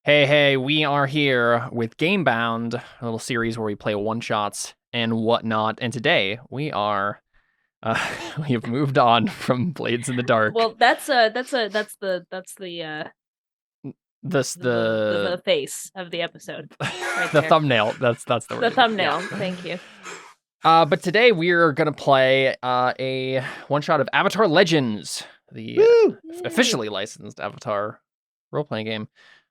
Hey, we are here with Gamebound, a little series where we play one-shots and whatnot. And today we are, we have moved on from Blades in the Dark. Well, that's the the face of the episode. Right the there. thumbnail. That's the word. The thumbnail. Yeah. Thank you. But today we're gonna play a one-shot of Avatar Legends, the officially licensed Avatar role-playing game.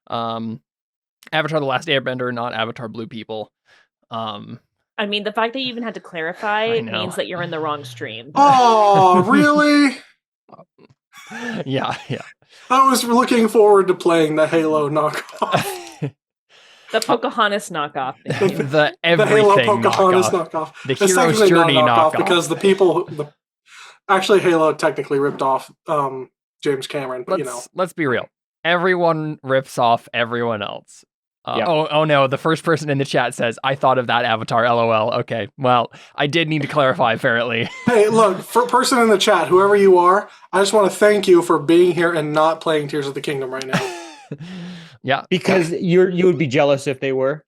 Avatar: The Last Airbender, not Avatar Blue People. I mean, the fact that you even had to clarify know. means that you're in the wrong stream. Oh, really? Yeah. I was looking forward to playing the Halo knockoff. The Pocahontas knockoff. the The Halo Pocahontas knockoff. knockoff. The It's Hero's technically Journey not knockoff. because the people... Actually, Halo technically ripped off James Cameron, but Let's be real. Everyone rips off everyone else. Oh no, the first person in the chat says, I thought of that Avatar, LOL. Okay, well, I did need to clarify, apparently. Hey, look, for person in the chat, whoever you are, I just want to thank you for being here and not playing Tears of the Kingdom right now. Yeah. Because you would be jealous if they were?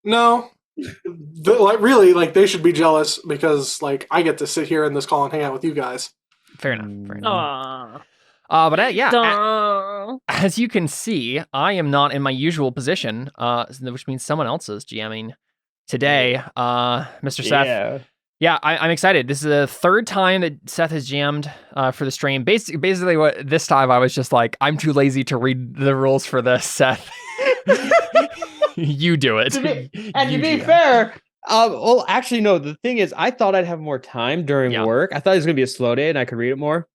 No. Really, they should be jealous because, I get to sit here in this call and hang out with you guys. Fair enough. Aww. But yeah, as you can see, I am not in my usual position, which means someone else is GMing today. Mr. Seth. Yeah, I'm excited. This is the third time that Seth has jammed for the stream. Basically, what this time I was just like, I'm too lazy to read the rules for this, Seth. You do it. To be fair, well, actually, no. The thing is, I thought I'd have more time during work. I thought it was gonna be a slow day and I could read it more.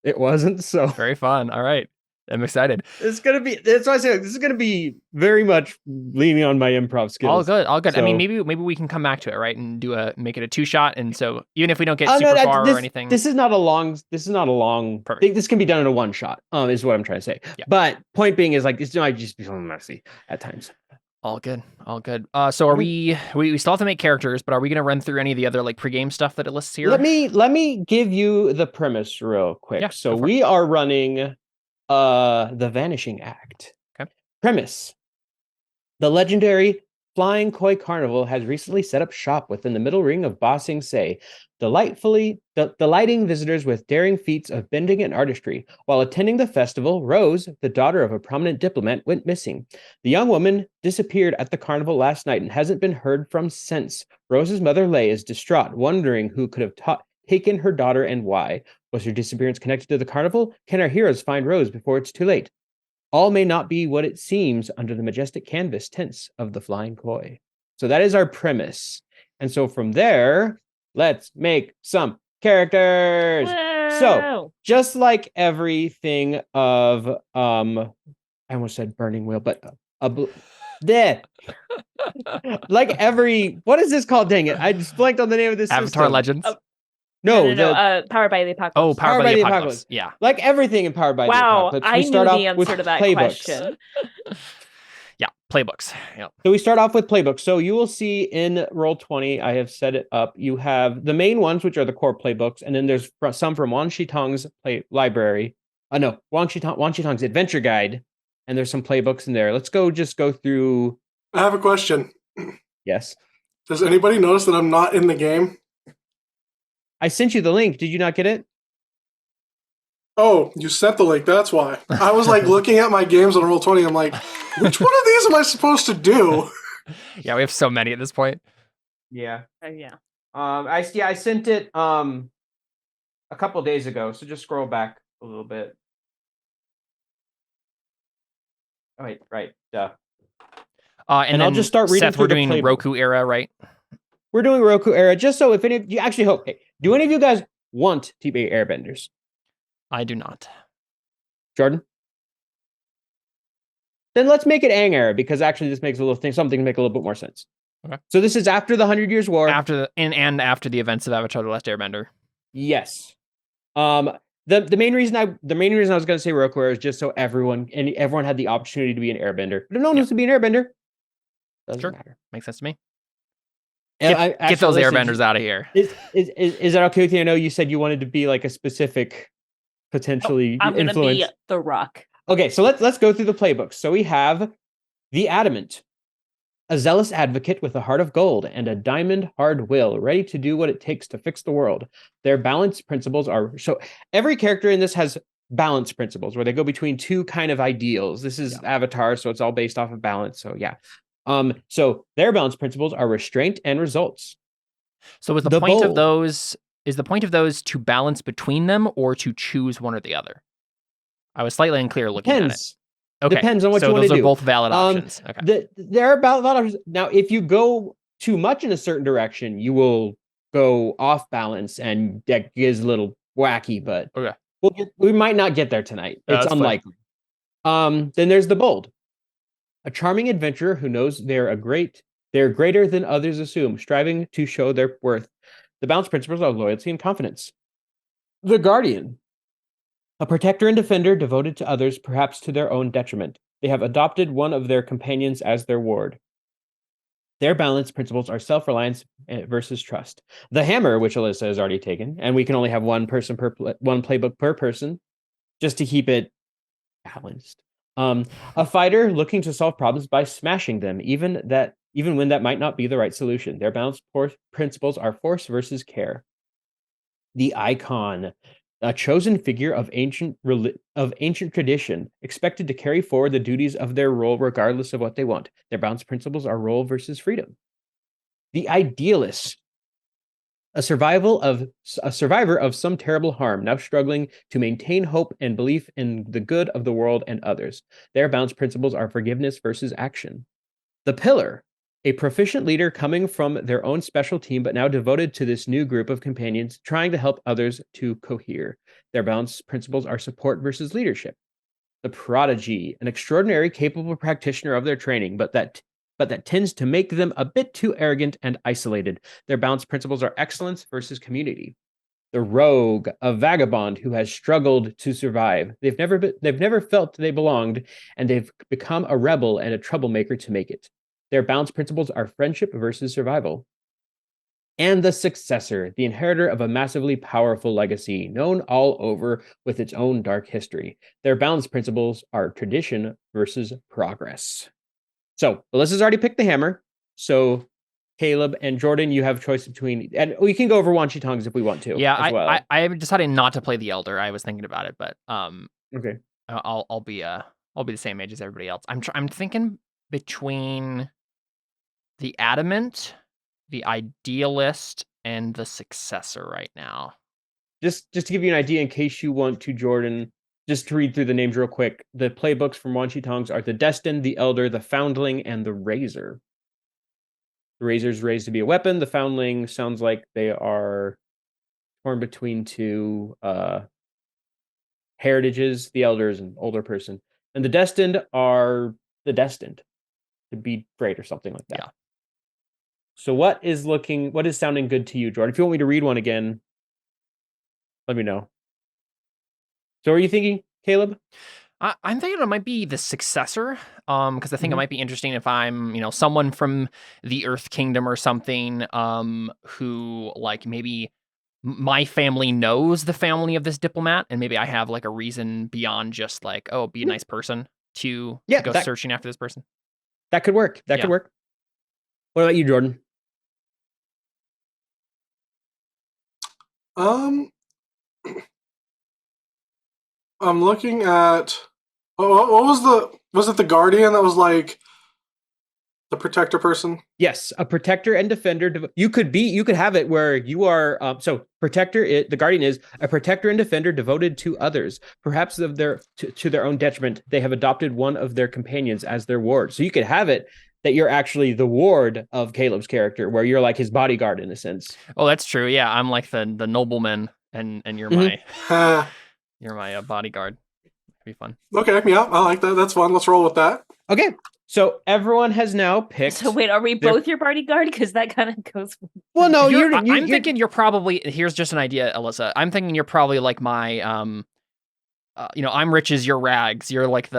It wasn't, so very fun. All right, I'm excited. It's gonna be. That's why I say this is gonna be very much leaning on my improv skills. All good. So, I mean, maybe we can come back to it, right, and make it a 2-shot. And so even if we don't get super far or anything, this is not a long. Perfect. This can be done in a 1-shot. Is what I'm trying to say. Yeah. But point being is this might just be something messy at times. All good. So are we still have to make characters, but are we going to run through any of the other pregame stuff that it lists here? Let me give you the premise real quick. Yeah, so we are running the Vanishing Act. Okay. Premise. The legendary Flying Koi Carnival has recently set up shop within the middle ring of Ba Sing Se, delighting visitors with daring feats of bending and artistry. While attending the festival, Rose, the daughter of a prominent diplomat, went missing. The young woman disappeared at the carnival last night and hasn't been heard from since. Rose's mother, Lei, is distraught, wondering who could have taken her daughter and why. Was her disappearance connected to the carnival? Can our heroes find Rose before it's too late? All may not be what it seems under the majestic canvas tents of the Flying Koi. So that is our premise. And so from there, let's make some characters. Whoa. So just like everything of, I almost said Burning Wheel, but what is this called? Dang it. I just blanked on the name of this Avatar system. Legends. No. Powered by the Apocalypse. Oh, Powered by the Apocalypse. Yeah. Like everything in Powered by the Apocalypse. Wow, I knew the answer to that question. Yeah, playbooks. Yeah. So we start off with playbooks. So you will see in Roll20, I have set it up. You have the main ones, which are the core playbooks, and then there's some from Wang Shitong's library. Wang Shitong's Adventure Guide, and there's some playbooks in there. Let's just go through. I have a question. Yes. Does anybody notice that I'm not in the game? I sent you the link. Did you not get it? Oh, you sent the link. That's why. I was looking at my games on Roll20. I'm like, which one of these am I supposed to do? Yeah, we have so many at this point. Yeah. Yeah. I sent it a couple days ago. So just scroll back a little bit. Oh, wait, right. Duh. And I'll just start reading. Seth, we're doing Roku era, right? We're doing Roku era, just so if any of you actually hope. Hey, do any of you guys want to be airbenders? I do not. Jordan? Then let's make it Aang era, because actually this makes something to make a little bit more sense. Okay. So this is after the 100 Years' War. After the events of Avatar: The Last Airbender. Yes. The main reason I was going to say Roku era is just so everyone had the opportunity to be an airbender. But if no one wants to be an airbender, doesn't matter. Makes sense to me. Get those airbenders out of here. Is that okay with you? I know you said you wanted to be a specific, potentially I'm influence. going to be The Rock. Okay, so let's go through the playbook. So we have the Adamant, a zealous advocate with a heart of gold and a diamond hard will, ready to do what it takes to fix the world. Their balance principles are so every character in this has balance principles where they go between two kind of ideals. This is Avatar, so it's all based off of balance. So yeah. So their balance principles are restraint and results. So is the point of those to balance between them or to choose one or the other? I was slightly unclear looking at it. Okay. Depends on what you want to do. So those are both valid options. Okay. There are valid options. Now, if you go too much in a certain direction, you will go off balance, and that is a little wacky, but we might not get there tonight. It's unlikely. Then there's the bold, a charming adventurer who knows they're greater than others assume, striving to show their worth. The balance principles are loyalty and confidence. The guardian, a protector and defender devoted to others, perhaps to their own detriment. They have adopted one of their companions as their ward. Their balance principles are self-reliance versus trust. The hammer, which Alyssa has already taken, and we can only have one playbook per person, just to keep it balanced. A fighter looking to solve problems by smashing them, even when that might not be the right solution. Their balance principles are force versus care. The icon, a chosen figure of ancient tradition, expected to carry forward the duties of their role regardless of what they want. Their balance principles are role versus freedom. The idealist, a survivor of some terrible harm, now struggling to maintain hope and belief in the good of the world and others. Their balance principles are forgiveness versus action. The pillar, a proficient leader coming from their own special team, but now devoted to this new group of companions, trying to help others to cohere. Their balance principles are support versus leadership. The prodigy, an extraordinary, capable practitioner of their training, but that tends to make them a bit too arrogant and isolated. Their balance principles are excellence versus community. The rogue, a vagabond who has struggled to survive. They've never felt they belonged, and they've become a rebel and a troublemaker to make it. Their balance principles are friendship versus survival. And the successor, the inheritor of a massively powerful legacy, known all over with its own dark history. Their balance principles are tradition versus progress. So, Alyssa's already picked the hammer. So, Caleb and Jordan, you have choice between, and we can go over Wanchi Tongs if we want to. Yeah, I decided not to play the Elder. I was thinking about it, but okay, I'll be the same age as everybody else. I'm thinking between the Adamant, the Idealist, and the Successor right now. Just to give you an idea, in case you want to, Jordan, just to read through the names real quick, the playbooks from Wanchi Tongs are the Destined, the Elder, the Foundling, and the Razor. The Razor's raised to be a weapon. The Foundling sounds like they are torn between two heritages. The Elder is an older person. And the Destined are the Destined to be great or something like that. Yeah. So what is sounding good to you, Jordan? If you want me to read one again, let me know. So are you thinking, Caleb? I'm thinking it might be the Successor, because I think it might be interesting if I'm, someone from the Earth Kingdom or something, who like maybe my family knows the family of this diplomat, and maybe I have like a reason beyond just like, oh, be a nice person to go searching after this person. That could work. That could work. What about you, Jordan? I'm looking at what was it the Guardian that was like the protector person? Yes, a protector and defender. You could have it where you are so protector. The Guardian is a protector and defender devoted to others, perhaps to their own detriment. They have adopted one of their companions as their ward. So you could have it that you're actually the ward of Caleb's character, where you're like his bodyguard in a sense. Oh, that's true. Yeah, I'm like the nobleman, and you're my bodyguard. It'd be fun. Okay, yeah, I like that. That's fun. Let's roll with that. Okay, so everyone has now picked. So wait, are we both your bodyguard? Because that kind of goes. Well, no, I'm thinking you're probably. Here's just an idea, Alyssa. I'm thinking you're probably like my I'm riches, you're rags. You're like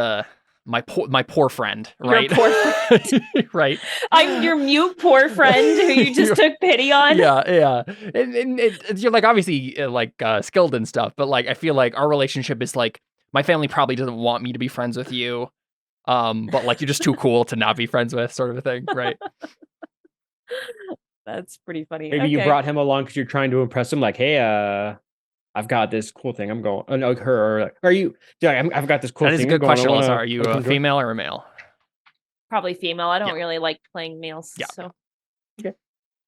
my poor friend, right? Your poor friend. Right. I'm your mute poor friend who you just took pity on. Yeah. And you're like obviously skilled and stuff, but like I feel like our relationship is like my family probably doesn't want me to be friends with you. But like you're just too cool to not be friends with, sort of a thing, right? That's pretty funny. Maybe you brought him along because you're trying to impress him. Like, hey, I've got this cool thing. I'm going. Oh, no, her. Or like, are you? Yeah, I've got this cool That thing. is a good question, Alyssa. Are you a join? female or a male? Probably female. I don't Yeah. really like playing males. Yeah. So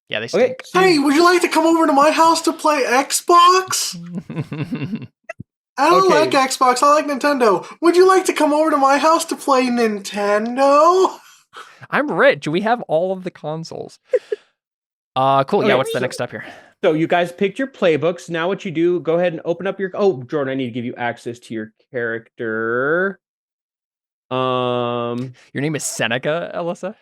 Yeah, they stink. Hey, would you like to come over to my house to play Xbox? I don't like Xbox. I like Nintendo. Would you like to come over to my house to play Nintendo? I'm rich. We have all of the consoles. Cool. Yeah, what's the next step here? So you guys picked your playbooks. Now what you do, go ahead and open up your... Oh, Jordan, I need to give you access to your character. Your name is Seneca, Alyssa?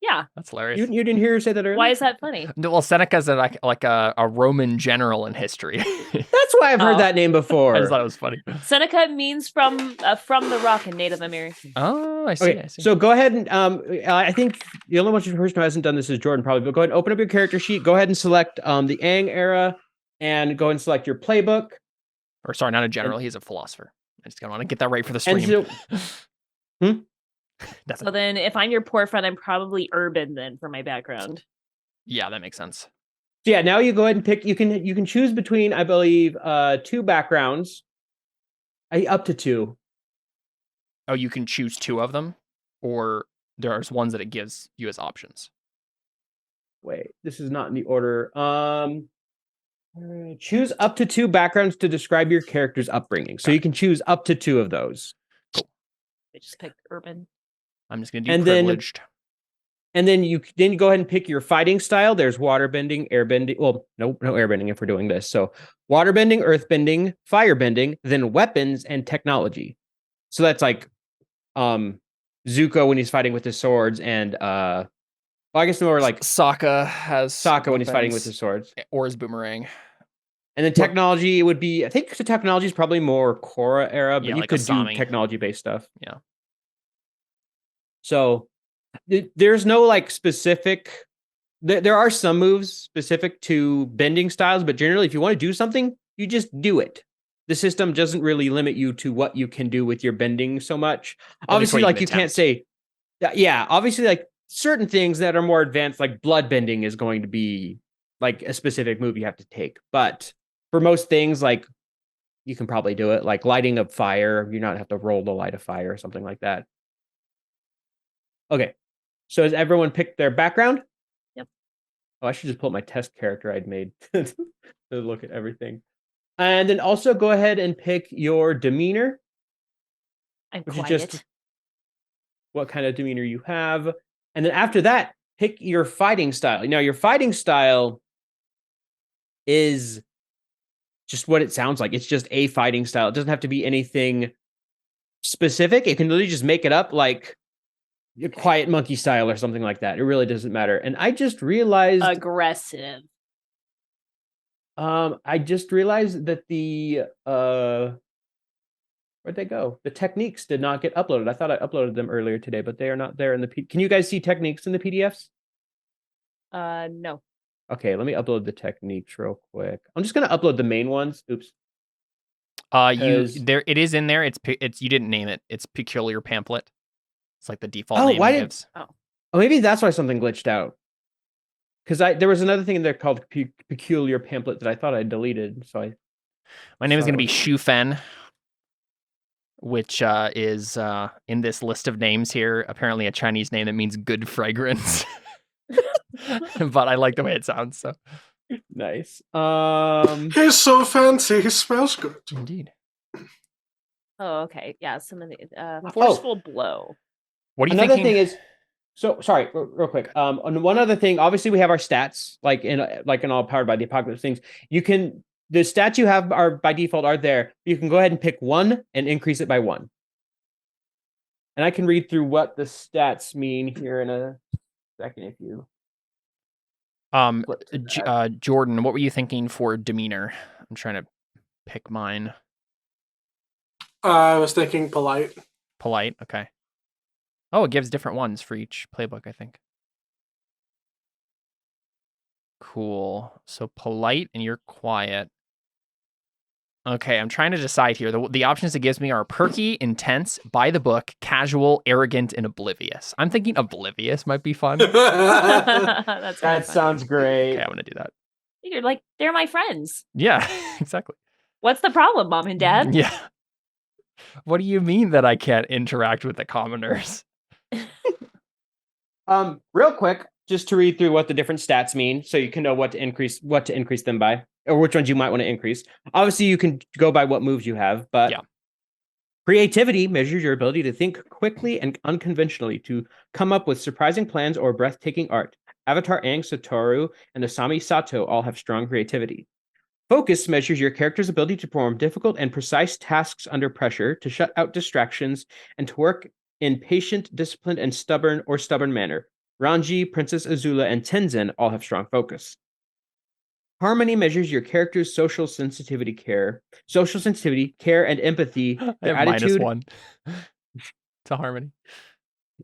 yeah. That's hilarious. You didn't hear her say that earlier? Why is that funny? No, well, Seneca's like a Roman general in history. That's why I've heard that name before. I just thought it was funny. Seneca means from the rock in Native American. Oh, I see. Okay, so go ahead and I think the only person who hasn't done this is Jordan probably, but go ahead and open up your character sheet. Go ahead and select the Aang era and go and select your playbook. Or sorry, not a general. He's a philosopher. I just want to get that right for the stream. So then if I'm your poor friend, I'm probably urban then for my background. Yeah, that makes sense. So yeah, now you go ahead and pick. You can choose between, I believe, 2 backgrounds. Up to 2. Oh, you can choose 2 of them, or there's ones that it gives you as options. Wait, this is not in the order. Choose up to 2 backgrounds to describe your character's upbringing. So you can choose up to 2 of those. Cool. I just picked urban. I'm just gonna do privileged. Then you go ahead and pick your fighting style. There's waterbending, airbending. Well, no airbending if we're doing this. So waterbending, earthbending, firebending, then weapons and technology. So that's like Zuko when he's fighting with his swords, and well, I guess more like Sokka when he's fighting with his swords. Or his boomerang. And then technology would be, I think the technology is probably more Korra era, but you like could do Asami. technology-based stuff. Yeah. So there's no like specific, there are some moves specific to bending styles, but generally if you want to do something, you just do it. The system doesn't really limit you to what you can do with your bending so much. Obviously, like you can't say, yeah, obviously like certain things that are more advanced, like blood bending is going to be like a specific move you have to take. But for most things, like you can probably do it, like lighting a fire, you not have to roll to light a fire or something like that. Okay, so has everyone picked their background? Yep. Oh, I should just pull up my test character I'd made to look at everything. And then also go ahead and pick your demeanor. I'm which quiet. is just what kind of demeanor you have. And then after that, pick your fighting style. Now, your fighting style is just what it sounds like. It's just a fighting style. It doesn't have to be anything specific. It can literally just make it up like your quiet monkey style or something like that. It really doesn't matter. And I just realized aggressive. I just realized that the where'd they go? The techniques did not get uploaded. I thought I uploaded them earlier today, but they are not there in the Can you guys see techniques in the PDFs? No. Okay, let me upload the techniques real quick. I'm just gonna upload the main ones. Oops. It is in there. It's you didn't name it. It's peculiar pamphlet. It's like the default name it gives. Oh, maybe that's why something glitched out. Because there was another thing in there called peculiar pamphlet that I thought I deleted. So my name is going to be Shu Fen, which is in this list of names here. Apparently, a Chinese name that means good fragrance. But I like the way it sounds. So nice. He's so fancy. He smells good. Indeed. Oh, okay. Yeah. Some of the forceful blow. What are you Another thinking? thing is, so sorry, real quick. And one other thing, obviously we have our stats, like in all Powered by the Apocalypse things. The stats you have are by default are there. You can go ahead and pick 1 and increase it by 1. And I can read through what the stats mean here in a second if you. Jordan, what were you thinking for demeanor? I'm trying to pick mine. I was thinking polite. Polite, okay. Oh, it gives different ones for each playbook, I think. Cool. So polite and you're quiet. Okay, I'm trying to decide here. The options it gives me are perky, intense, by the book, casual, arrogant, and oblivious. I'm thinking oblivious might be fun. That sounds great. Okay, I'm gonna do that. You're like, they're my friends. Yeah, exactly. What's the problem, Mom and Dad? Yeah. What do you mean that I can't interact with the commoners? Real quick, just to read through what the different stats mean, so you can know what to increase them by, or which ones you might want to increase. Obviously, you can go by what moves you have, but yeah. Creativity measures your ability to think quickly and unconventionally, to come up with surprising plans or breathtaking art. Avatar Aang, Satoru, and Asami Sato all have strong creativity. Focus measures your character's ability to perform difficult and precise tasks under pressure, to shut out distractions, and to work in patient, disciplined, and stubborn manner. Ranji, Princess Azula, and Tenzin all have strong focus. Harmony measures your character's social sensitivity, care, and empathy. Their attitude, -1 to harmony.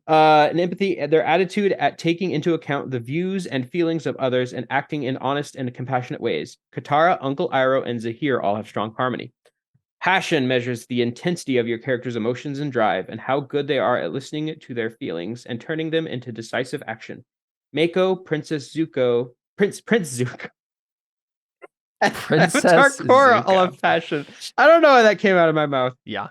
And empathy, their attitude at taking into account the views and feelings of others and acting in honest and compassionate ways. Katara, Uncle Iroh, and Zahir all have strong harmony. Passion measures the intensity of your character's emotions and drive, and how good they are at listening to their feelings and turning them into decisive action. Mako, Prince Zuko, Avatar Korra all have passion. I don't know why that came out of my mouth. Yeah.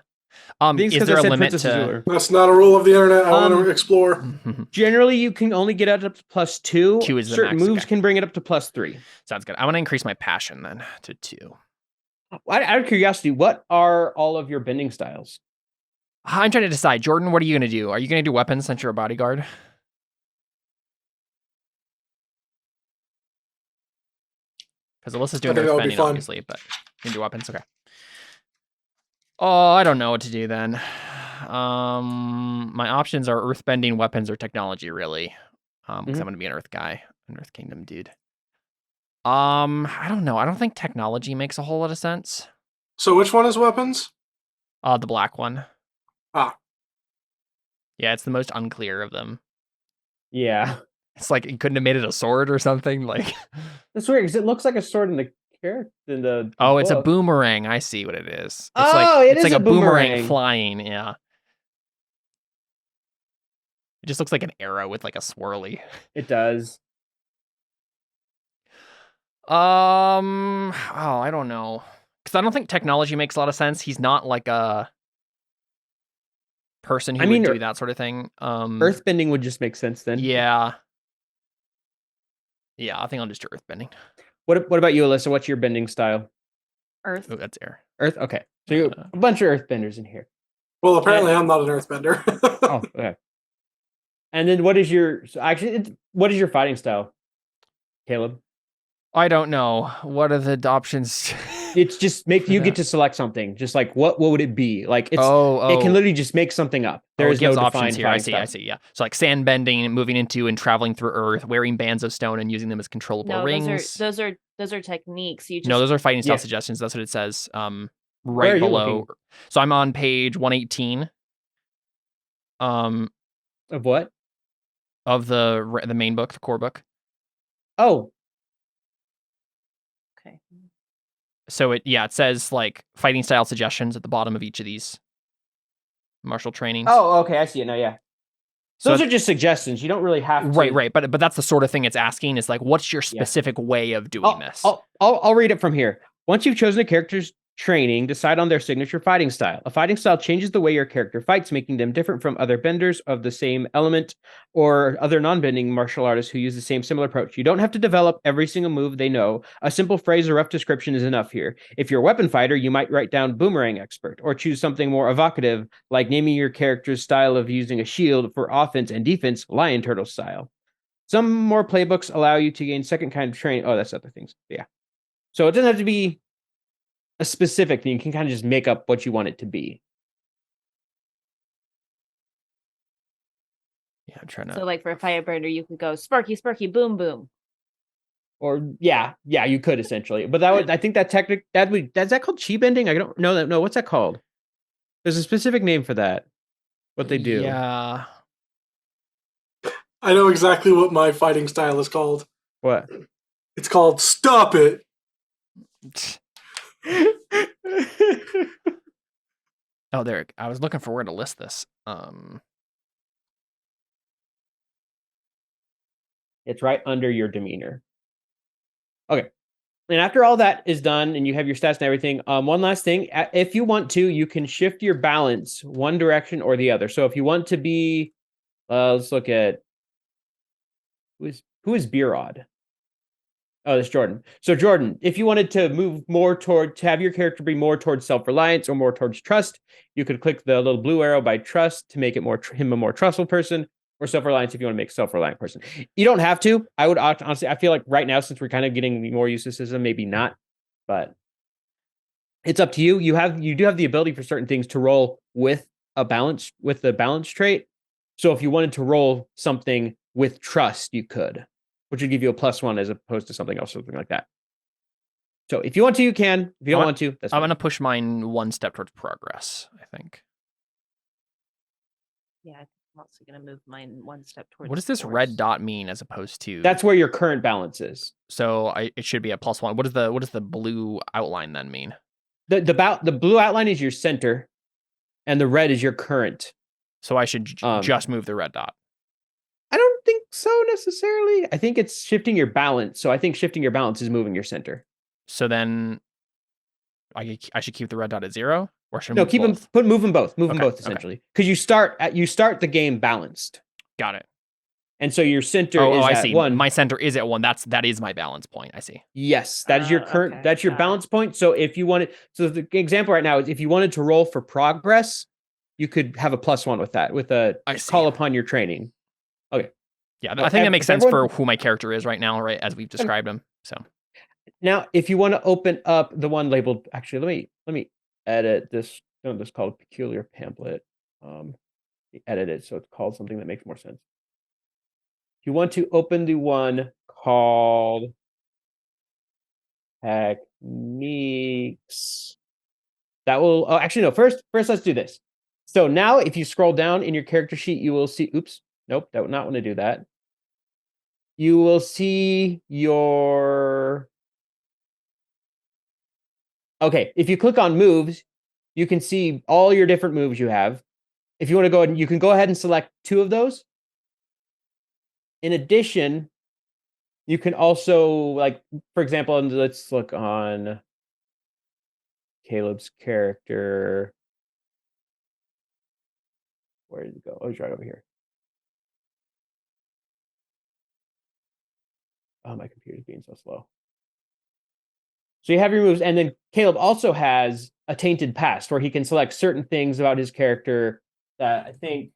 Is there a limit to... That's not a rule of the internet. I want to explore. Generally, you can only get up to +2. 2 is the Certain max, moves can bring it up to +3. Sounds good. I want to increase my passion then to 2. Out of curiosity, what are all of your bending styles? I'm trying to decide. Jordan, what are you going to do? Are you going to do weapons since you're a bodyguard? Because Alyssa's doing earthbending, obviously, but you can do weapons. Okay. Oh, I don't know what to do then. My options are earthbending, weapons, or technology, really. Because I'm going to be an Earth guy, an Earth Kingdom dude. I don't know. I don't think technology makes a whole lot of sense. So which one is weapons? The black one. Ah. Yeah, it's the most unclear of them. Yeah. It's like it couldn't have made it a sword or something. Like that's weird because it looks like a sword in the character in the book. It's a boomerang. I see what it is. It's like a boomerang flying. Yeah. It just looks like an arrow with like a swirly. It does. I don't know. Because I don't think technology makes a lot of sense. He's not like a person who would do that sort of thing. Earthbending would just make sense then. Yeah. Yeah, I think I'll just do earthbending. What about you, Alyssa? What's your bending style? Earth. Oh, that's air. Earth? Okay. So you a bunch of earthbenders in here. Well, apparently I'm not an earthbender. Oh, okay. And then what is your fighting style, Caleb? I don't know. What are the options? It's just you get to select something. Just like what would it be? Like it's it can literally just make something up. There is no defined here. I see. Yeah. So like sand bending, moving into and traveling through earth, wearing bands of stone and using them as controllable rings. Those are techniques. No, those are fighting style suggestions. That's what it says. Right below. So I'm on page 118. Of what? Of the main book, the core book. Oh. Okay. So it says like fighting style suggestions at the bottom of each of these martial trainings. Oh, okay, I see it now. Yeah. So those are just suggestions. You don't really have to. Right. But that's the sort of thing it's asking. Is like, what's your specific way of doing this? I'll read it from here. Once you've chosen a character's training, decide on their signature fighting style. A fighting style changes the way your character fights, making them different from other benders of the same element or other non-bending martial artists who use the same similar approach. You don't have to develop every single move they know. A simple phrase or rough description is enough here. If you're a weapon fighter, you might write down boomerang expert or choose something more evocative, like naming your character's style of using a shield for offense and defense, lion turtle style. Some more playbooks allow you to gain second kind of training. Oh, that's other things. Yeah. So it doesn't have to be a specific thing. You can kind of just make up what you want it to be. Yeah, I'm trying to. So, like for a firebender, you could go sparky, sparky, boom, boom. Or yeah, you could essentially. But that would, I think that is that called chi bending? I don't know that. No, what's that called? There's a specific name for that. What they do. Yeah. I know exactly what my fighting style is called. What? It's called Stop It. Oh, there. I was looking for where to list this. It's right under your demeanor. Okay. And after all that is done and you have your stats and everything, one last thing. If you want to, you can shift your balance one direction or the other. So if you want to be, let's look at who is Beerod? Oh, that's Jordan. So Jordan, if you wanted to move more to have your character be more towards self-reliance or more towards trust, you could click the little blue arrow by trust to make it him a more trustful person, or self-reliance if you want to make a self-reliant person. You don't have to. I would honestly, I feel like right now, since we're kind of getting more used to system, maybe not, but it's up to you. You do have the ability for certain things to roll with the balance trait. So if you wanted to roll something with trust, you could, which would give you a +1 as opposed to something else, something like that. So if you want to, you can. If you don't want to, that's fine. I'm going to push mine one step towards progress, I think. Yeah, I think I'm also going to move mine one step towards. What does this red dot mean as opposed to? That's where your current balance is. So it should be a +1. What does the blue outline then mean? The blue outline is your center, and the red is your current. So I should just move the red dot. I don't think so necessarily. I think it's shifting your balance. So I think shifting your balance is moving your center. So then I should keep the red dot at 0, or should I move them? Move them both. Move them both essentially, because you start the game balanced. Got it. And so your center is I at see. 1. My center is at 1. That is my balance point. I see. Yes, that is your current. Okay, that's your balance point. So if you wanted, so the example right now is if you wanted to roll for progress, you could have a +1 with that, with a call upon your training. Okay. Yeah, I think that makes sense for who my character is right now, right, as we've described him. So now, if you want to open up the one labeled, actually, let me edit this. This is called peculiar pamphlet. Edit it so it's called something that makes more sense. If you want to open the one called techniques, that will. Oh, actually, no. First, let's do this. So now, if you scroll down in your character sheet, you will see. Oops. Nope, that would not want to do that. You will see your... Okay, if you click on moves, you can see all your different moves you have. If you want to go ahead, you can go ahead and select 2 of those. In addition, you can also, like, for example, let's look on Caleb's character. Where did it go? Oh, he's right over here. Oh, my computer's being so slow. So you have your moves, and then Caleb also has a tainted past where he can select certain things about his character that I think...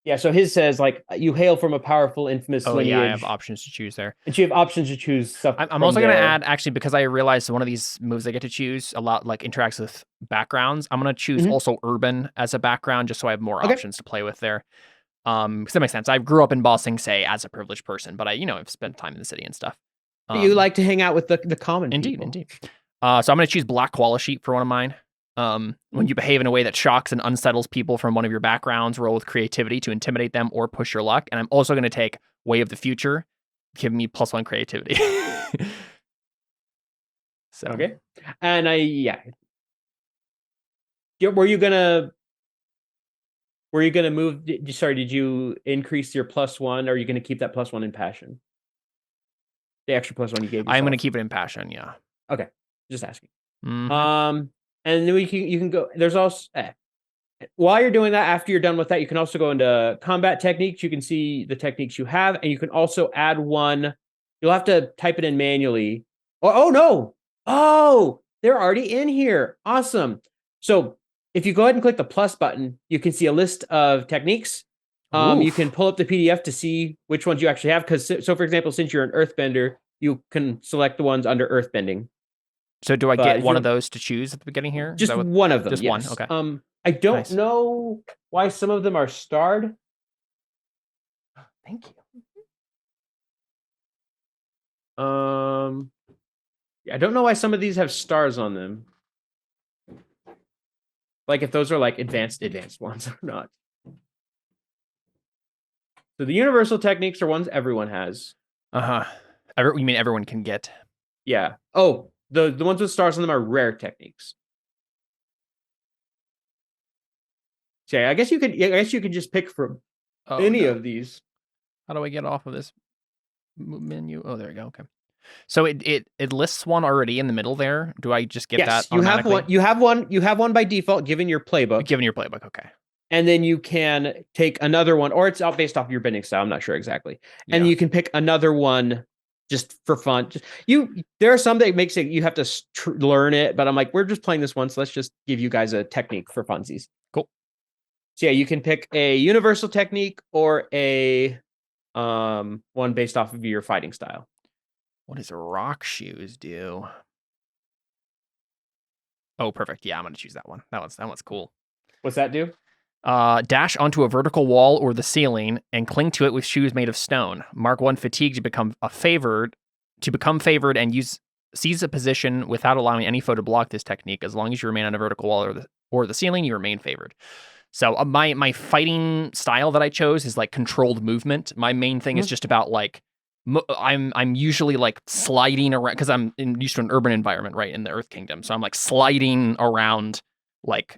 Yeah, so his says, like, you hail from a powerful, infamous lineage. Yeah, I have options to choose there. And so you have options to choose stuff. I'm also going to add, actually, because I realized one of these moves I get to choose a lot, like, interacts with backgrounds. I'm going to choose also urban as a background, just so I have more options to play with there. Because that makes sense. I grew up in Boss Sing Se as a privileged person, but I've spent time in the city and stuff. You like to hang out with the common people. Indeed. So I'm going to choose Black Koala Sheep for one of mine. When you behave in a way that shocks and unsettles people from one of your backgrounds, roll with creativity to intimidate them or push your luck. And I'm also going to take Way of the Future, giving me +1 creativity. So okay. And were you gonna move? Did you increase your +1? Or are you gonna keep that +1 in passion? The extra +1 you gave yourself? I'm gonna keep it in passion. Yeah. Okay. Just asking. Mm-hmm. And then you can go. There's also while you're doing that, after you're done with that, you can also go into combat techniques. You can see the techniques you have, and you can also add one. You'll have to type it in manually. Oh no! Oh, they're already in here. Awesome. So if you go ahead and click the plus button, you can see a list of techniques. You can pull up the PDF to see which ones you actually have. So for example, since you're an earthbender, you can select the ones under earthbending. So do I get one of those to choose at the beginning here? Just one of them. Just yes. one. Okay. I don't know why some of them are starred. Thank you. I don't know why some of these have stars on them. Like if those are like advanced ones or not. So the universal techniques are ones everyone has. You mean everyone can get? Yeah. Oh, The ones with stars on them are rare techniques. So I guess you could just pick from any of these. How do I get off of this menu? Oh, there we go. Okay. So it lists one already in the middle there. Do I just get that? You have one. You have one by default, given your playbook. Given your playbook, okay. And then you can take another one, or it's out based off your bending style. I'm not sure exactly. And you can pick another one just for fun. There are some that makes it you have to learn it, but I'm like, we're just playing this once. Let's just give you guys a technique for funsies. Cool. So yeah, you can pick a universal technique or a one based off of your fighting style. What does rock shoes do? Oh, perfect. Yeah, I'm gonna choose that one. That one's cool. What's that do? Dash onto a vertical wall or the ceiling and cling to it with shoes made of stone. Mark 1 fatigue to become favored and seize a position without allowing any foe to block this technique. As long as you remain on a vertical wall or the ceiling, you remain favored. So my fighting style that I chose is like controlled movement. My main thing is just about like I'm usually like sliding around because I'm used to an urban environment, right, in the Earth Kingdom. So I'm like sliding around like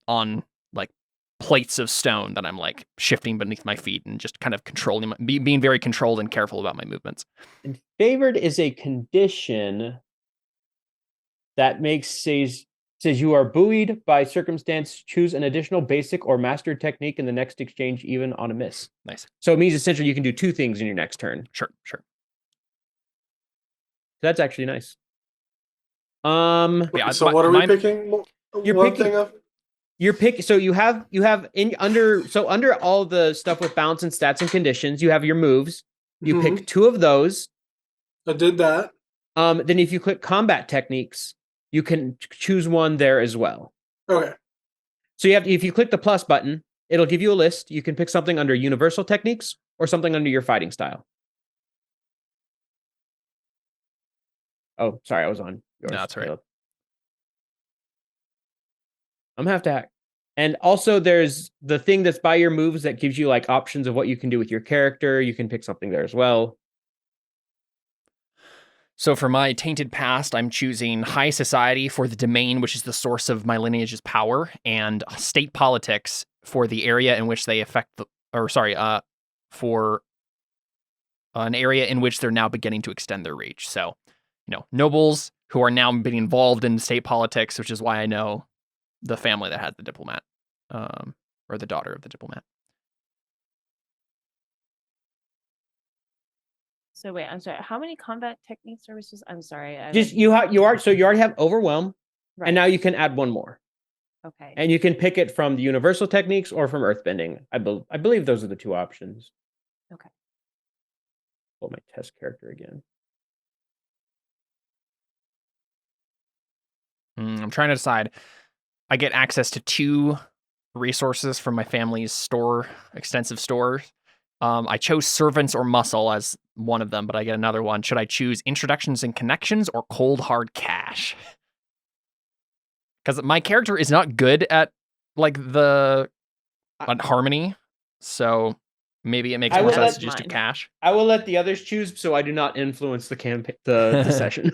on like plates of stone that I'm like shifting beneath my feet and just kind of controlling, being very controlled and careful about my movements. And favored is a condition that says you are buoyed by circumstance. Choose an additional basic or mastered technique in the next exchange, even on a miss. Nice. So it means essentially you can do two things in your next turn. Sure. That's actually nice. Yeah, so what are we picking? You're picking. So you have under all the stuff with balance and stats and conditions, you have your moves. You pick two of those. I did that. Then if you click combat techniques, you can choose one there as well. Okay. So if you click the plus button, it'll give you a list. You can pick something under universal techniques or something under your fighting style. Oh, sorry, I was on yours. No, that's right. I'm half tack. And also there's the thing that's by your moves that gives you like options of what you can do with your character. You can pick something there as well. So for my tainted past, I'm choosing high society for the domain, which is the source of my lineage's power, and state politics for the area in which they affect for an area in which they're now beginning to extend their reach. So, nobles who are now being involved in state politics, which is why I know the family that has the diplomat, or the daughter of the diplomat. So wait, I'm sorry. How many combat technique services? I'm sorry. You already have overwhelm, right. And now you can add one more. Okay. And you can pick it from the universal techniques or from earthbending. I believe those are the two options. Okay. Pull my test character again. I'm trying to decide. I get access to 2 resources from my family's extensive store. I chose servants or muscle as one of them, but I get another one. Should I choose introductions and connections or cold hard cash? Because my character is not good at like harmony, so maybe it makes more sense to just do cash. I will let the others choose, so I do not influence the campaign, the session,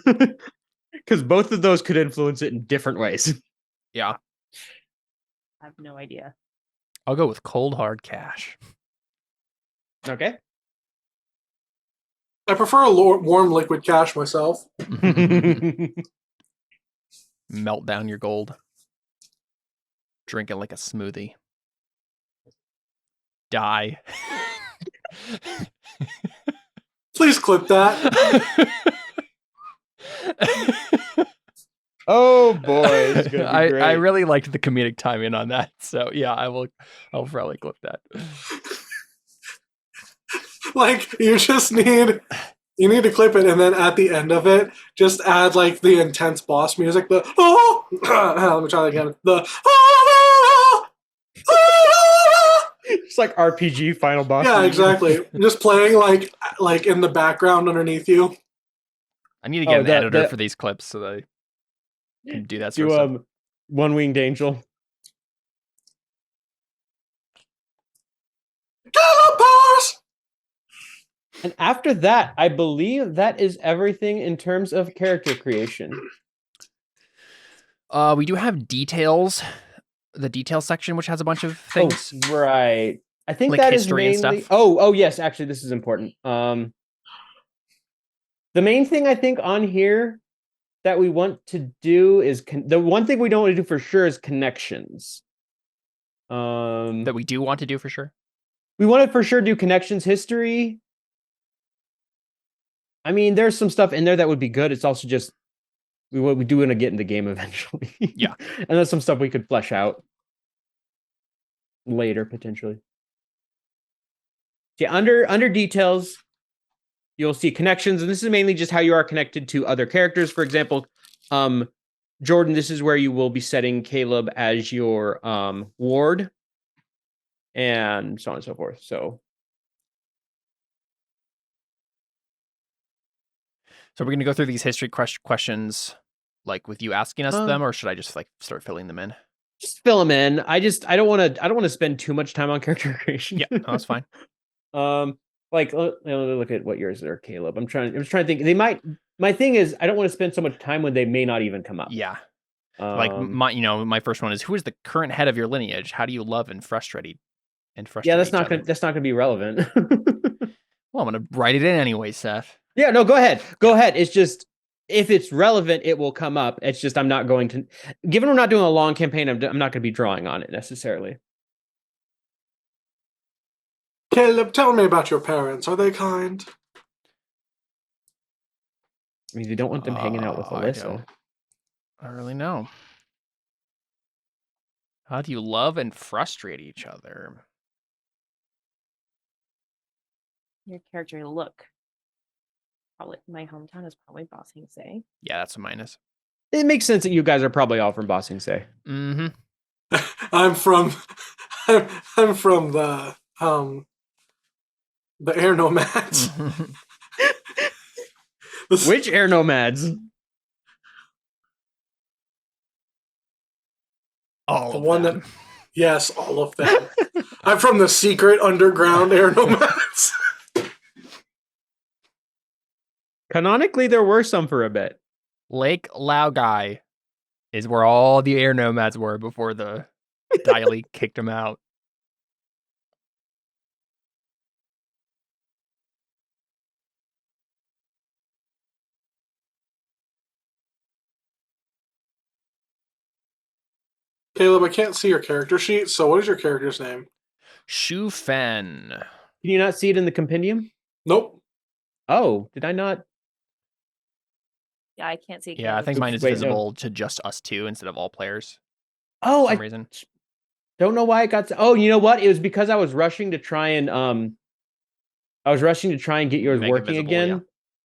because both of those could influence it in different ways. Yeah, I have no idea. I'll go with cold hard cash. Okay. I prefer a warm liquid cash myself. Melt down your gold. Drink it like a smoothie. Die. Please clip that. Oh boy, it's gonna be great. I really liked the comedic timing on that. So yeah, I'll probably clip that. Like you need to clip it, and then at the end of it, just add like the intense boss music. The let me try that again. It's like RPG final boss. Yeah, exactly. Just playing like in the background underneath you. I need to get an editor for these clips so that I can do that sort of stuff. One-winged angel. Gallop powers! And after that, I believe that is everything in terms of character creation. We do have details. The details section, which has a bunch of things. Oh, right. I think like that is history mainly. and stuff. Oh, yes. Actually, this is important. The main thing I think on here that we want to do is the one thing we don't want to do for sure is connections. That we do want to do for sure. We want to for sure do connections history. I mean, there's some stuff in there that would be good. It's also just we do want to get in the game eventually. Yeah. And there's some stuff we could flesh out later potentially. Yeah, under details, you'll see connections, and this is mainly just how you are connected to other characters. For example, Jordan, this is where you will be setting Caleb as your ward, and so on and so forth. So we're going to go through these history questions, like with you asking us them, or should I just like start filling them in? Just fill them in. I don't want to spend too much time on character creation. Yeah, no, that's fine. Like look at what yours are, Caleb. I'm trying to think. They might. My thing is, I don't want to spend so much time when they may not even come up. Yeah. Like my first one is, who is the current head of your lineage? How do you love and frustrate? Yeah, that's not gonna be relevant. Well, I'm gonna write it in anyway, Seth. Yeah, no, go ahead. Go ahead. It's just if it's relevant, it will come up. It's just I'm not going to. Given we're not doing a long campaign, I'm not going to be drawing on it necessarily. Caleb, tell me about your parents. Are they kind? I mean, you don't want them hanging out with Alyssa. I don't really know. How do you love and frustrate each other? Your character look. Probably my hometown is probably Bossing Say. Yeah, that's a minus. It makes sense that you guys are probably all from Bossing Say. Mm-hmm. I'm from the Air Nomads. Which Air Nomads? All of them. Yes, all of them. I'm from the secret underground Air Nomads. Canonically, there were some for a bit. Lake Laogai is where all the Air Nomads were before the Daily kicked them out. Caleb, I can't see your character sheet, so what is your character's name? Shu Fen. Can you not see it in the compendium? Nope. Oh, did I not? Yeah, I can't see. Yeah, I think mine is visible to just us two instead of all players. Oh, for some reason. Don't know why it got. Oh, you know what? It was because I was rushing to try and get yours working again, yeah.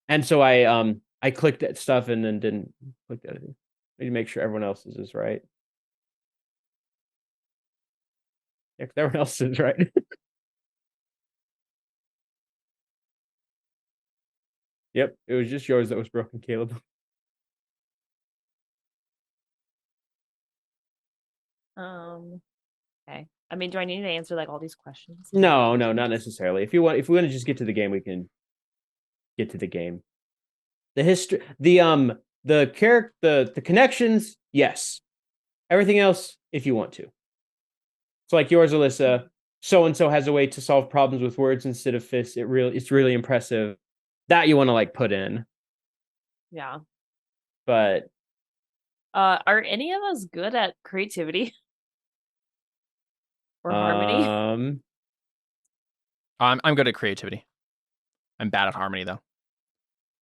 And so I clicked at stuff and then didn't click at it. Need to make sure everyone else's is right. Yeah, because everyone else is right. Yep, it was just yours that was broken, Caleb. Okay. I mean, do I need to answer like all these questions? No, not necessarily. If we want to just get to the game, we can get to the game. The history, the character, the connections, yes. Everything else, if you want to. So like yours, Alyssa, so and so has a way to solve problems with words instead of fists. It's really impressive. That you want to like put in. Yeah. But are any of us good at creativity? Or harmony? I'm good at creativity. I'm bad at harmony though.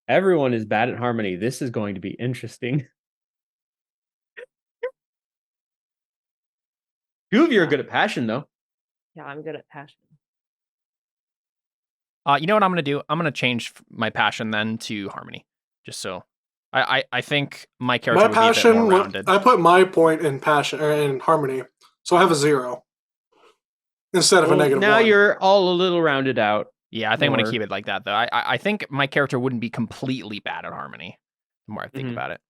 Everyone is bad at harmony. This is going to be interesting. Two of you are good at passion though. Yeah, I'm good at passion. You know what I'm going to do? I'm going to change my passion then to harmony. Just so I think my character would be a bit more rounded. I put my point in passion or in harmony. So I have a 0 instead of a -1. Now you're all a little rounded out. Yeah, I think I'm going to keep it like that though. I think my character wouldn't be completely bad at harmony the more I think about it.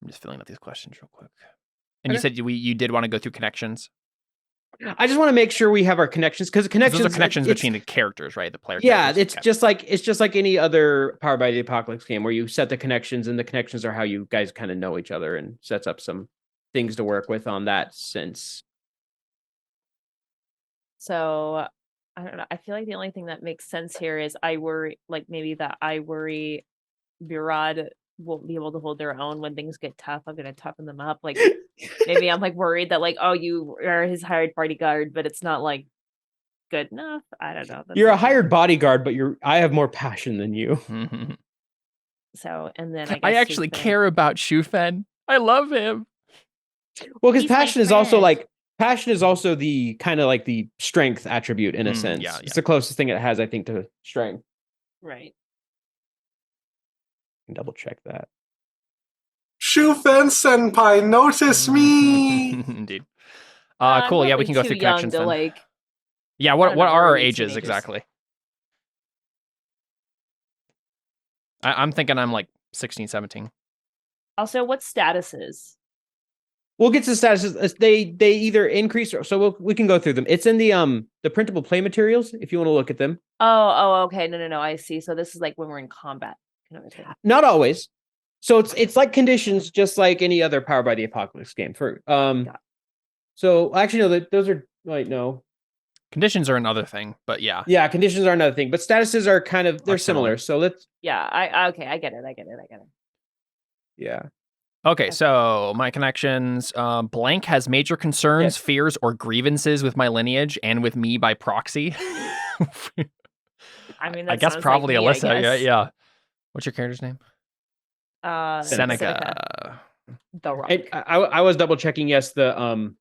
I'm just filling out these questions real quick. And you said you did want to go through connections. I just want to make sure we have our connections because connections. Those are connections between the characters, right? The player. Yeah, characters. it's just like any other Powered by the Apocalypse game where you set the connections, and the connections are how you guys kind of know each other and sets up some things to work with on that sense. So I don't know. I feel like the only thing that makes sense here is I worry Birad won't be able to hold their own when things get tough. I'm gonna toughen them up. Like maybe I'm like worried that like, oh, you are his hired bodyguard, but it's not like good enough. I don't know. You're a hired bodyguard, but I have more passion than you. So and then I actually care about Shufen. I love him. Well, because passion is also the kind of like the strength attribute in a sense. Yeah. It's the closest thing it has, I think, to strength. Right. Double check that. Shufen Senpai, notice me. Indeed. Cool. Yeah, we can go through connections then. Like, yeah, what are our ages exactly? I'm thinking I'm like 16, 17. Also, what statuses? We'll get to the statuses. They either increase or so we can go through them. It's in the printable play materials if you want to look at them. Oh, okay. No. I see. So this is like when we're in combat. Not always. So it's like conditions, just like any other Powered by the Apocalypse game. So actually, no, those are like no. Conditions are another thing, but yeah. Yeah, conditions are another thing, but statuses are kind of they're similar. So let's. Yeah, I get it. Yeah. Okay, so my connections. Blank has major concerns, fears, or grievances with my lineage and with me by proxy. I mean, I guess probably like me, Alyssa. Yeah. What's your character's name? Seneca. The Rock. I was double checking. Yes, the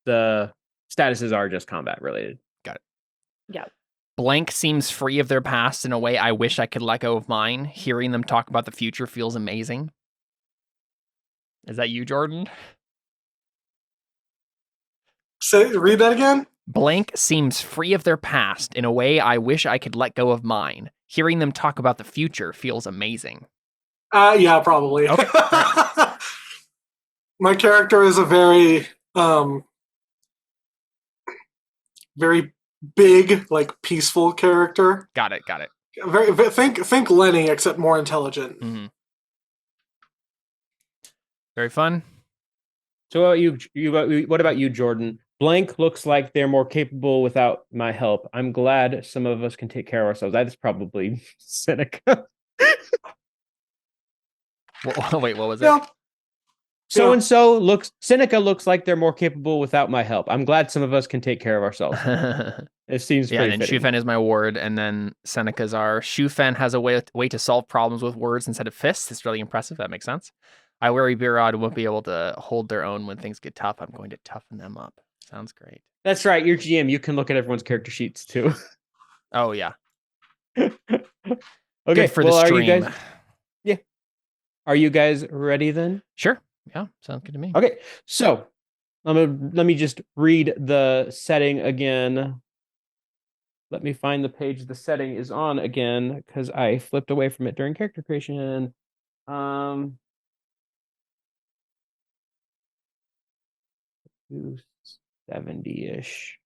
statuses are just combat related. Got it. Yeah. Blank seems free of their past in a way I wish I could let go of mine. Hearing them talk about the future feels amazing. Is that you, Jordan? Read that again. Blank seems free of their past in a way I wish I could let go of mine. Hearing them talk about the future feels amazing. Yeah, probably. Okay. My character is a very, very big, like peaceful character. Got it. Very think Lenny, except more intelligent. Mm-hmm. Very fun. So what about you, Jordan? Blank looks like they're more capable without my help. I'm glad some of us can take care of ourselves. That's probably Seneca. Wait, what was it? Yeah. So-and-so Seneca looks like they're more capable without my help. I'm glad some of us can take care of ourselves. It seems pretty and fitting. Shufen is my ward, and then Seneca's are Shufen has a way to solve problems with words instead of fists. It's really impressive. That makes sense. I worry Birad won't be able to hold their own when things get tough. I'm going to toughen them up. Sounds great. That's right. You're GM. You can look at everyone's character sheets too. Oh yeah. Okay. Good for the stream. Are you guys ready then? Sure. Yeah. Sounds good to me. Okay. So let me just read the setting again. Let me find the page the setting is on again because I flipped away from it during character creation. 270-ish.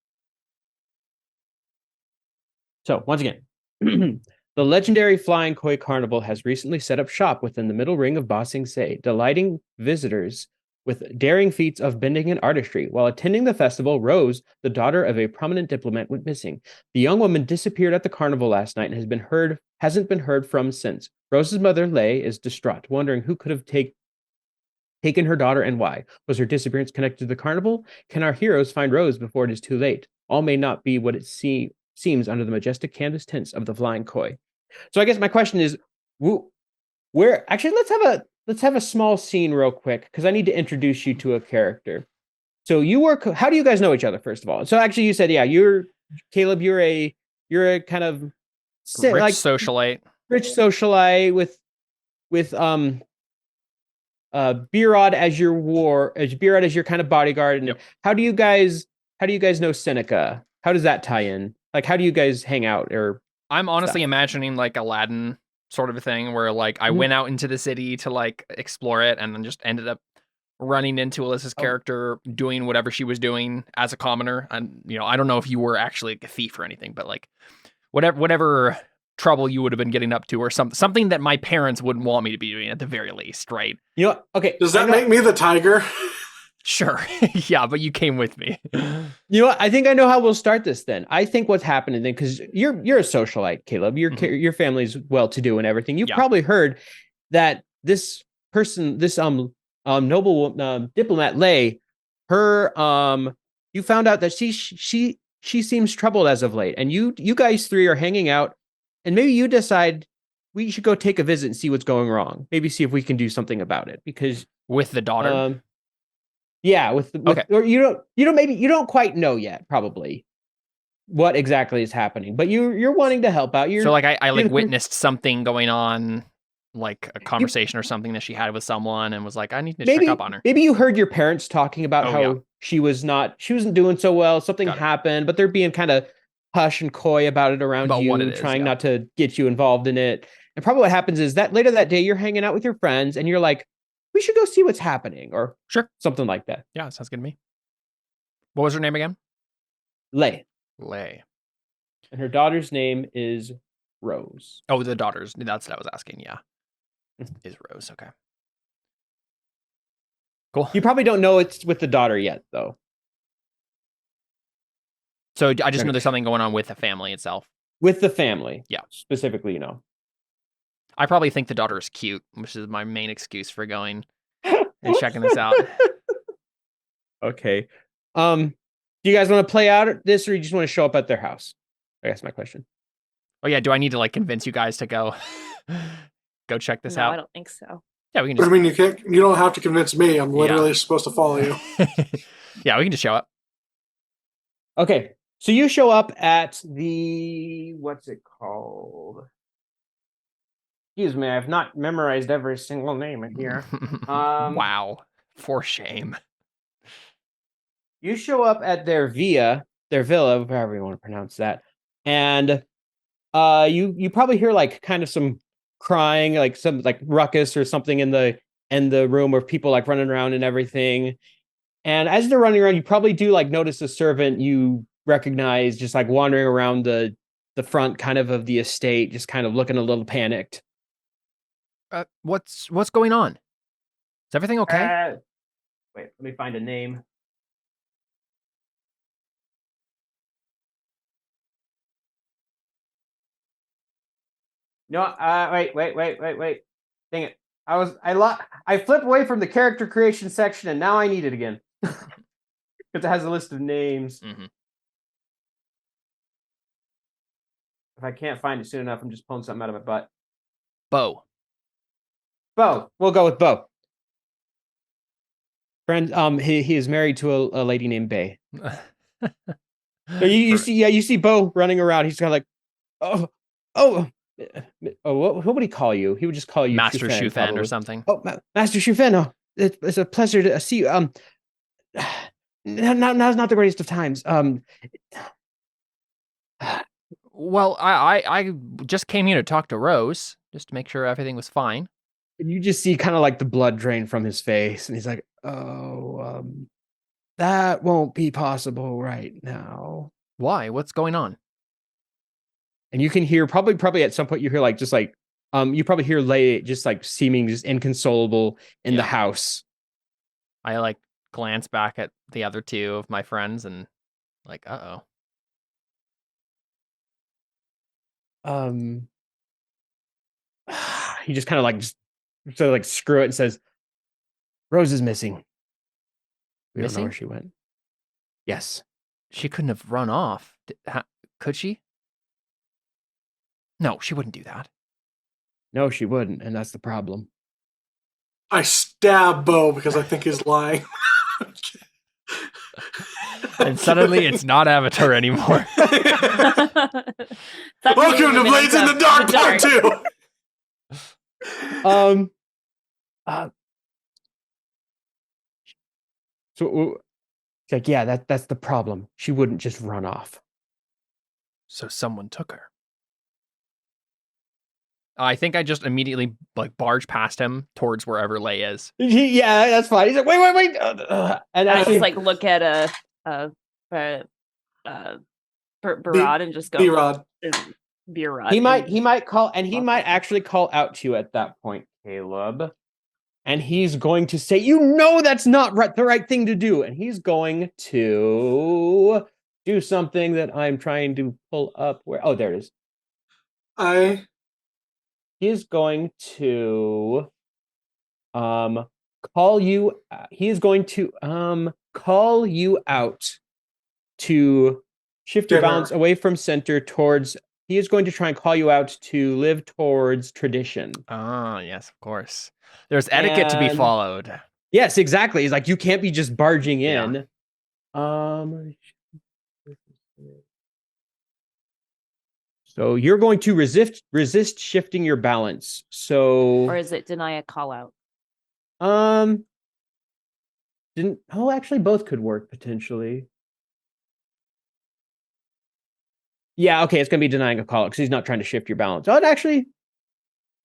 So once again, the legendary Flying Koi Carnival has recently set up shop within the middle ring of Ba Sing Se, delighting visitors with daring feats of bending and artistry. While attending the festival, Rose, the daughter of a prominent diplomat, went missing. The young woman disappeared at the carnival last night and hasn't been heard from since. Rose's mother, Lei, is distraught, wondering who could have taken her daughter and why. Was her disappearance connected to the carnival? Can our heroes find Rose before it is too late? All may not be what it seems under the majestic canvas tents of the Flying Koi. So I guess my question is, where? Actually, let's have a small scene real quick because I need to introduce you to a character. So you work. How do you guys know each other? First of all, so actually you said, yeah, you're Caleb. You're a kind of rich socialite. Rich socialite with Birad as your kind of bodyguard. And how do you guys know Seneca? How does that tie in? Like, how do you guys hang out? Or I'm honestly imagining like Aladdin sort of a thing where like I went out into the city to like explore it and then just ended up running into Alyssa's character doing whatever she was doing as a commoner. And, I don't know if you were actually a thief or anything, but like whatever trouble you would have been getting up to, or something that my parents wouldn't want me to be doing at the very least, right? Okay. Does that make me the tiger? Sure. Yeah, but you came with me. I think I know how we'll start this then. I think what's happening then, because you're a socialite, Caleb. Your family's well-to-do and everything. You've probably heard that this person, this noble diplomat Lay, you found out that she seems troubled as of late, and you guys three are hanging out, and maybe you decide we should go take a visit and see what's going wrong. Maybe see if we can do something about it, because with the daughter. Yeah, or you don't quite know yet, probably, what exactly is happening, but you're wanting to help out. So like I witnessed something going on, like a conversation or something that she had with someone, and was like, I need to check up on her. Maybe you heard your parents talking about how she wasn't doing so well. Something happened, but they're being kind of hush and coy about it around you, trying not to get you involved in it. And probably what happens is that later that day you're hanging out with your friends, and you're like, we should go see what's happening, or something like that. Yeah, sounds good to me. What was her name again? Lay. And her daughter's name is Rose. Oh, the daughter's. That's what I was asking. Yeah. Is Rose. Okay. Cool. You probably don't know it's with the daughter yet, though. So I just know there's something going on with the family itself. With the family. Yeah. Specifically, I probably think the daughter is cute, which is my main excuse for going and checking this out. Okay. Do you guys want to play out this, or you just want to show up at their house? I guess my question. Oh yeah, do I need to like convince you guys to go check this out? I don't think so. Yeah, we can just... But I mean, you don't have to convince me. I'm literally supposed to follow you. Yeah, we can just show up. Okay. So you show up at the, what's it called? Excuse me, I've not memorized every single name in here. Wow, for shame. You show up at their villa, however you want to pronounce that, and you probably hear like kind of some crying, like some like ruckus or something in the room, where people like running around and everything. And as they're running around, you probably do like notice a servant you recognize just like wandering around the front kind of the estate, just kind of looking a little panicked. What's going on? Is everything okay? Wait, let me find a name. No, wait. Dang it. I flipped away from the character creation section, and now I need it again. Because it has a list of names. Mm-hmm. If I can't find it soon enough, I'm just pulling something out of my butt. Bo. We'll go with Bo. Friend, he is married to a lady named Bay. So you see Bo running around. He's kind of like, what would he call you? He would just call you Master Shufen or something. Oh, Master Shufen. Oh, it's a pleasure to see you. Now's not the greatest of times. Well, I just came here to talk to Rose, just to make sure everything was fine. And you just see kind of like the blood drain from his face, and he's like, that won't be possible right now. Why? What's going on? And you can hear probably at some point you hear like just like you probably hear Lay just like seeming just inconsolable in the house. I like glance back at the other two of my friends and like, he just kind of like like screw it and says, Rose is missing. We don't know where she went. Yes. She couldn't have run off. Could she? No, she wouldn't do that. No, she wouldn't, and that's the problem. I stab Bo because I think he's lying. And suddenly it's not Avatar anymore. Welcome to Blades in the Dark Part 2! So like, yeah, that's the problem. She wouldn't just run off. So someone took her. I think I just immediately barge past him towards wherever Lay is. Yeah, that's fine. He's like, wait. And I just look at Barad and just go B-Rod. B-Rod. He might call, and he might actually call out to you at that point, Caleb. And he's going to say, that's not the right thing to do. And he's going to do something that I'm trying to pull up. There it is. He is going to call you. He is going to call you out to shift your balance away from center towards. He is going to try and call you out to live towards tradition. Ah, yes, of course. There's etiquette to be followed. Yes, exactly. He's like, you can't be just barging in. Yeah. So you're going to resist shifting your balance. So, or is it deny a call out? Actually both could work potentially. Yeah, okay, it's going to be denying a call out because he's not trying to shift your balance. Oh, actually.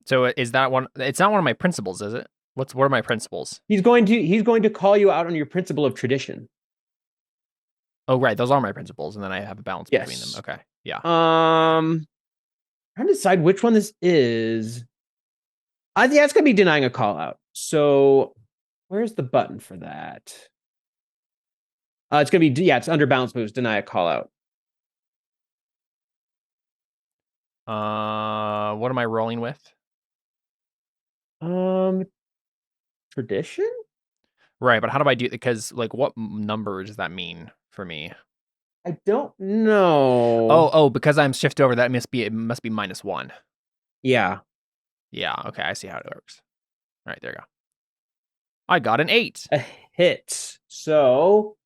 So is that one? It's not one of my principles, is it? What are my principles? He's going to call you out on your principle of tradition. Oh, right, those are my principles, and then I have a balance between them. Okay, yeah. Trying to decide which one this is. Yeah, it's going to be denying a call out. So, where's the button for that? It's going to be it's under balance moves, deny a call out. What am I rolling with? Tradition? Right, but how do I do it? Because what number does that mean for me? I don't know. Oh, because I'm shifted over, it must be -1. Yeah. Yeah, okay, I see how it works. All right, there you go. I got an 8. A hit. So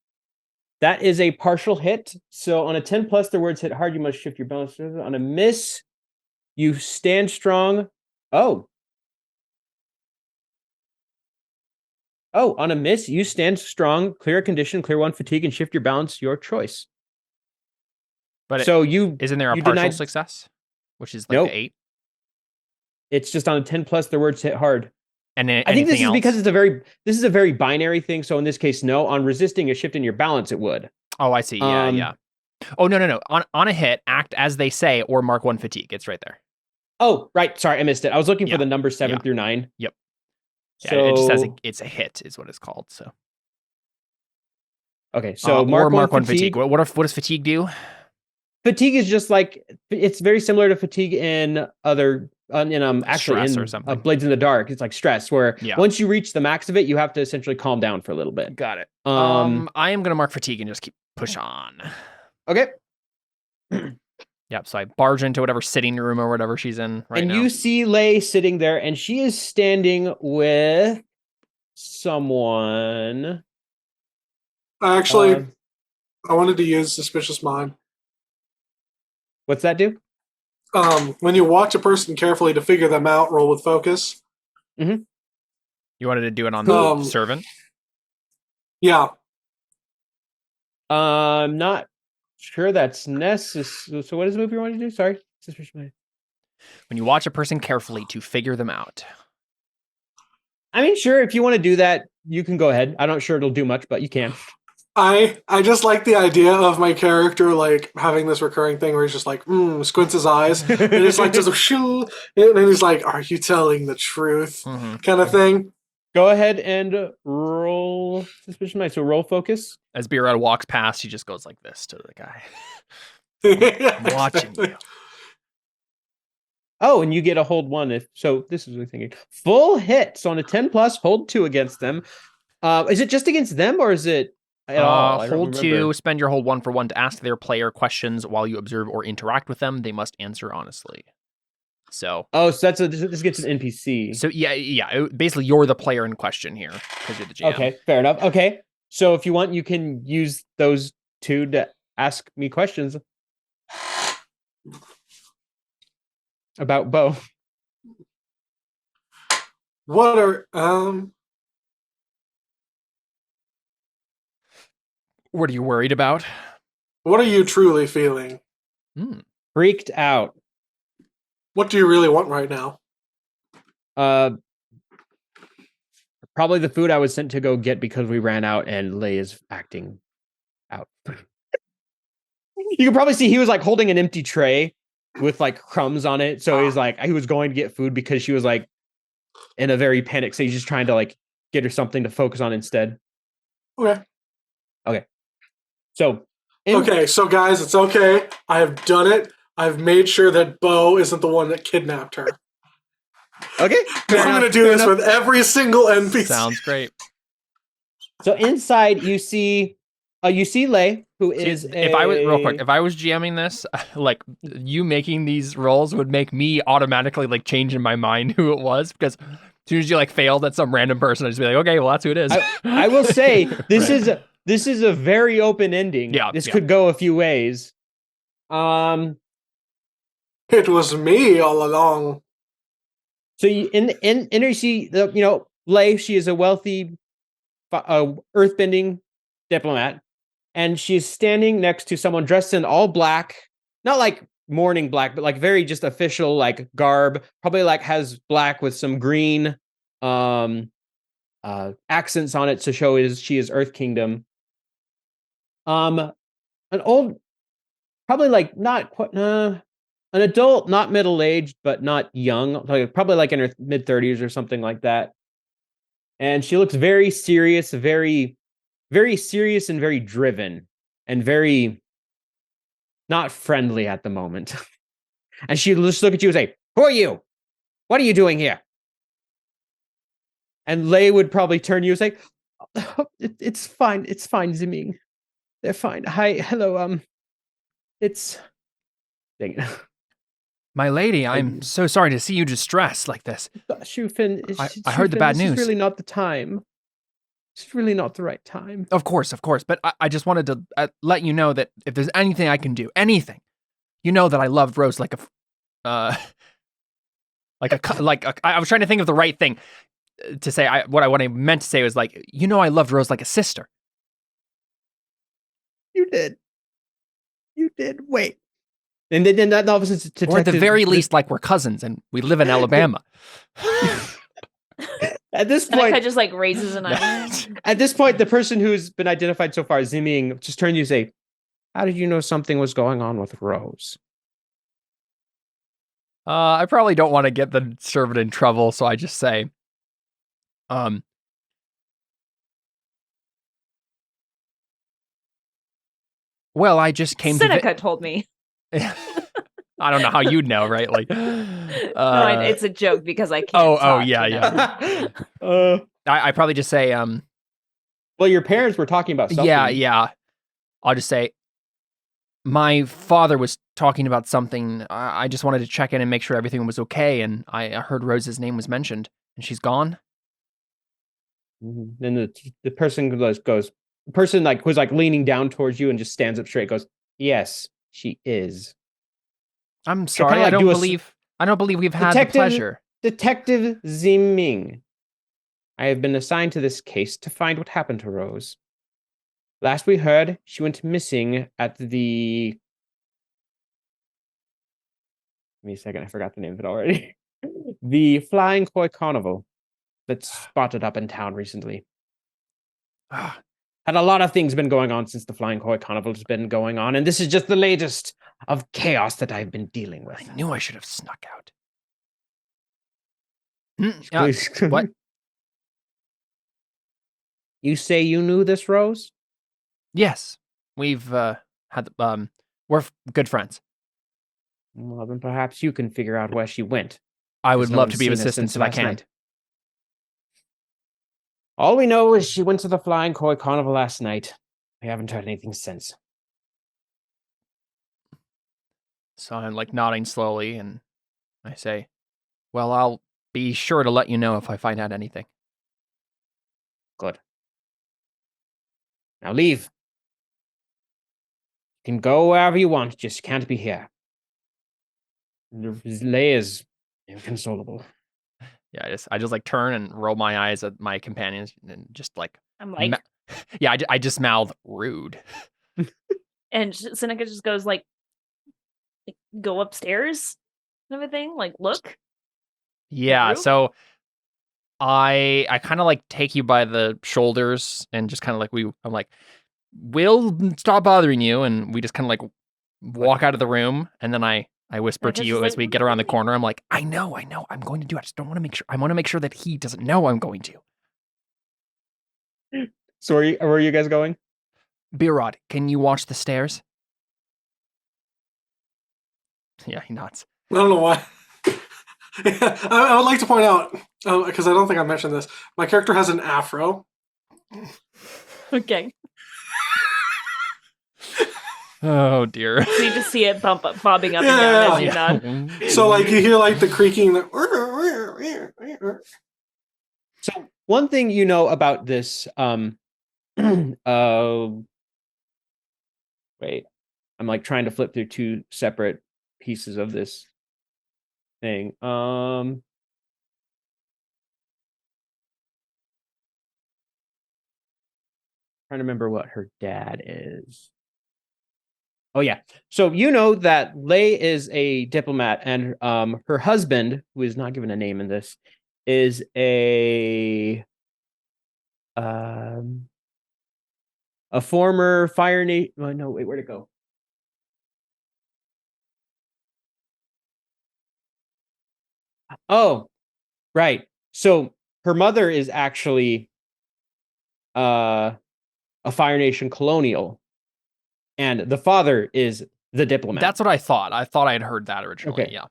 that is a partial hit. So on a 10 plus, the words hit hard, you must shift your balance. On a miss, you stand strong. Oh, on a miss, you stand strong, clear a condition, clear one fatigue, and shift your balance, your choice. But isn't there a partial success? Which is the 8? It's just on a 10 plus, the words hit hard. And I think this is because this is a very binary thing. So in this case, no. On resisting a shift in your balance, it would. Oh, I see. Yeah. Oh, no. On a hit, act as they say or mark 1 fatigue. It's right there. Oh, right. Sorry, I missed it. I was looking for the numbers 7 through 9. Yep. So it just says it's a hit is what it's called. So. Okay, so mark 1 fatigue. What does fatigue do? Fatigue is just it's very similar to fatigue in other actually stress in or something. Blades in the Dark. It's like stress, where once you reach the max of it, you have to essentially calm down for a little bit. Got it. I am gonna mark fatigue and just push on. Okay. Yep. So I barge into whatever sitting room or whatever she's in right now. And you see Lay sitting there, and she is standing with someone. Actually, I wanted to use Suspicious Mind. What's that do? When you watch a person carefully to figure them out, roll with focus. Mm-hmm. You wanted to do it on the servant? Yeah. I'm not sure that's necessary. So what is the move you want to do? Sorry. Suspicious Mind. When you watch a person carefully to figure them out. I mean, sure, if you want to do that, you can go ahead. I'm not sure it'll do much, but you can. I just like the idea of my character having this recurring thing where he's just squints his eyes and it's just shoo, and then he's like, "Are you telling the truth?" kind of thing. Go ahead and roll Suspicious Mind. So roll focus. As B-Rod walks past, he just goes like this to the guy. I'm watching you. Oh, and you get a hold 1 if so. This is what I'm thinking. Full hit. So on a 10 plus, hold 2 against them. Is it just against them or is it? Hold 2, spend your hold 1 for 1 to ask their player questions while you observe or interact with them. They must answer honestly. So. Oh, so this gets an NPC. So yeah. Basically, you're the player in question here because you're the GM. Okay, fair enough. Okay, so if you want, you can use those 2 to ask me questions about Bo. What are What are you worried about? What are you truly feeling? Freaked out. What do you really want right now? Probably the food I was sent to go get because we ran out and Lay is acting out. You can probably see he was like holding an empty tray with like crumbs on it. So he's like, he was going to get food because she was like in a very panic. So he's just trying to like get her something to focus on instead. Okay. So. So guys, it's okay. I have done it. I've made sure that Bo isn't the one that kidnapped her. Okay. I'm going to do this with every single NPC. Sounds great. So inside you see Lay, who is if I was GMing this, like you making these rolls would make me automatically like change in my mind who it was, because as soon as you like failed at some random person, I'd just be like, okay, well that's who it is. I will say this is a very open ending. Yeah, this could go a few ways. It was me all along. So you see Lay. She is a wealthy earthbending diplomat, and she's standing next to someone dressed in all black, not like mourning black, but like very just official like garb. Probably like has black with some green accents on it to show she is Earth Kingdom. An old, probably like not quite an adult, not middle-aged, but not young, like probably like in her mid-30s or something like that. And she looks very serious, very, very serious and very driven and very not friendly at the moment. And she just look at you and say, "Who are you? What are you doing here?" And Lay would probably turn to you and say, it's fine, Ziming. They're fine. Hi, hello, it's... Dang it. My lady, I'm so sorry to see you distressed like this. Shufin, I heard the bad news. This is really not the time. It's really not the right time. Of course. But I just wanted to let you know that if there's anything I can do, anything, you know that I loved Rose like I was trying to think of the right thing to say. What I meant to say was like, you know, I loved Rose like a sister. You did. Wait. And then that officer's detective... Or at the very least, like we're cousins and we live in Alabama. At this point... I just like raises an eyebrow. At this point, the person who's been identified so far, Ziming, just turns to you and say, "How did you know something was going on with Rose?" I probably don't want to get the servant in trouble, so I just say, well, I just came Seneca told me. I don't know how you'd know, right? Like, no, it's a joke because I can't. Yeah. I probably just say, well, your parents were talking about something. Yeah. I'll just say, my father was talking about something. I just wanted to check in and make sure everything was okay. And I heard Rose's name was mentioned, and she's gone. Mm-hmm. Then the person goes, the person like who's like leaning down towards you and just stands up straight, goes, "Yes, she is." I'm sorry, I don't believe we've had the pleasure. Detective Ziming, I have been assigned to this case to find what happened to Rose. Last we heard, she went missing at the... Give me a second, I forgot the name of it already. The Flying Koi Carnival that's spotted up in town recently. Had a lot of things been going on since the Flying Koi Carnival has been going on, and this is just the latest of chaos that I've been dealing with. I knew I should have snuck out. What? You say you knew this, Rose? Yes, we've we're good friends. Well, then perhaps you can figure out where she went. I would love to be of assistance if I can. All we know is she went to the Flying Koi Carnival last night. We haven't heard anything since. So I'm like nodding slowly, and I say, well, I'll be sure to let you know if I find out anything. Good. Now leave. You can go wherever you want, just can't be here. Lay is inconsolable. Yeah, I just like turn and roll my eyes at my companions and just like... I'm like... yeah, I just mouth rude. And Seneca just goes like, go upstairs? everything? Like, look. Yeah, so I kind of like take you by the shoulders and just kind of like I'm like, we'll stop bothering you, and we just kind of like walk out of the room, and then I whisper to you as we get around the corner. I'm like, I know, I'm going to do it. I just don't want to make sure. I want to make sure that he doesn't know I'm going to. So where are you guys going? Beerrod, can you watch the stairs? Yeah, he nods. I don't know why. I would like to point out, because I don't think I mentioned this, my character has an afro. Okay. Oh dear. So you just see it bobbing up and down as you nod. So like you hear like the creaking. So one thing you know about this, wait, I'm like trying to flip through two separate pieces of this thing. Trying to remember what her dad is. Oh yeah. So you know that Lei is a diplomat, and her husband, who is not given a name in this, is a former Fire Nation. Oh, no, wait, where'd it go? Oh, right. So her mother is actually a Fire Nation colonial, and the father is the diplomat. That's what I thought. I thought I had heard that originally. Okay. Yeah.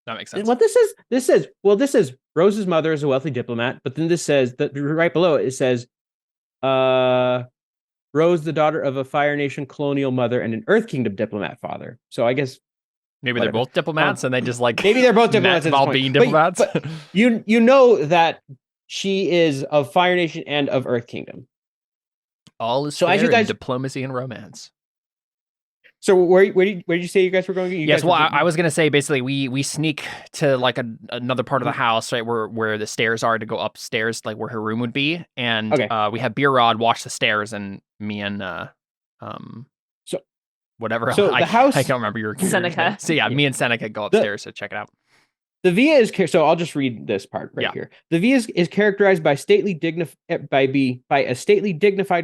That makes sense. What this says Rose's mother is a wealthy diplomat, but then this says that right below it says Rose, the daughter of a Fire Nation colonial mother and an Earth Kingdom diplomat father. So I guess maybe they're both diplomats, and they just like maybe they're both diplomats while being diplomats. But you know that she is of Fire Nation and of Earth Kingdom. All is so fair as you guys in diplomacy and romance. So where did you say you guys were going? Yes, well, I was gonna say basically we sneak to like another part of the house, right, where the stairs are to go upstairs, like where her room would be, and we have Beerrod watch the stairs, and me and whatever. So the house, I can't remember your Seneca. So yeah, me and Seneca go upstairs to check it out. The villa is so I'll just read this part here. The villa is characterized by a stately dignified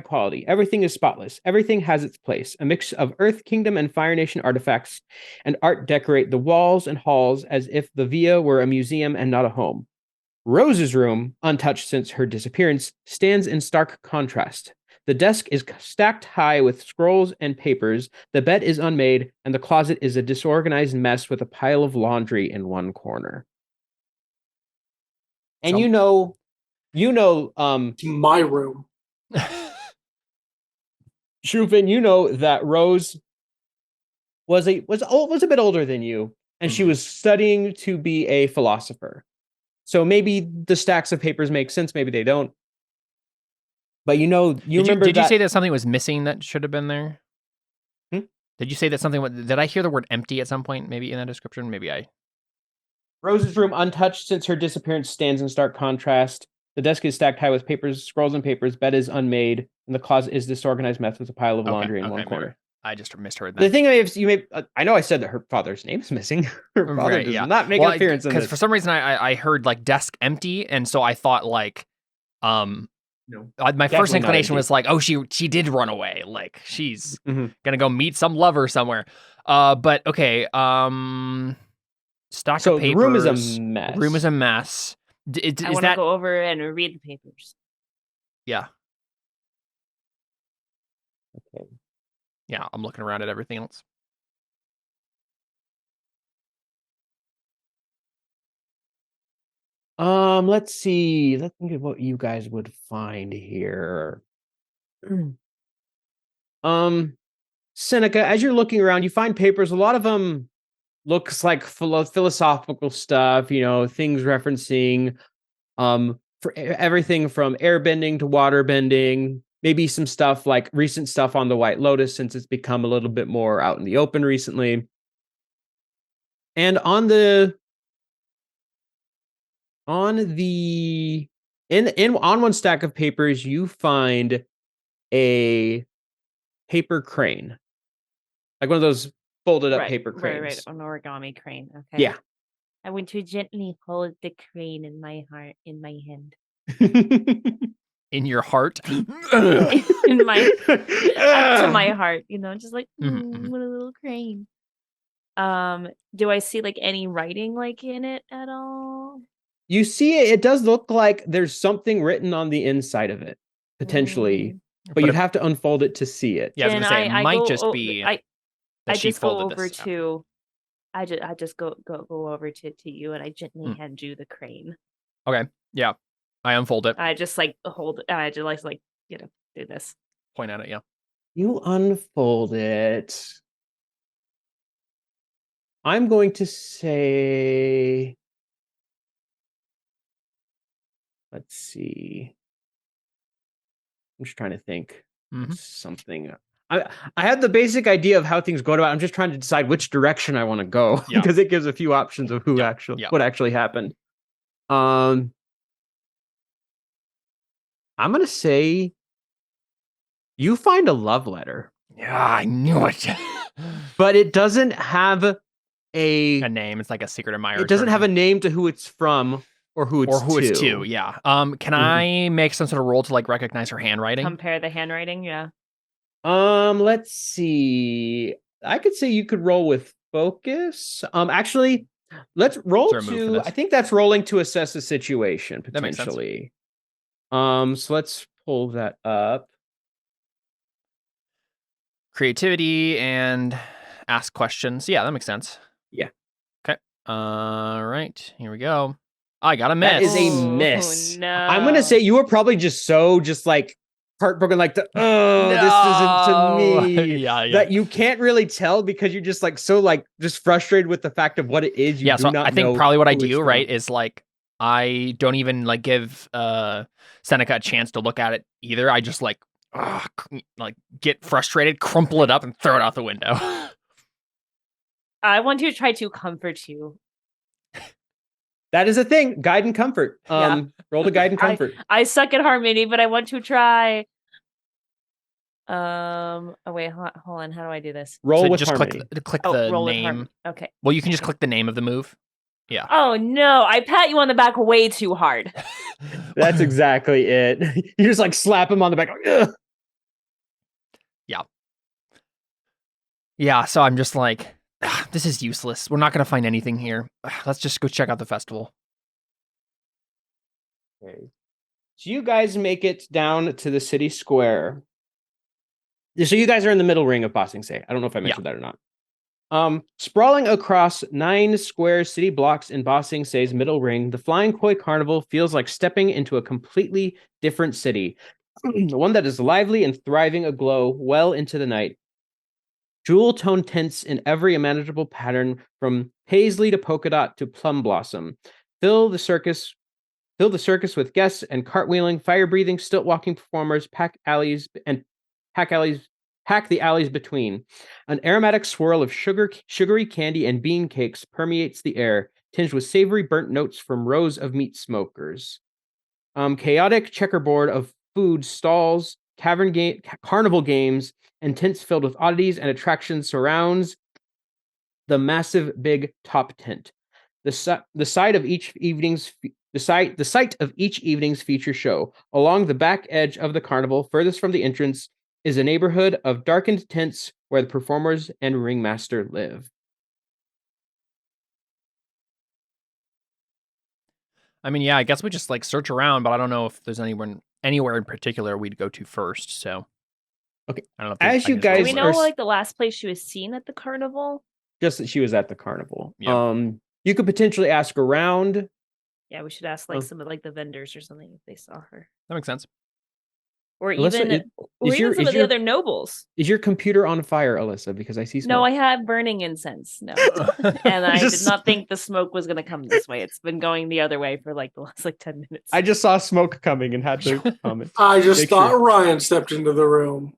quality. Everything is spotless. Everything has its place. A mix of Earth Kingdom and Fire Nation artifacts and art decorate the walls and halls as if the villa were a museum and not a home. Rose's room, untouched since her disappearance, stands in stark contrast. The desk is stacked high with scrolls and papers, the bed is unmade, and the closet is a disorganized mess with a pile of laundry in one corner. And you know, my room. Shrufin, you know that Rose was a bit older than you, and she was studying to be a philosopher. So maybe the stacks of papers make sense, maybe they don't. But remember did you say that something was missing that should have been there? Did you say that something? Did I hear the word empty at some point? Maybe in that description. Maybe I. Rose's room, untouched since her disappearance, stands in stark contrast. The desk is stacked high with papers, scrolls and papers. Bed is unmade, and the closet is disorganized mess with a pile of laundry in one corner. I just misheard that. The thing I know I said that her father's name is missing. Her father does not make an appearance in this. Because for some reason I heard like desk empty, and so I thought like No, my first inclination was like, oh, she did run away. Like she's gonna go meet some lover somewhere. But okay. Stack of papers. The room is a mess. Room is a mess. I want to go over and read the papers. Yeah. Okay. Yeah, I'm looking around at everything else. Let's see. Let's think of what you guys would find here. Seneca, as you're looking around, you find papers. A lot of them looks like philosophical stuff, things referencing for everything from airbending to waterbending, maybe some stuff like recent stuff on the White Lotus since it's become a little bit more out in the open recently. And on one stack of papers, you find a paper crane, like one of those folded up paper cranes. Right, an origami crane. Okay. Yeah. I want to gently hold the crane in my hand. In your heart? in my up to my heart, just like what a little crane. Do I see like any writing like in it at all? You see it does look like there's something written on the inside of it, potentially. But you'd have to unfold it to see it. Yeah, I was gonna say it might just be I just go over this. to I just go over to you and I gently hand you the crane. Okay. Yeah. I unfold it. I just like hold it. I just like do this. Point at it, yeah. You unfold it. I'm going to say, let's see. I'm just trying to think. Something. I had the basic idea of how things go about. I'm just trying to decide which direction I want to go because it gives a few options of what actually happened. I'm gonna say you find a love letter. Yeah, I knew it. But it doesn't have a name. It's like a secret admirer. It doesn't have a name to who it's from or who it's to. Yeah. Can I make some sort of roll to like recognize her handwriting? Compare the handwriting, yeah. Let's see. I could say you could roll with focus. Actually, let's roll to. I think that's rolling to assess the situation potentially. That makes sense. So let's pull that up. Creativity and ask questions. Yeah, that makes sense. Yeah. Okay. All right. Here we go. I got a miss. That is a miss. No. I'm gonna say you were probably just like heartbroken, like this isn't to me. Yeah. That you can't really tell because you're just like so like just frustrated with the fact of what it is. So I think probably what I do right is like I don't even like give Seneca a chance to look at it either. I just like get frustrated, crumple it up, and throw it out the window. I want to try to comfort you. That is a thing. Guide and comfort. Roll to guide and comfort. I suck at harmony, but I want to try. Oh wait, hold on. How do I do this? Roll with just harmony. click the name. Okay. Well, you can just click the name of the move. Yeah. Oh no! I pat you on the back way too hard. That's exactly it. You just like slap him on the back. Ugh. Yeah. Yeah. So I'm just like, this is useless. We're not gonna find anything here. Let's just go check out the festival. Okay. So you guys make it down to the city square. So you guys are in the middle ring of Ba Sing Se. I don't know if I mentioned that or not. Sprawling across 9 square city blocks in Ba Sing Se's middle ring, the Flying Koi Carnival feels like stepping into a completely different city. One that is lively and thriving aglow well into the night. Jewel-toned tints in every imaginable pattern, from paisley to polka dot to plum blossom, fill the circus with guests and cartwheeling, fire-breathing, stilt-walking performers, pack the alleys between. An aromatic swirl of sugary candy and bean cakes permeates the air, tinged with savory burnt notes from rows of meat smokers. Chaotic checkerboard of food stalls, carnival games, and tents filled with oddities and attractions surrounds the massive big top tent. The site of each evening's feature show. Along the back edge of the carnival, furthest from the entrance, is a neighborhood of darkened tents where the performers and ringmaster live. I mean, yeah, I guess we just like search around, but I don't know if there's anywhere in particular we'd go to first. So, okay, I don't know. As you guys, do we know like the last place she was seen at the carnival? Just that she was at the carnival. Yeah. You could potentially ask around. Yeah, we should ask like some of like the vendors or something if they saw her. That makes sense. Or even some of the other nobles. Is your computer on fire, Alyssa? Because I see smoke. No, I have burning incense. No. And I did not think the smoke was going to come this way. It's been going the other way for like the last 10 minutes. I just saw smoke coming and had to comment. I just thought Ryan stepped into the room.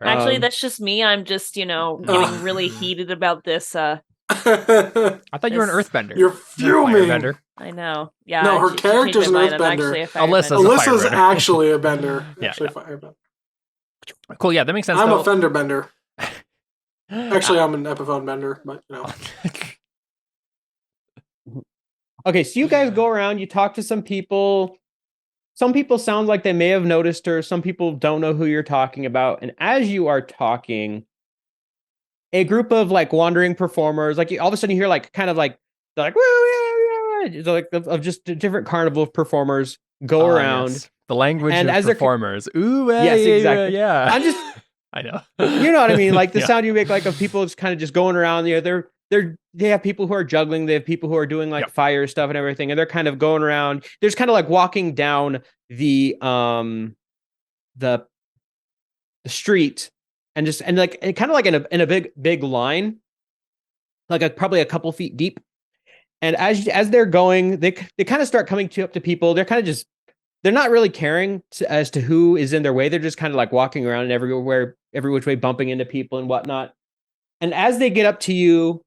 Actually, that's just me. I'm just, getting really heated about this. I thought you were an earthbender. You're fuming. I know. Yeah. No, her character's an earthbender. Alyssa's actually a bender. Yeah. Actually a firebender. Cool. Yeah, that makes sense. I'm a fender bender. Actually, I'm an Epiphone bender, but Okay, so you guys go around, you talk to some people. Some people sound like they may have noticed her. Some people don't know who you're talking about. And as you are talking, a group of like wandering performers, like all of a sudden you hear like kind of like they're like, woo, yeah, like of just different carnival performers go around. Yes. The language and of performers. Ooh, yes, exactly. Yeah. I'm just I know. You know what I mean? Like the sound you make like of people just kind of just going around, you know, they have people who are juggling, they have people who are doing like fire stuff and everything, and they're kind of going around. There's kind of like walking down the street and kind of like in a big line, like probably a couple feet deep. And as they're going, they kind of start coming up to people. They're kind of just, they're not really caring as to who is in their way. They're just kind of like walking around and every which way, bumping into people and whatnot. And as they get up to you,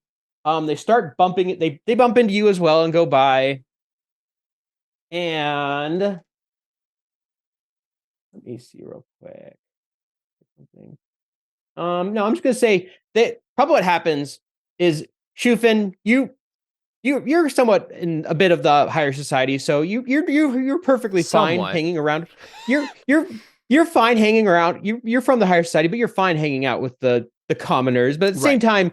they start bumping it. They bump into you as well and go by. And let me see real quick. No, I'm just gonna say that probably what happens is Shufin, you're somewhat in a bit of the higher society, so you're perfectly fine hanging around. You're fine hanging around. You're from the higher society, but you're fine hanging out with the commoners. But at the same time,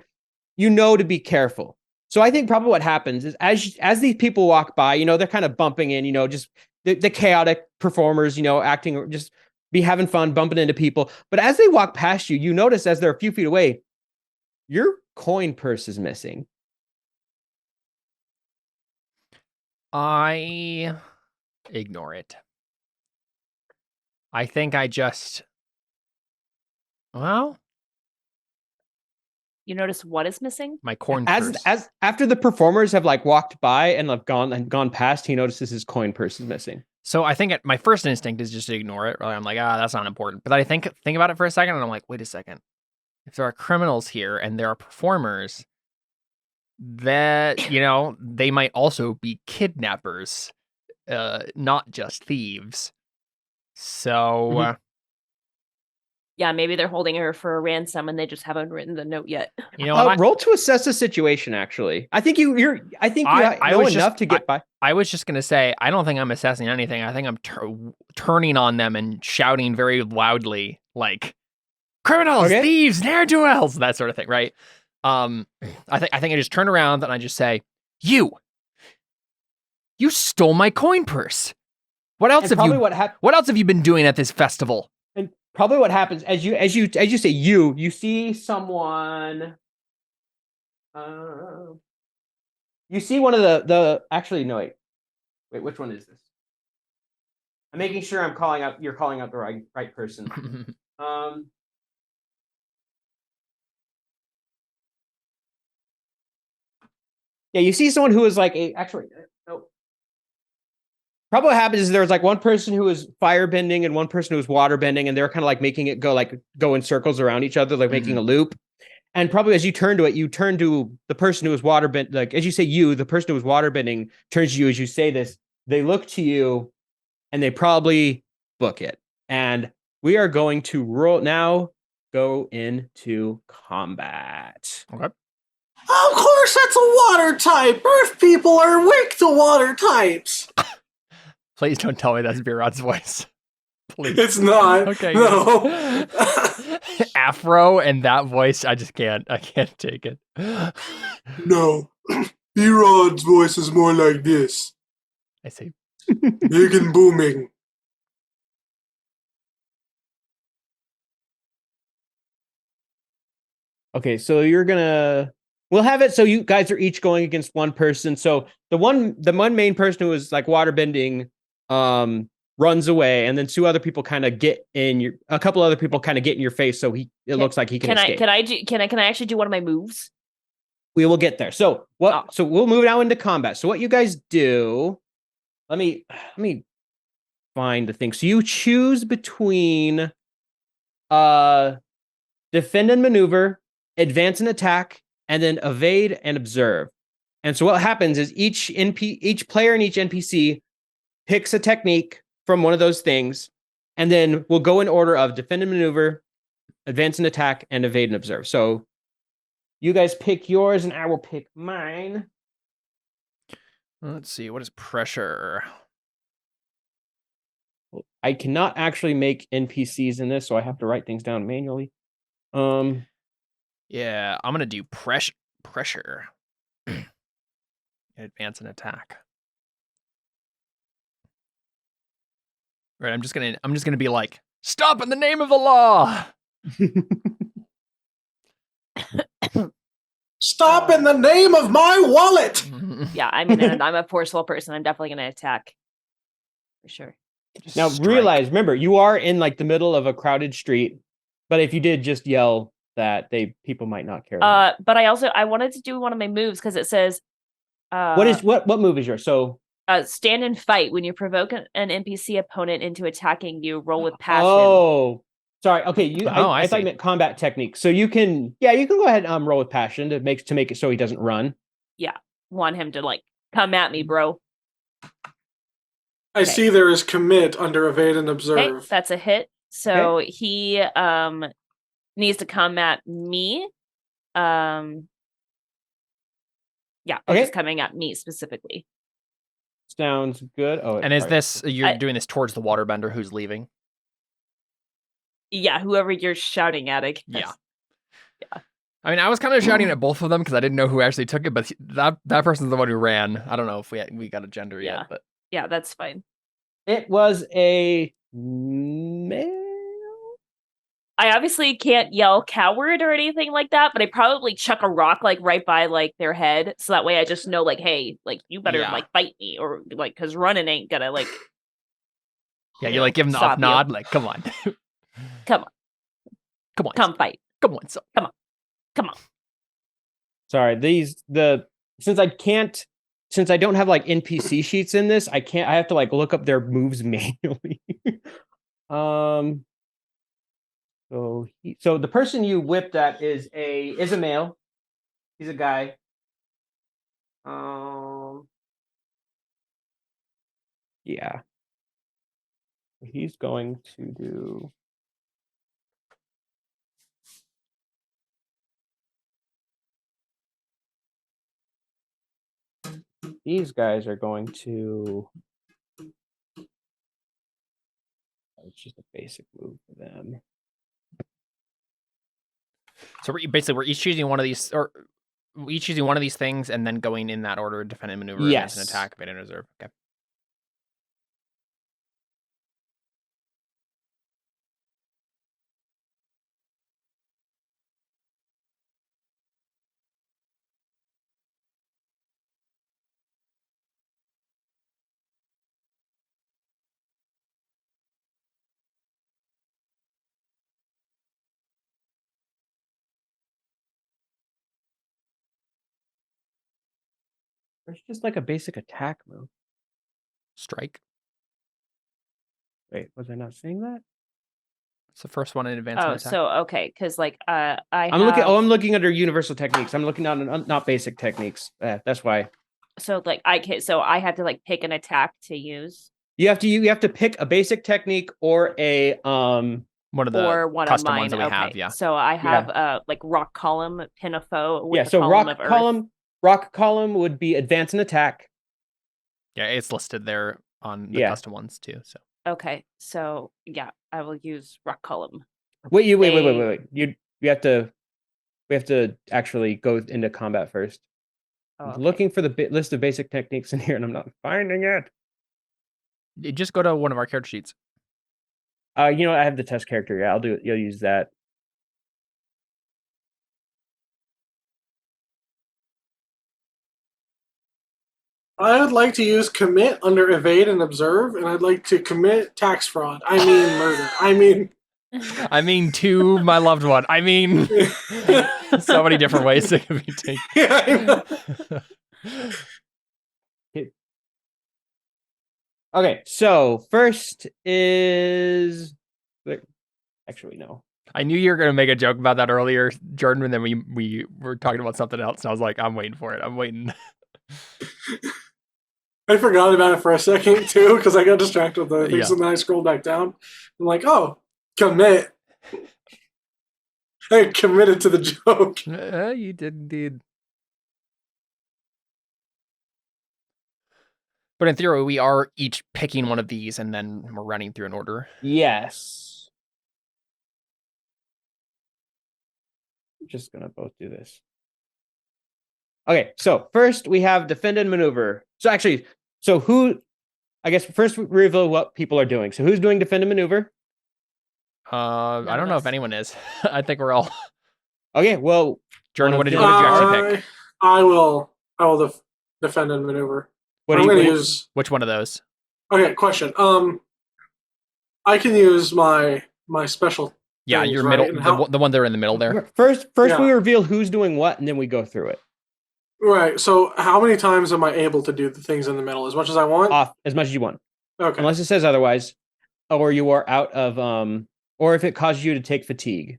you know to be careful. So I think probably what happens is as these people walk by, you know, they're kind of bumping in, you know, just the chaotic performers, you know, acting, just be having fun, bumping into people. But as they walk past you, you notice as they're a few feet away, your coin purse is missing. I ignore it. I think I just, well, you notice what is missing? My coin purse. As after the performers have like walked by and have gone past, he notices his coin purse is missing. So I think my first instinct is just to ignore it. Really, I'm like, that's not important. But I think about it for a second, and I'm like, wait a second. If there are criminals here and there are performers, that, you know, they might also be kidnappers, not just thieves. So yeah, maybe they're holding her for a ransom and they just haven't written the note yet. You know, roll to assess the situation. Actually, I think you know enough to get by. I was just gonna say, I don't think I'm assessing anything. I think I'm turning on them and shouting very loudly, like, criminals, thieves, ne'er-do-wells, that sort of thing, right? I think I just turn around and I just say, you stole my coin purse. What else have you been doing at this festival? And probably what happens as you say you see someone. You see one of the actually no wait which one is this? I'm making sure you're calling out the right person. Yeah, you see someone who is like no. Probably what happens is there's like one person who is firebending and one person who is waterbending, and they're kind of like making it go in circles around each other, like making a loop. And probably as you turn to it, you turn to the person who is waterbending. Like as you say, the person who is waterbending turns to you as you say this. They look to you, and they probably book it. And we are going to go into combat. Okay. Of course, that's a water type. Earth people are weak to water types. Please don't tell me that's Virat's voice. Please. It's not. Okay. No. Afro and that voice, I can't take it. No. B-Rod's voice is more like this. I see. Big and booming. Okay, so we'll have it so you guys are each going against one person. So the one main person who is like waterbending runs away, and then a couple other people kind of get in your face, so it looks like he can escape. Can I actually do one of my moves? We will get there. So so we'll move now into combat. So what you guys do, let me find the thing. So you choose between defend and maneuver, advance and attack, and then evade and observe. And so what happens is each player and each NPC picks a technique from one of those things, And then we'll go in order of defend and maneuver, advance and attack, and evade and observe. So you guys pick yours, and I will pick mine. Let's see. What is pressure? I cannot actually make NPCs in this, so I have to write things down manually. Yeah, I'm gonna do pressure. Advance and attack. Right, I'm just gonna be like, stop in the name of the law. Stop in the name of my wallet. Yeah, I mean, and I'm a forceful person. I'm definitely gonna attack for sure. Now realize, remember, you are in like the middle of a crowded street, but if you did just yell that, people might not care. But I wanted to do one of my moves because it says, what move is yours? So stand and fight. When you provoke an NPC opponent into attacking you, roll with passion. Oh, sorry. Okay, I thought you meant combat technique. So you can go ahead and roll with passion to make it so he doesn't run. Yeah, want him to like come at me, bro. I see there is commit under evade and observe. Okay, that's a hit. So he needs to come at me. He's coming at me specifically. Sounds good. Oh, and is this you're doing this towards the waterbender who's leaving? Yeah, whoever you're shouting at, I guess. Yeah. I mean, I was kind of shouting at both of them because I didn't know who actually took it, but that person's the one who ran. I don't know if we got a gender yet, but yeah, that's fine. It was a male. I obviously can't yell coward or anything like that, but I probably chuck a rock like right by like their head, so that way I just know like, hey, like you better like fight me, or like because running ain't gonna like. Yeah, you like give them the up nod, like come on, come fight, come on, son. come on. Sorry, since I don't have like NPC sheets in this, I have to like look up their moves manually. So the person you whipped at is a male. He's a guy. Yeah. He's going to do. These guys are going to. It's just a basic move for them. So we're each choosing one of these, or each choosing one of these things, and then going in that order: defend and maneuver, advance and attack, evade and reserve. Okay. It's just like a basic attack move. Strike. Wait, was I not saying that? It's the first one in advance and attack. So okay, because like I'm looking under universal techniques. I'm looking on not basic techniques. That's why. So like I have to like pick an attack to use. You have to pick a basic technique or a one of the custom ones that we have. Yeah. So I have like rock column, pin a foe. With so rock column would be advance and attack. Yeah, it's listed there on the custom ones too. So okay, so yeah, I will use rock column. Wait. You have to. We have to actually go into combat first. I'm looking for the list of basic techniques in here, and I'm not finding it. You just go to one of our character sheets. I have the test character. Yeah, I'll do it. You'll use that. I would like to use commit under evade and observe, and I'd like to commit tax fraud. I mean murder. I mean to my loved one. I mean so many different ways it can be taken. Yeah, Okay, so first is actually no. I knew you were going to make a joke about that earlier, Jordan, and then we were talking about something else, and I was like, I'm waiting for it. I'm waiting. I forgot about it for a second too because I got distracted with other things, and then I scrolled back down. I'm like, oh, commit. I committed to the joke. You did indeed. But in theory, we are each picking one of these, and then we're running through an order. Yes. I'm just gonna both do this. Okay, so first we have defend and maneuver. So who? I guess first we reveal what people are doing. So who's doing defend and maneuver? I don't know if anyone is. I think we're all. Okay, well, Jordan, what did you actually pick? I will defend and maneuver. I'm going to use which one of those? Okay, question. I can use my special. Yeah, your middle, the one there in the middle there. First, we reveal who's doing what, and then we go through it. Right. So, how many times am I able to do the things in the middle? As much as I want. As much as you want. Okay. Unless it says otherwise, or you are out of or if it causes you to take fatigue.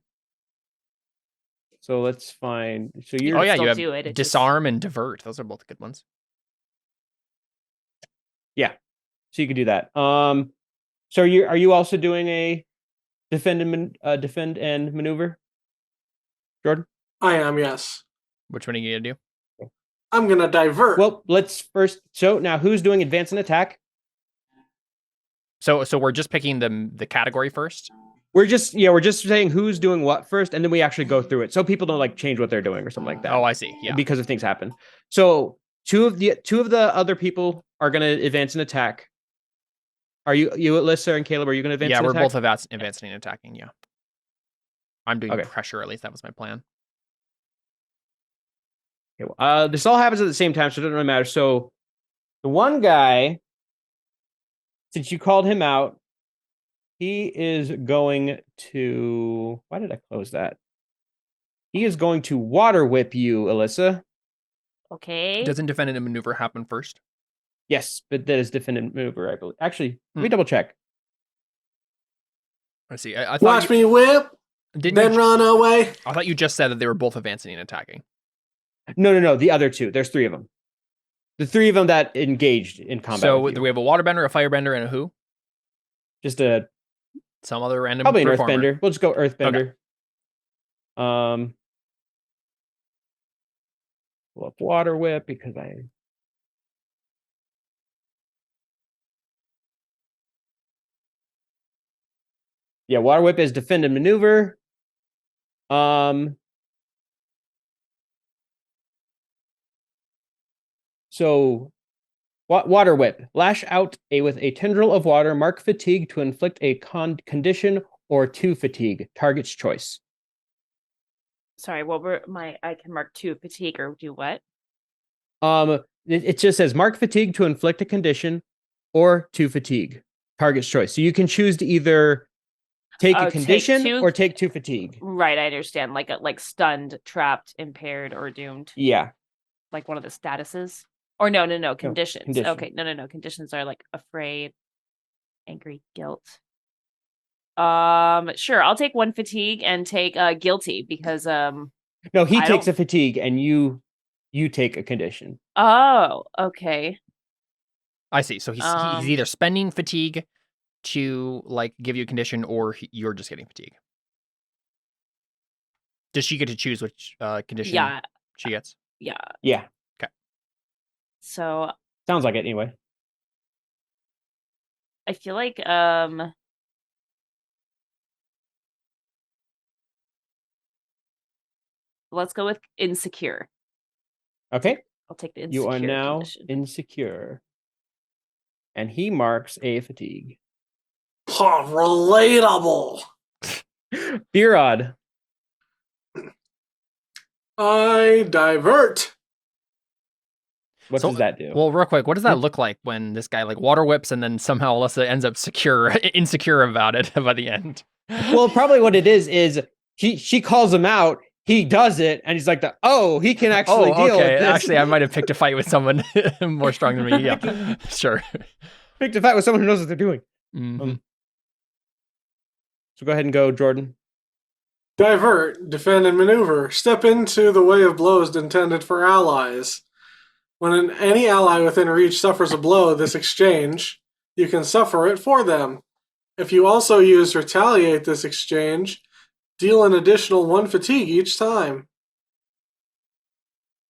So let's find. So you're. You have disarm and divert. Those are both good ones. Yeah, so you could do that. So are you also doing a defend and maneuver, Jordan? I am, yes. Which one are you gonna do? I'm gonna divert. Well, let's first. So now, who's doing advance and attack? So we're just picking the category first. We're just saying who's doing what first, and then we actually go through it, so people don't like change what they're doing or something like that. Oh, I see. Yeah, because of things happen. So two of the other people are going to advance and attack. Are you Alyssa and Caleb? Are you going to advance? Yeah, and we're attack? both advancing and attacking. Yeah, I'm doing pressure. At least that was my plan. Okay, well, this all happens at the same time, so it doesn't really matter. So the one guy, since you called him out, he is going to. Why did I close that? He is going to water whip you, Alyssa. Okay. Doesn't defend and maneuver happen first? Yes, but that is defend and maneuver, I believe. Actually, let me double check. I see. I thought Watch me whip, then run away. I thought you just said that they were both advancing and attacking. No. The other two. There's three of them. The three of them that engaged in combat. So we have a waterbender, a firebender, and a who? Just some other random. Probably an earthbender. We'll just go earthbender. Okay. Pull up water whip because water whip is defend and maneuver. So water whip. Lash out with a tendril of water. Mark fatigue to inflict a condition or 2 fatigue. Target's choice. Sorry, what were I can mark 2 fatigue or do what? It just says mark fatigue to inflict a condition or 2 fatigue. Target's choice. So you can choose to either take a condition or take 2 fatigue. Right, I understand. Like stunned, trapped, impaired, or doomed. Yeah. Like one of the statuses. Or no, conditions. Condition. Okay, no. Conditions are like afraid, angry, guilt. Sure, I'll take 1 fatigue and take guilty because No, he takes a fatigue and you take a condition. Oh, okay. I see. So he's either spending fatigue to like give you a condition, or you're just getting fatigue. Does she get to choose which condition she gets? Yeah. Yeah. Okay. So sounds like it anyway. I feel like let's go with insecure. Okay. I'll take the insecure. You are now condition. insecure. And he marks a fatigue. Oh, relatable. Beerod. I divert. What does that do? Well, real quick, what does that look like when this guy like water whips and then somehow Alyssa ends up insecure about it by the end? Well, probably what it is she calls him out. He does it, and he's like, he can actually deal with this. Actually, I might have picked a fight with someone more strong than me. Yeah, sure. Picked a fight with someone who knows what they're doing. Mm-hmm. So go ahead and go, Jordan. Divert, defend, and maneuver. Step into the way of blows intended for allies. When any ally within reach suffers a blow this exchange, you can suffer it for them. If you also use Retaliate this exchange, deal an additional 1 fatigue each time.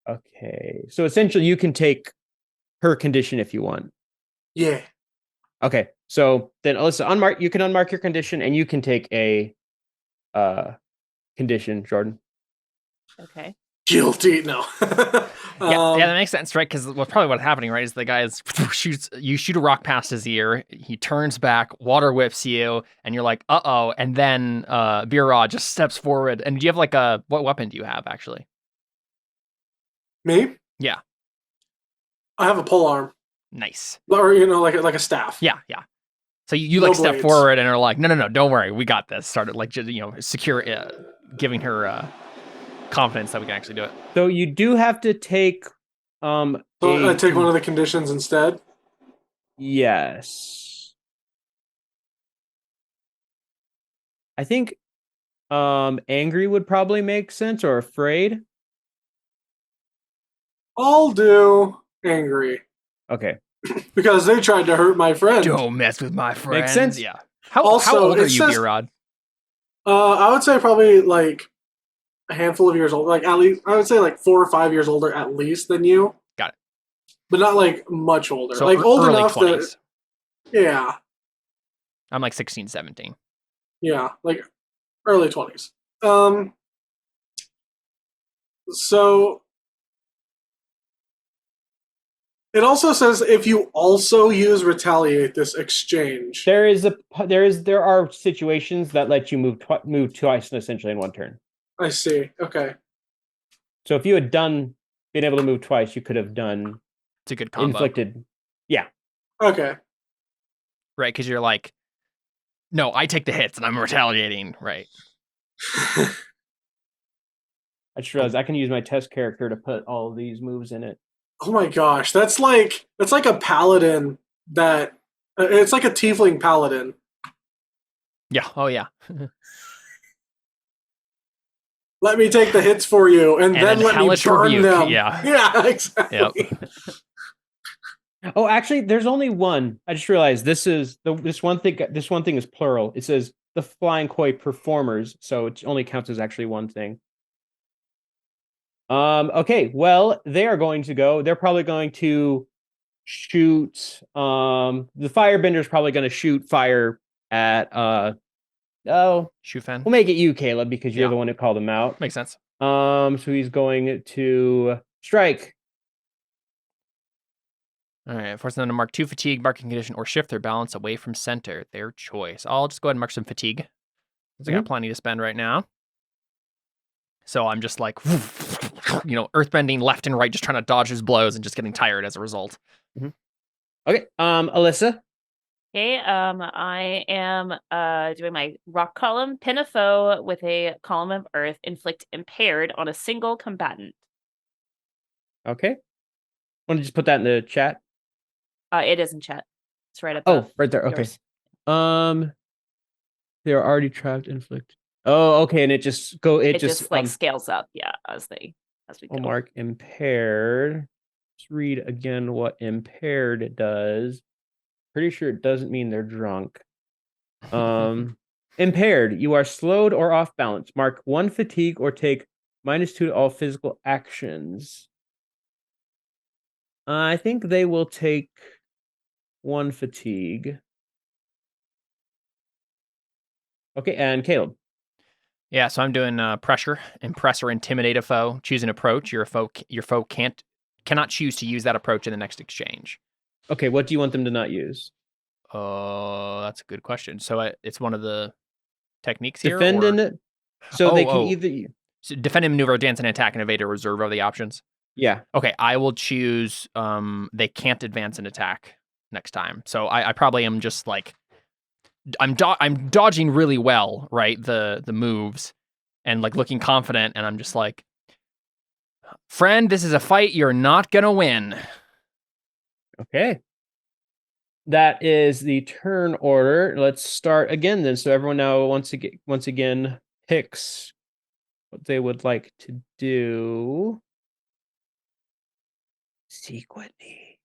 Okay. So essentially you can take her condition if you want. Yeah. Okay. So then Alyssa, you can unmark your condition and you can take a condition, Jordan. Okay. Guilty. No. Yeah, that makes sense, right? Because probably what's happening, right, is the guy you shoot a rock past his ear, he turns back, water whips you, and you're like, uh-oh, and then Birod just steps forward. And do you have like what weapon do you have, actually? Me? Yeah. I have a polearm. Nice. Or, like a staff. Yeah. So you like step forward and are like, no, don't worry, we got this. Started like, secure, giving her confidence that we can actually do it. So you do have to take So I take one of the conditions instead? Yes. I think angry would probably make sense, or afraid. I'll do angry. Okay. Because they tried to hurt my friend. Don't mess with my friend. Makes sense. Yeah. How old are you, Birod? I would say probably like a handful of years old. Like at least I would say like 4 or 5 years older at least than you. Got it. But not like much older. So like old early enough 20s. that yeah. I'm like 16, 17. Yeah, like early 20s. So it also says if you also use retaliate this exchange. There are situations that let you move twice essentially in one turn. I see. Okay. So if you had been able to move twice, you could have done. It's a good combo. Inflicted. Yeah. Okay. Right, because you're like, no, I take the hits and I'm retaliating. Right. I just realized I can use my test character to put all of these moves in it. Oh my gosh, that's like a paladin that it's like a tiefling paladin. Yeah. Oh yeah. Let me take the hits for you, and then let me burn them. Yeah, exactly. Yep. Oh, actually, there's only one. I just realized this one thing is plural. It says the Flying Koi performers, so it only counts as actually one thing. Okay, well, they're probably going to shoot the firebender's probably going to shoot fire at Shufen. We'll make it you, Caleb, because you're the one who called him out. Makes sense. So he's going to strike. All right, force them to mark 2 fatigue, marking condition, or shift their balance away from center. Their choice. I'll just go ahead and mark some fatigue. I got plenty to spend right now. So I'm just like, earthbending left and right, just trying to dodge his blows and just getting tired as a result. Mm-hmm. Okay, Alyssa. Okay, I am doing my rock column. Pin a foe with a column of earth. Inflict impaired on a single combatant. Okay. Want to just put that in the chat? It is in chat. It's right above. Oh, right there. Okay. Yours. They are already trapped. Inflict. Oh, okay, and it just scales up. Yeah, as we go. Mark impaired. Let's read again what impaired does. Pretty sure it doesn't mean they're drunk. Impaired. You are slowed or off balance. Mark 1 fatigue or take -2 to all physical actions. I think they will take 1 fatigue. Okay, and Caleb. Yeah, so I'm doing pressure, impress, or intimidate a foe. Choose an approach. Your foe cannot choose to use that approach in the next exchange. Okay, what do you want them to not use? That's a good question. So it's one of the techniques here. Defend and they can either defend and maneuver, dance and attack, and evade or reserve are the options. Yeah. Okay, I will choose. They can't advance and attack next time. So I probably am just like. I'm dodging really well, right? The moves and like looking confident, and I'm just like, friend, this is a fight you're not gonna win. Okay. That is the turn order. Let's start again then. So everyone now once again picks what they would like to do. secretly.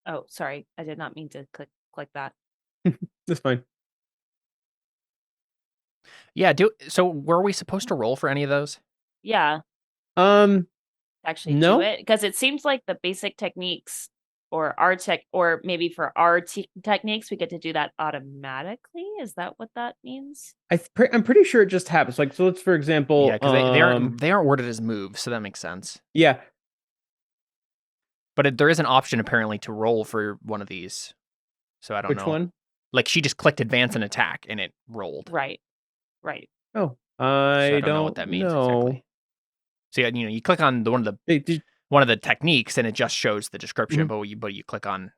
Oh, sorry. I did not mean to click that. That's fine. Yeah, so were we supposed to roll for any of those? Yeah. Actually no. do it, because it seems like the basic techniques or or maybe for our techniques we get to do that automatically. Is that what that means? I'm pretty sure it just happens. Like, so let's, for example, yeah, because they aren't worded as moves, so that makes sense. Yeah, but there is an option apparently to roll for one of these. So I don't know. Which one? Like she just clicked advance and attack and it rolled. Right. Oh, I don't know what that means exactly. So you click on one of the techniques and it just shows the description, but you click on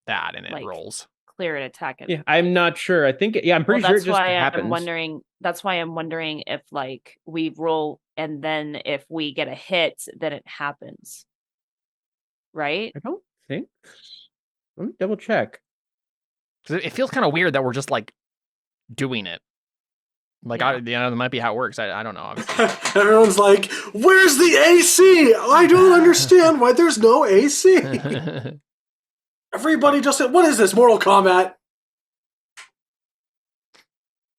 that and it rolls. Clear and attack it. Yeah, I'm not sure. I think I'm pretty sure it just happens. That's why I'm wondering if like we roll and then if we get a hit, then it happens. Right? I don't think. Let me double check. Because it feels kind of weird that we're just like doing it. Like, that might be how it works. I don't know. Everyone's like, where's the AC? I don't understand why there's no AC. Everybody just said, what is this, Mortal Kombat?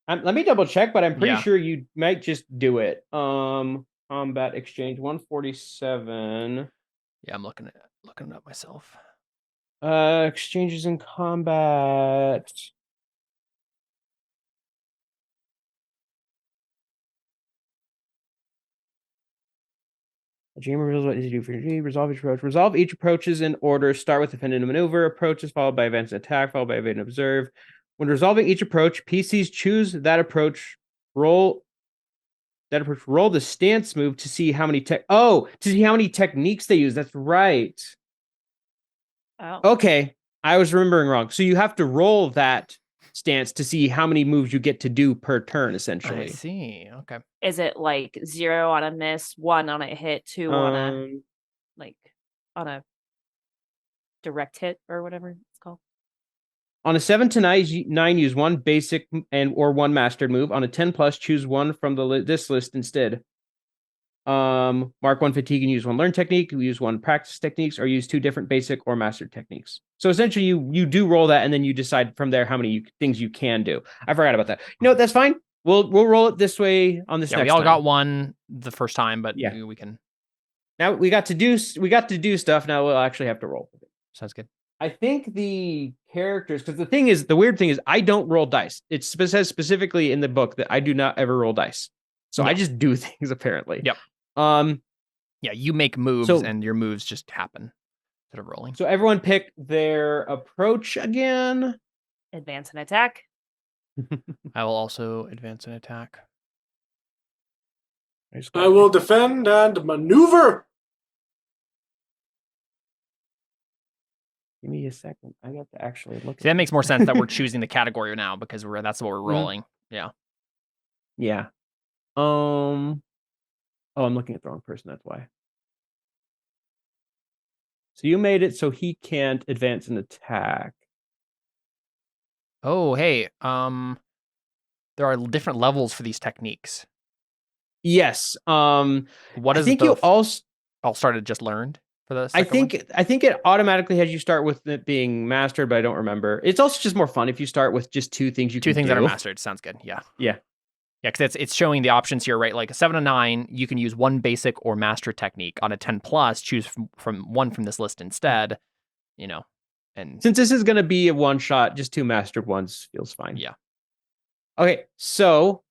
Let me double check, but I'm pretty sure you might just do it. Combat Exchange 147. Yeah, I'm looking it up myself. Exchanges in combat. A GM reveals what to do for your resolve each approach. Resolve each approaches in order. Start with defend and maneuver. Approaches followed by advance and attack, followed by evade and observe. When resolving each approach, PCs choose that approach. Roll the stance move to see how many techniques they use. That's right. Oh. Okay, I was remembering wrong. So you have to roll that stance to see how many moves you get to do per turn, essentially. I see. Okay. Is it like 0 on a miss, 1 on a hit, 2 on a direct hit or whatever it's called? On a 7 to 9, use 1 basic or 1 mastered move. On a 10+, choose 1 from this list instead. Mark 1 fatigue and use 1 learn technique. Use 1 practice techniques, or use 2 different basic or mastered techniques. So essentially, you do roll that, and then you decide from there how many things you can do. I forgot about that. That's fine. We'll roll it this way on this. Yeah, we all got one the first time, but we can. Now we got to do stuff. Now we'll actually have to roll. Sounds good. I think the characters, because the weird thing is I don't roll dice. It says specifically in the book that I do not ever roll dice. So I just do things apparently. Yep. Yeah, you make moves and your moves just happen instead of rolling. So everyone pick their approach again. Advance and attack. I will also advance and attack. I will defend and maneuver. Give me a second. I got to actually look. See, that makes more sense that we're choosing the category now because that's what we're rolling. Yeah. Yeah. Oh, I'm looking at the wrong person. That's why. So you made it so he can't advance and attack. Oh, hey. There are different levels for these techniques. Yes. What is I think you all started just learned for this? I think it automatically has you start with it being mastered, but I don't remember. It's also just more fun if you start with just 2 things that are mastered. Sounds good. Yeah. Yeah. Yeah, because it's showing the options here, right? Like a 7 to 9, you can use 1 basic or master technique. On a 10+, choose from one from this list instead. And since this is going to be a one shot, just 2 mastered ones feels fine. Yeah. Okay, so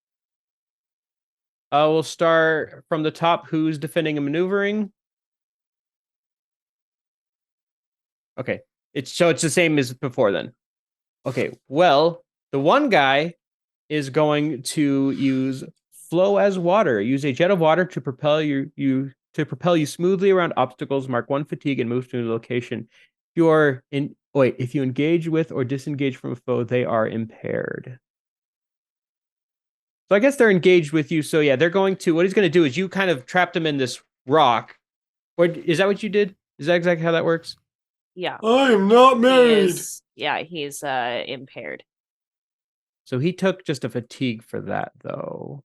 we'll start from the top. Who's defending and maneuvering? Okay, it's the same as before then. Okay, well, the one guy is going to use flow as water. Use a jet of water to propel you smoothly around obstacles. Mark 1 fatigue and move to a location. If you engage with or disengage from a foe, they are impaired. So I guess they're engaged with you. So yeah, what he's going to do is you kind of trapped him in this rock. Or is that what you did? Is that exactly how that works? Yeah. I am not married. He's impaired. So he took just a fatigue for that, though.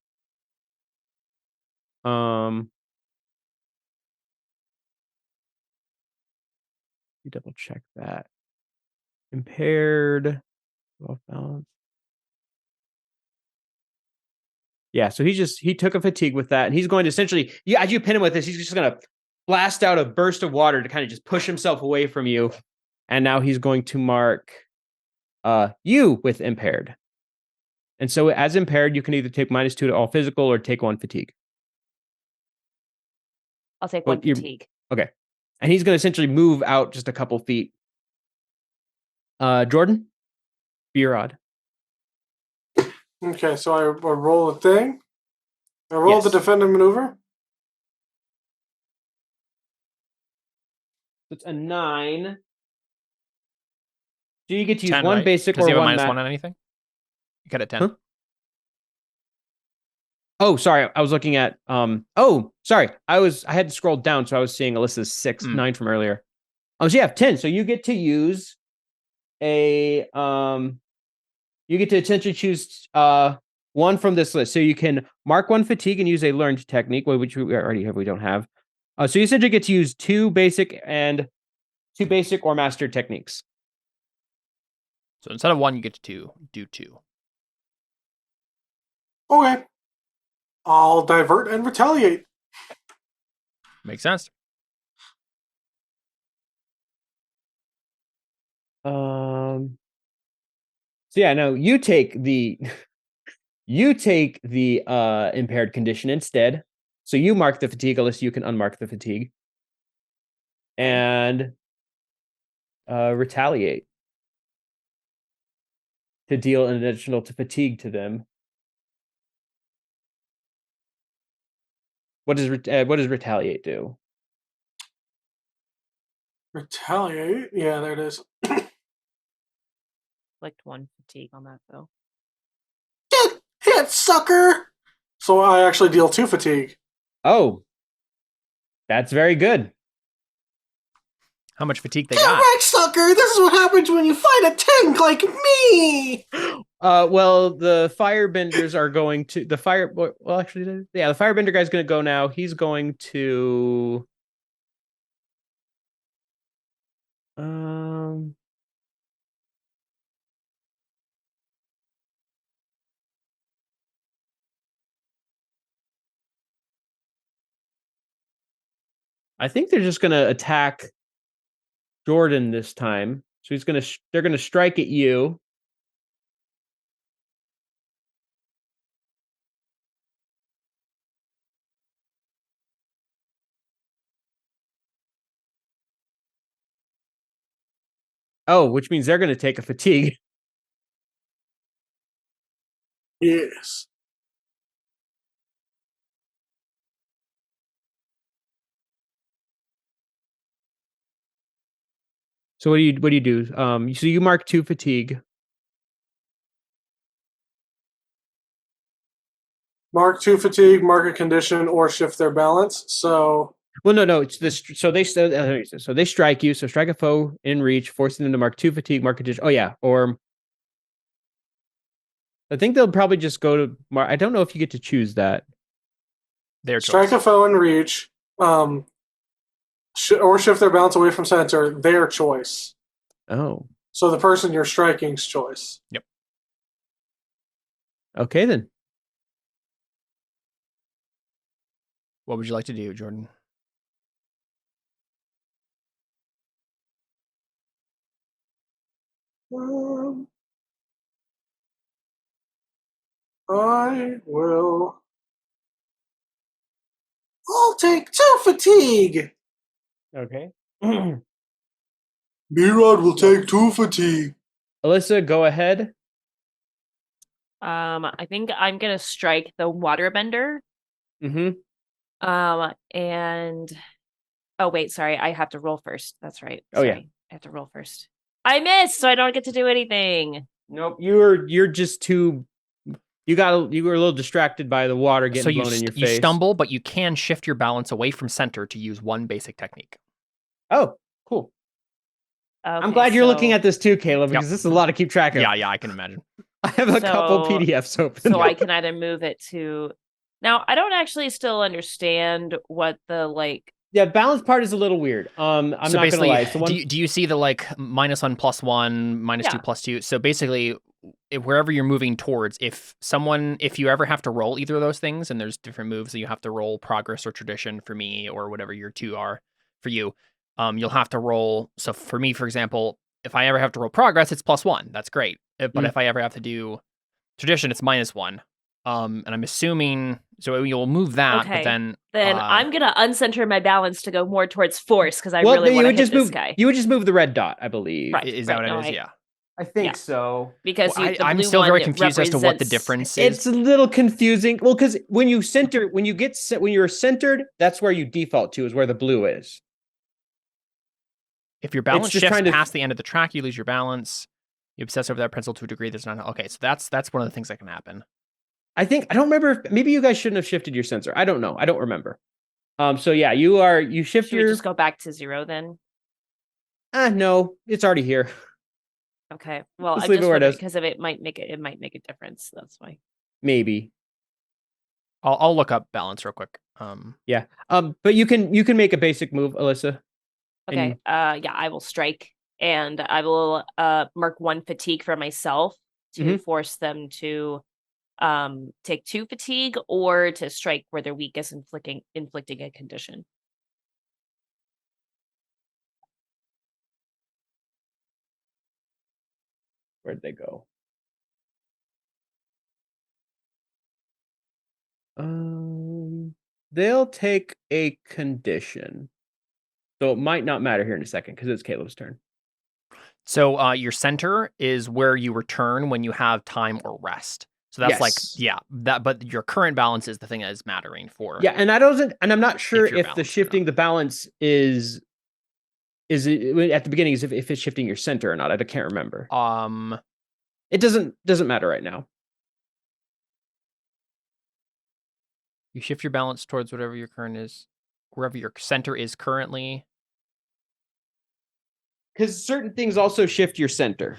You double check that. Impaired. Off balance. Yeah, so he took a fatigue with that, and he's going to essentially, as you pin him with this, he's just going to blast out a burst of water to kind of just push himself away from you. And now he's going to mark you with impaired. And so as impaired, you can either take -2 to all physical or take 1 fatigue. I'll take 1 fatigue. Okay. And he's going to essentially move out just a couple feet. Jordan, be your odd. Okay, so I roll a thing. I roll the defending maneuver. It's a 9. So you get to use 10, 1 right? basic Does or he have a 1 -1 on anything? You got a 10. Huh? Oh, sorry. I was looking at sorry. I had to scroll down, so I was seeing Alyssa's 9 from earlier. So you have 10. So you get to use you get to essentially choose 1 from this list. So you can mark 1 fatigue and use a learned technique, which we already have, we don't have. So you essentially get to use 2 basic or mastered techniques. So instead of 1, you get to do 2. Okay. I'll divert and retaliate. Makes sense. So yeah, no, you take the impaired condition instead. So you mark the fatigue, unless you can unmark the fatigue. And retaliate to deal an additional to fatigue to them. What does retaliate do? Retaliate? Yeah, there it is. Select 1 fatigue on that, though. Hit, sucker! So I actually deal 2 fatigue. Oh. That's very good. How much fatigue they Get got? wrecked, sucker! This is what happens when you fight a tank like me! Well, the firebenders are going to... The firebender guy's going to go now. He's going to... I think they're just going to attack Jordan this time. So they're going to strike at you. Oh, which means they're going to take a fatigue. Yes. So what do you do? So you mark 2 fatigue. Mark 2 fatigue, mark a condition, or shift their balance. So... Well, no. It's this. So they strike you. So strike a foe in reach, forcing them to mark 2 fatigue, mark condition. Oh yeah, or I think they'll probably just go to mark. I don't know if you get to choose that. Their strike choice. a foe in reach, or shift their balance away from center. Their choice. Oh. So the person you're striking's choice. Yep. Okay then. What would you like to do, Jordan? I'll take 2 fatigue. Okay. B-Rod will take 2 fatigue. Alyssa, go ahead. I think I'm gonna strike the waterbender. Mm-hmm. And wait, sorry, I have to roll first. That's right. Oh yeah, I have to roll first. I missed, so I don't get to do anything. Nope, you're just too. You were a little distracted by the water getting blown in your face. You stumble, but you can shift your balance away from center to use 1 basic technique. Oh, cool. Okay, I'm glad you're looking at this too, Caleb, because this is a lot to keep track of. Yeah, I can imagine. I have a couple PDFs open. So I can either move it to... Now, I don't actually still understand what the, Yeah, balance part is a little weird. I'm not gonna lie. So do you see the like -1 +1, -2 +2? So basically, wherever you're moving towards, if you ever have to roll either of those things, and there's different moves that you have to roll progress or tradition for me, or whatever your two are for you, you'll have to roll. So for me, for example, if I ever have to roll progress, it's +1. That's great. But if I ever have to do tradition, it's -1. And I'm assuming so you'll move that, but then I'm gonna uncenter my balance to go more towards force because I really want to hit this guy. You would just move the red dot, I believe. Right, is that what it is? Yeah, I think so. Because I'm still very confused as to what the difference is. It's a little confusing. Well, because when you're centered, that's where you default to, is where the blue is. If your balance shifts past the end of the track, you lose your balance. You obsess over that pencil to a degree that's not okay. So that's one of the things that can happen. I don't remember if maybe you guys shouldn't have shifted your sensor. I don't know. I don't remember. So yeah, you shift Should we just go back to 0 then? No, it's already here. Okay. Well, I just wondering because it might make a difference. That's why. Maybe. I'll look up balance real quick. Yeah. But you can make a basic move, Alyssa. Okay. Yeah, I will strike, and I will mark 1 fatigue for myself to force them to take 2 fatigue, or to strike where they're weakest, inflicting a condition. Where'd they go? They'll take a condition, so it might not matter here in a second because it's Caleb's turn. So your center is where you return when you have time or rest. So that's but your current balance is the thing that is mattering for. Yeah, and I'm not sure if the shifting the balance is at the beginning is if it's shifting your center or not. I can't remember. It doesn't matter right now. You shift your balance towards wherever your center is currently. Because certain things also shift your center.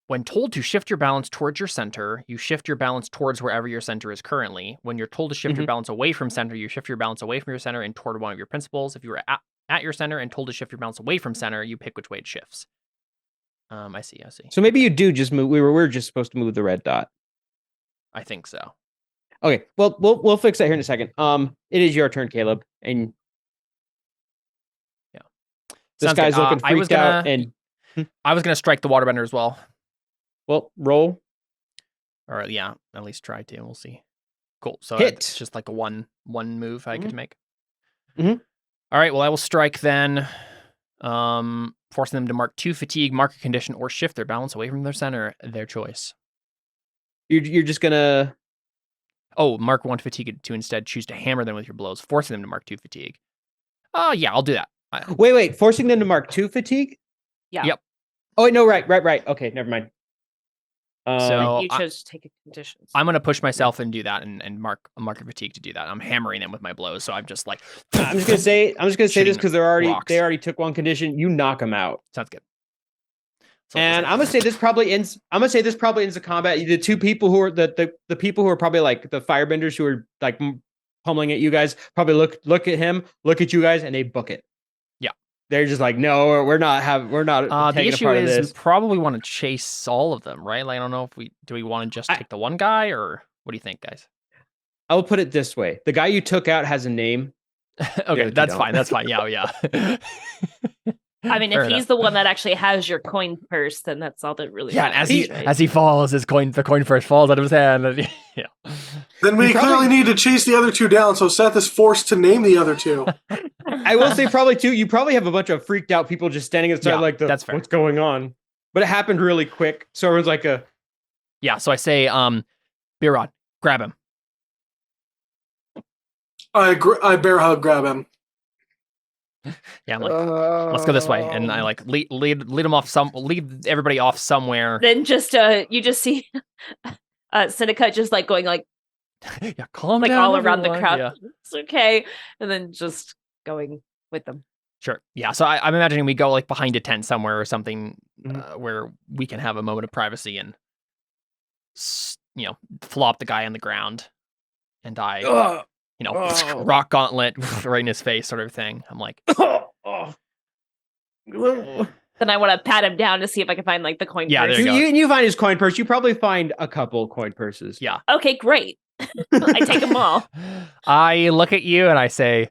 When told to shift your balance towards your center, you shift your balance towards wherever your center is currently. When you're told to shift your balance away from center, you shift your balance away from your center and toward one of your principles. If you were at your center and told to shift your balance away from center, you pick which way it shifts. I see. So maybe you do just move. We're just supposed to move the red dot. I think so. Okay. Well, we'll fix that here in a second. It is your turn, Caleb, and yeah, this guy's looking freaked out. And I was gonna strike the waterbender as well. Well, roll. Or yeah, at least try to. We'll see. Cool. So hit. It's just like a one move I get to make. All right. Well, I will strike then. Forcing them to mark 2 fatigue, mark a condition, or shift their balance away from their center. Their choice. You're just gonna. Oh, mark 1 fatigue to instead choose to hammer them with your blows, forcing them to mark 2 fatigue. Oh, yeah, I'll do that. Wait, forcing them to mark 2 fatigue? Yeah. Yep. Oh, wait, no, right. Okay, never mind. So you chose to take a condition. I'm gonna push myself and do that, and mark a fatigue to do that. I'm hammering them with my blows, so I'm just like. I'm just gonna say this because they already took 1 condition. You knock them out. Sounds good. And I'm gonna say this probably ends the combat. The 2 people who are the people who are probably like the firebenders who are like pummeling at you guys probably look at him, look at you guys, and they book it. Yeah, they're just like, no, we're not the taking issue a part is of this. We probably want to chase all of them, right? Like I don't know if we want to just take the one guy, or what do you think, guys? I will put it this way: the guy you took out has a name. Okay, that's fine. That's fine. Yeah. I mean, if he's the one that actually has your coin purse, then that's all that really matters. As he falls, the coin purse falls out of his hand. And, yeah. Then we clearly need to chase the other 2 down, so Seth is forced to name the other 2. I will say probably too, you probably have a bunch of freaked out people just standing outside that's fair. What's going on? But it happened really quick. So everyone's like yeah, so I say, Beer Rod, grab him. I bear hug grab him. Yeah, I'm like, let's go this way, and I like lead them off lead everybody off somewhere. Then just you just see Seneca just like going like, yeah, calm like down, all around the crowd. Yeah. It's okay, and then just going with them. Sure. Yeah. So I'm imagining we go like behind a tent somewhere or something, where we can have a moment of privacy and flop the guy on the ground and die. rock gauntlet right in his face sort of thing. I'm like, Then I want to pat him down to see if I can find like the coin purse. There you go. You find his coin purse. You probably find a couple coin purses. Yeah. Okay, great. I take them all. I look at you and I say,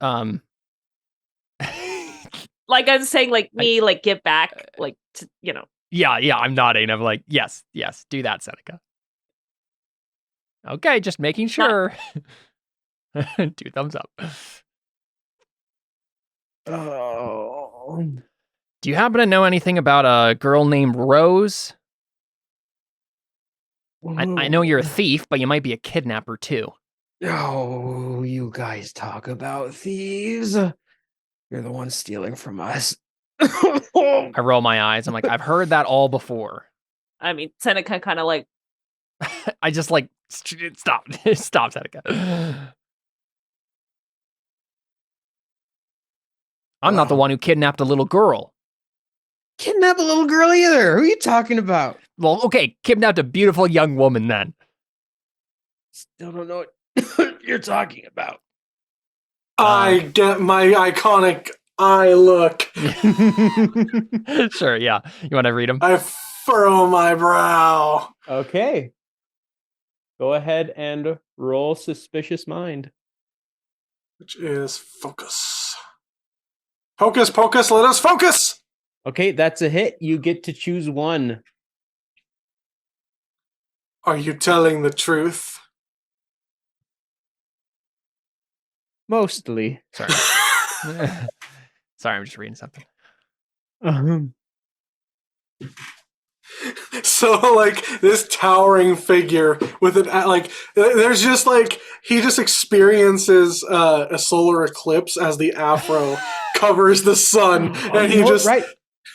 like I'm saying, like me, like give back, like Yeah, I'm nodding. I'm like, yes, do that, Seneca. Okay, just making sure. 2 thumbs up. Oh. Do you happen to know anything about a girl named Rose? I know you're a thief, but you might be a kidnapper too. Oh, you guys talk about thieves. You're the ones stealing from us. I roll my eyes. I'm like, I've heard that all before. I mean, Seneca kind of like. I just like, stop, Seneca. I'm not the one who kidnapped a little girl. Kidnap a little girl either. Who are you talking about? Well, okay, kidnapped a beautiful young woman then. Still don't know what you're talking about. I get my iconic eye look. Sure, yeah. You want to read them? I furrow my brow. Okay. Go ahead and roll Suspicious Mind. Which is focus. Hocus pocus, let us focus! Okay, that's a hit. You get to choose one. Are you telling the truth? Mostly. Sorry. Sorry, I'm just reading something. So, like, this towering figure with an, like, there's just, like, he just experiences a solar eclipse as the afro covers the sun, and he just... Right.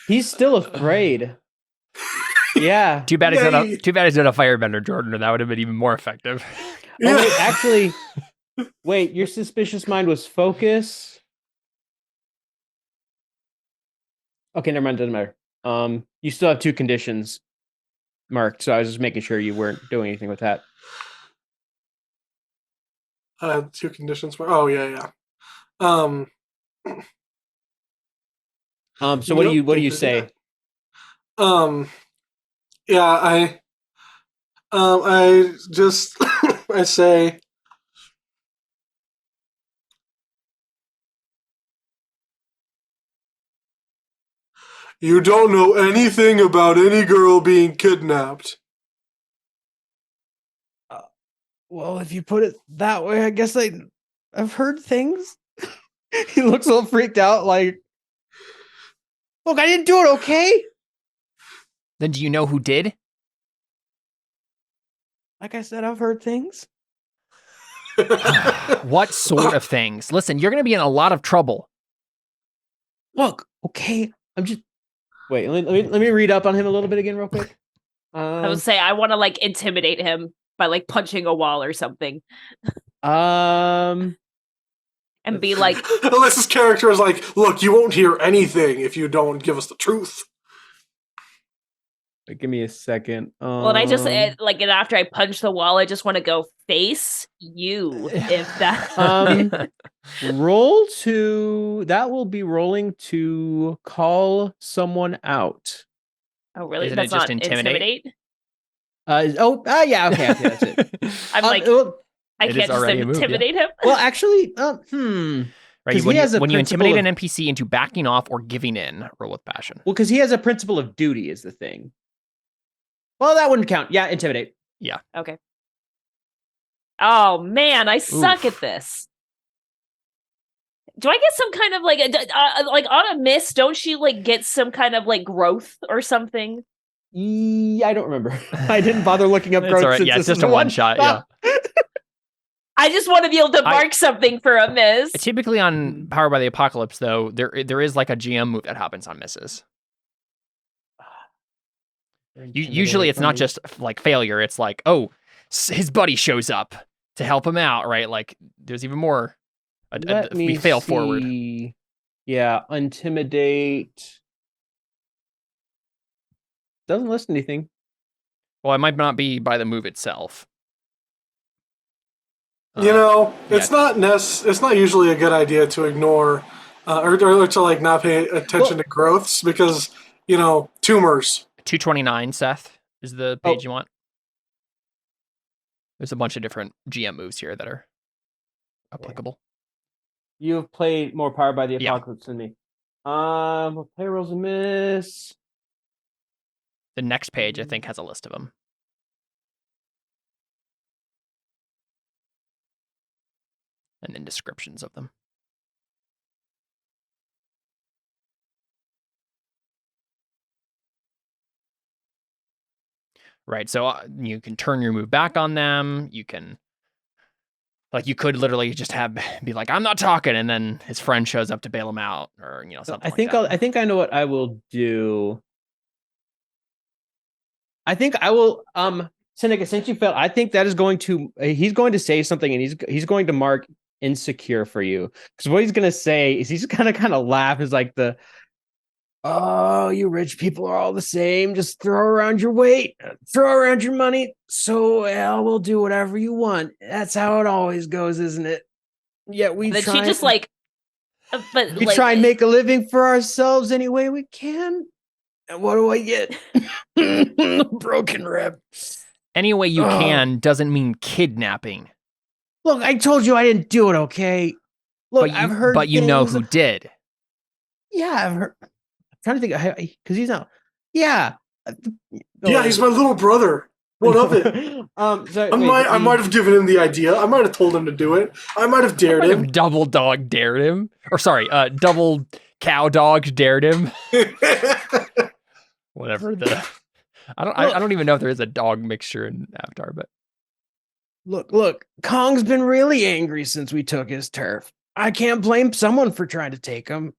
He's still afraid. Yeah. Too bad he's not a firebender, Jordan, or that would have been even more effective. Yeah. Oh, wait, actually, wait, your Suspicious Mind was focus? Okay, never mind, doesn't matter. You still have 2 conditions marked, so I was just making sure you weren't doing anything with that. 2 conditions. Oh, yeah. So what do you say? Yeah, I just I say, you don't know anything about any girl being kidnapped. Well, if you put it that way, I guess I've heard things. He looks a little freaked out, like, look, I didn't do it, okay? Then do you know who did? Like I said, I've heard things. What sort of things? Listen, you're going to be in a lot of trouble. Look, okay, I'm just... Wait, let me read up on him a little bit again real quick. I would say I want to, like, intimidate him by, like, punching a wall or something. And be like... Alyssa's character is like, look, you won't hear anything if you don't give us the truth. Give me a second. Well, and I just, like, and after I punch the wall, I just want to go face you, if that... that will be rolling to call someone out. Oh, really? Isn't That's it just not intimidate? Yeah, okay, that's it. I'm like, I can't just intimidate him? Well, actually, Right, when you intimidate an NPC into backing off or giving in, roll with passion. Well, because he has a principle of duty is the thing. Well, that wouldn't count. Yeah, intimidate. Yeah. Okay. Oh, man, I suck at this. Do I get some kind of, like on a miss, don't she, like, get some kind of, like, growth or something? I don't remember. I didn't bother looking up growth. Right. Yeah, it's just a one shot, yeah. I just want to be able to mark something for a miss. Typically on Powered by the Apocalypse, though, there is, like, a GM move that happens on misses. Usually it's not just, like, failure. It's like, oh, his buddy shows up to help him out, right? Like, there's even more. We fail forward. Yeah, intimidate. Doesn't list anything. Well, it might not be by the move itself. It's not usually a good idea to ignore or to like not pay attention to growths because tumors. 229, Seth, is the page you want. There's a bunch of different GM moves here that are applicable. You've played more Powered by the Apocalypse than me. Payrolls a miss. The next page, I think, has a list of them. And then descriptions of them. Right, so you can turn your move back on them. You can, you could literally just be like, I'm not talking, and then his friend shows up to bail him out, or something. I think I know what I will do. I think I will. Seneca, since you failed, I think that is going to. He's going to say something, and he's going to mark insecure for you, because what he's going to say is he's gonna kind of laugh. Is like oh, you rich people are all the same. Just throw around your weight, throw around your money. So we'll do whatever you want. That's how it always goes, isn't it? Yeah, we try. She just but we try and make a living for ourselves any way we can. And what do I get? Broken rib. Any way you can doesn't mean kidnapping. Look, I told you I didn't do it. Okay. Look, I've heard. But you know who did. Yeah, I've heard. I'm trying to think because he's not. Yeah. Yeah, he's my little brother. What of it? I might have given him the idea. I might have told him to do it. I might have dared him. Double dog dared him. Or sorry, double cow dog dared him. Whatever I don't even know if there is a dog mixture in Avatar, but look, Kong's been really angry since we took his turf. I can't blame someone for trying to take him.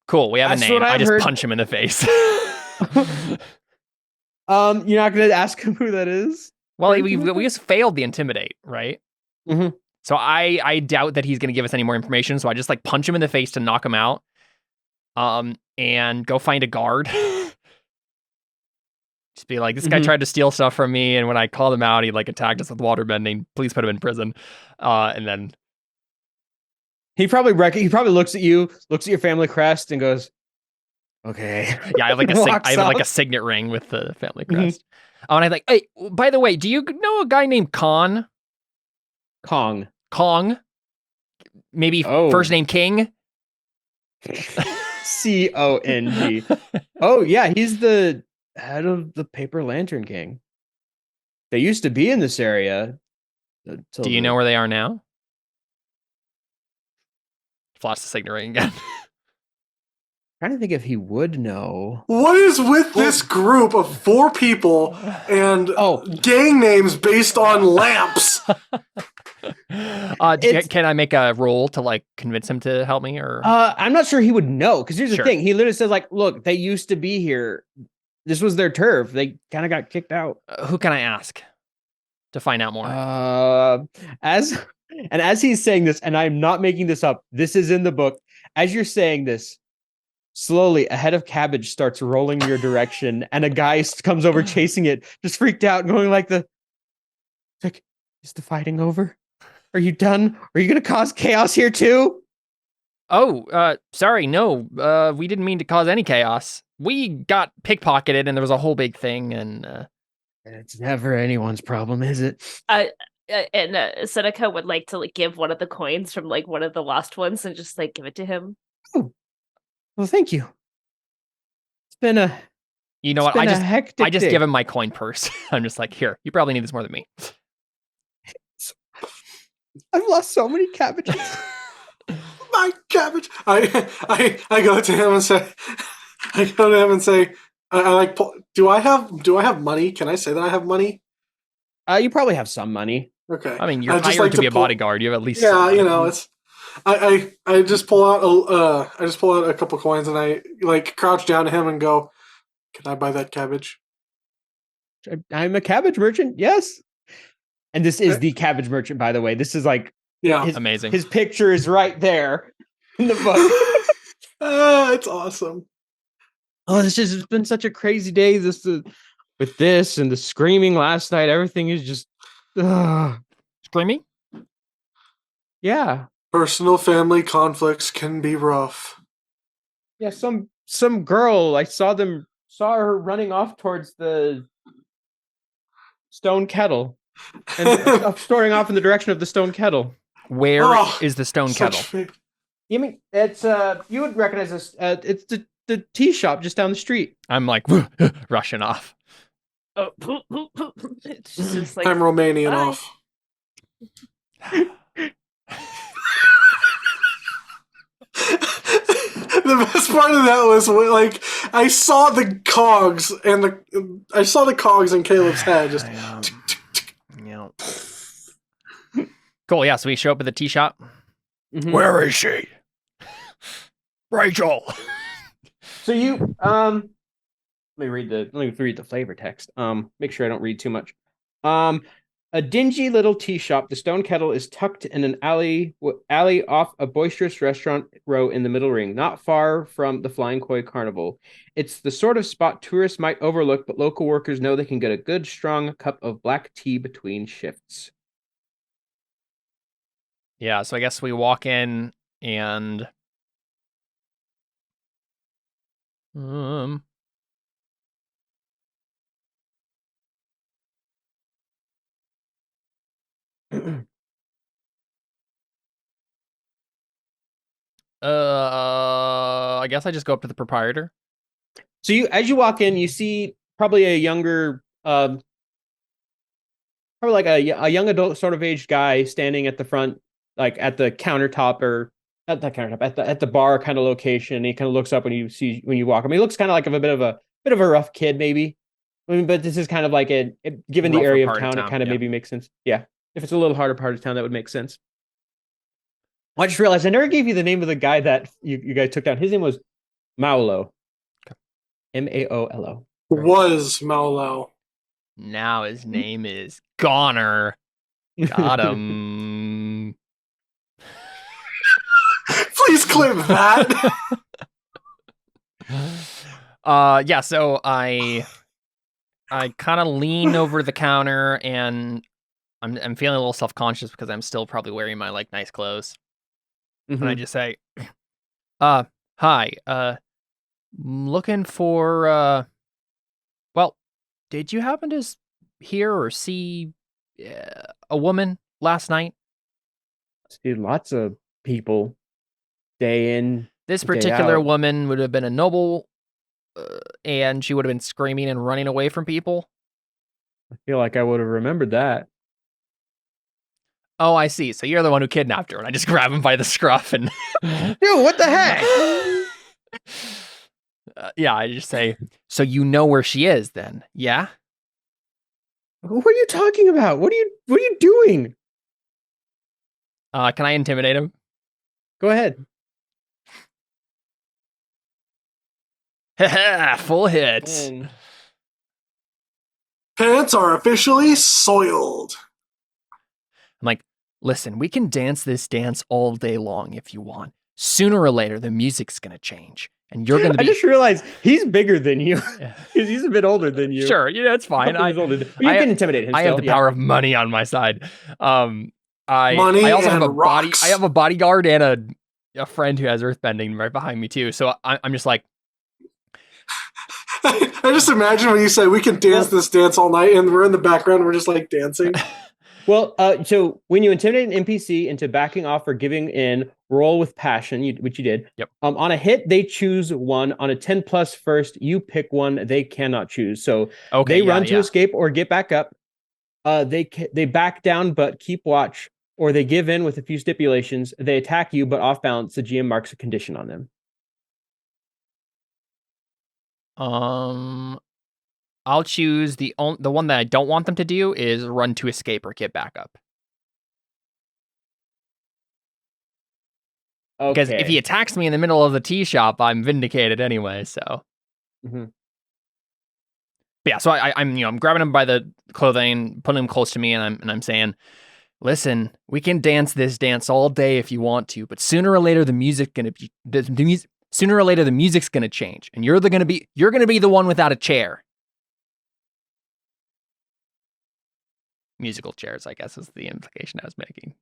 Cool, we have a name. I just punch him in the face. You're not going to ask him who that is? Well, we just failed the intimidate, right? Mm-hmm. So I doubt that he's going to give us any more information. So I just punch him in the face to knock him out. And go find a guard. Just be like, this guy tried to steal stuff from me, and when I called him out, he attacked us with waterbending. Please put him in prison. And then he probably looks at you, looks at your family crest, and goes, "Okay." Yeah, I have a signet ring with the family crest. And I'm like, hey, by the way, do you know a guy named Kong? Maybe first name King. Cong. Oh yeah, he's the head of the Paper Lantern King. They used to be in this area. Do you know where they are now? Flash the signet ring again. Trying to think if he would know. What is with this group of 4 people and gang names based on lamps? Can I make a roll to convince him to help me, or I'm not sure he would know, because here's the thing. He literally says look, they used to be here. This was their turf. They kind of got kicked out. Who can I ask to find out more? As he's saying this, and I'm not making this up, this is in the book. As you're saying this, slowly a head of cabbage starts rolling your direction, and a guy comes over chasing it, just freaked out, going is the fighting over? Are you done? Are you going to cause chaos here too? Oh, sorry. No, we didn't mean to cause any chaos. We got pickpocketed and there was a whole big thing, and it's never anyone's problem, is it? And Seneca would like to give one of the coins from one of the lost ones and just give it to him. Oh, well, thank you. It's been a I just give him my coin purse. I'm just here, you probably need this more than me. I've lost so many cabbages. My cabbage. I go to him and say, do I have money? Can I say that I have money? You probably have some money. Okay. I mean, you're hired to be a bodyguard. You have at least it's. I just pull out a couple coins, and I crouch down to him and go, "Can I buy that cabbage?" I'm a cabbage merchant. Yes. And this is the cabbage merchant, by the way. This is amazing. His picture is right there in the book. It's awesome. Oh, it's been such a crazy day. With this and the screaming last night, everything is just screaming. Yeah. Personal family conflicts can be rough. Yeah, some girl, I saw her running off towards the stone kettle and storing off in the direction of the stone kettle. Where is the stone kettle? You mean it's you would recognize this? It's the tea shop just down the street. I'm like rushing off. Oh, it's just like I'm Romanian off. The best part of that was like I saw the cogs in Caleb's head. Just yeah. Cool. Yeah. So we show up at the tea shop. Mm-hmm. Where is she? Rachel. So you let me read the flavor text. Make sure I don't read too much. A dingy little tea shop, the stone kettle is tucked in an alley off a boisterous restaurant row in the middle ring, not far from the Flying Koi Carnival. It's the sort of spot tourists might overlook, but local workers know they can get a good, strong cup of black tea between shifts. Yeah, so I guess we walk in and I guess I just go up to the proprietor. So as you walk in, you see probably a younger, probably like a young adult sort of aged guy standing at the front, like at the countertop or not the countertop, at the bar kind of location. He kind of looks up when you walk. I mean, he looks kind of like a bit of a rough kid, maybe. I mean, but this is kind of like given the area of town, it kind of maybe makes sense. Yeah, if it's a little harder part of town, that would make sense. I just realized I never gave you the name of the guy that you guys took down. His name was Maolo. Maolo. Was Maolo. Now his name is Goner. Got him. Please clip that. Yeah, so I kind of lean over the counter and I'm feeling a little self-conscious because I'm still probably wearing my like nice clothes. Mm-hmm. And I just say, hi, looking for, well, did you happen to hear or see a woman last night? See lots of people day in. This particular woman would have been a noble, and she would have been screaming and running away from people. I feel like I would have remembered that. Oh, I see. So you're the one who kidnapped her, and I just grab him by the scruff and... Dude, what the heck? Yeah, I just say, so you know where she is then, yeah? What are you talking about? What are you doing? Can I intimidate him? Go ahead. Full hit. Pants are officially soiled. I'm like, listen, we can dance this dance all day long if you want. Sooner or later, the music's going to change. And you're going to be... I just realized he's bigger than you. He's a bit older than you. Sure, yeah, it's fine. You can intimidate him. I have the power of money on my side. Money I also have a rocks. I have a bodyguard and a friend who has earthbending right behind me too. So I'm just like... I just imagine when you say we can dance this dance all night and we're in the background, we're just like dancing. Well, so when you intimidate an NPC into backing off or giving in, roll with passion, which you did. Yep. On a hit, they choose one. On a 10 plus first, you pick one they cannot choose. So they run to escape or get back up. They back down but keep watch, or they give in with a few stipulations. They attack you but off balance. The GM marks a condition on them. I'll choose the one that I don't want them to do is run to escape or get back up. Okay. Because if he attacks me in the middle of the tea shop, I'm vindicated anyway. So, But yeah. So I'm grabbing him by the clothing, putting him close to me, and I'm saying, listen, we can dance this dance all day if you want to, but sooner or later the music's gonna change, and you're gonna be the one without a chair. Musical chairs, I guess, is the implication I was making.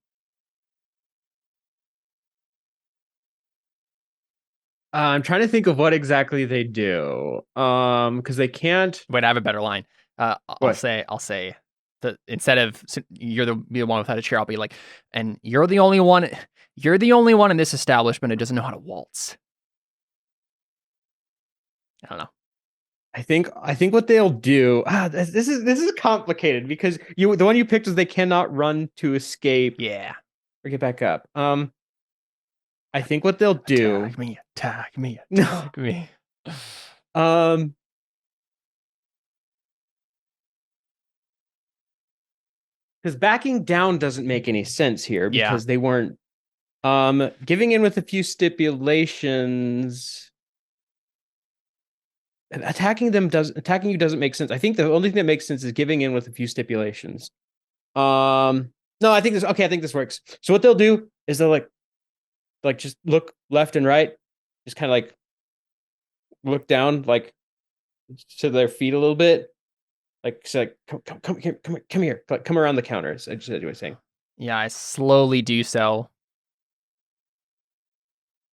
I'm trying to think of what exactly they do. Because they can't. Wait, I have a better line. I'll say that instead of you're the one without a chair, I'll be like, and you're the only one in this establishment who doesn't know how to waltz. I don't know. I think what they'll do. This is complicated because the one you picked is they cannot run to escape. Yeah. Or get back up. I think what they'll do. Attack me. Because backing down doesn't make any sense here because they weren't giving in with a few stipulations. Attacking you doesn't make sense. I think the only thing that makes sense is giving in with a few stipulations. No, I think this works. So what they'll do is they'll like just look left and right, just kind of like look down like to their feet a little bit. Like, so like, come here, come around the counters. I just what I was saying. Yeah, I slowly do so.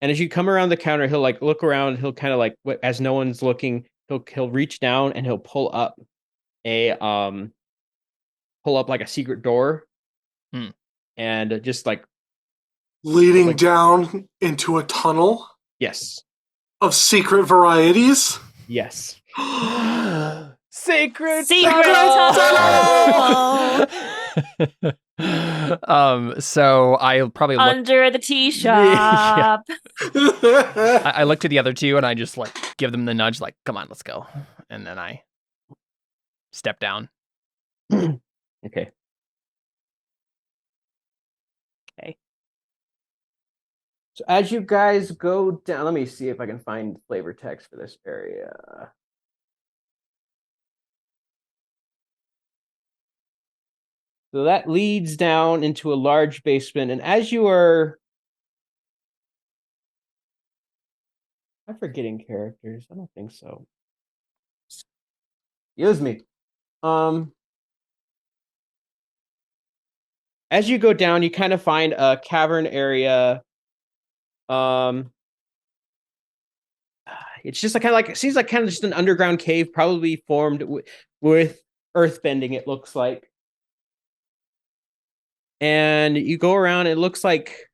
And as you come around the counter, he'll like look around. He'll kind of like, as no one's looking, he'll reach down and he'll pull up like a secret door, and just like leading down into a tunnel. Yes. Of secret varieties. Yes. Secret tunnel. So I'll probably look under the tea shop. I look to the other two and I just like give them the nudge, like, come on, let's go. And then I step down. Okay. So as you guys go down, let me see if I can find flavor text for this area. So that leads down into a large basement. And as you are... I'm forgetting characters. I don't think so. Excuse me. As you go down, you kind of find a cavern area. It's just it seems like kind of just an underground cave, probably formed with earthbending, it looks like. And you go around, it looks like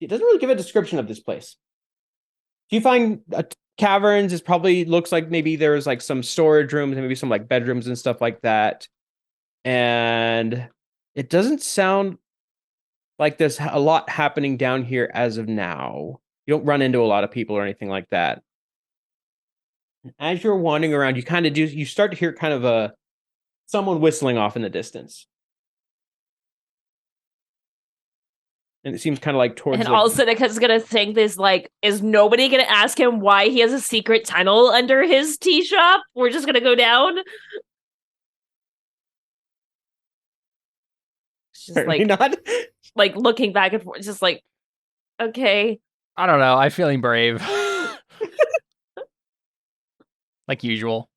it doesn't really give a description of this place. You find caverns, it probably looks like maybe there's like some storage rooms and maybe some like bedrooms and stuff like that. And it doesn't sound like there's a lot happening down here as of now. You don't run into a lot of people or anything like that. As you're wandering around, you start to hear kind of someone whistling off in the distance. And it seems kind of like towards... And all Seneca's gonna think is like, is nobody gonna ask him why he has a secret tunnel under his tea shop? We're just gonna go down? It's just like, not. Like looking back and forth, just like, okay. I don't know. I'm feeling brave. Like usual.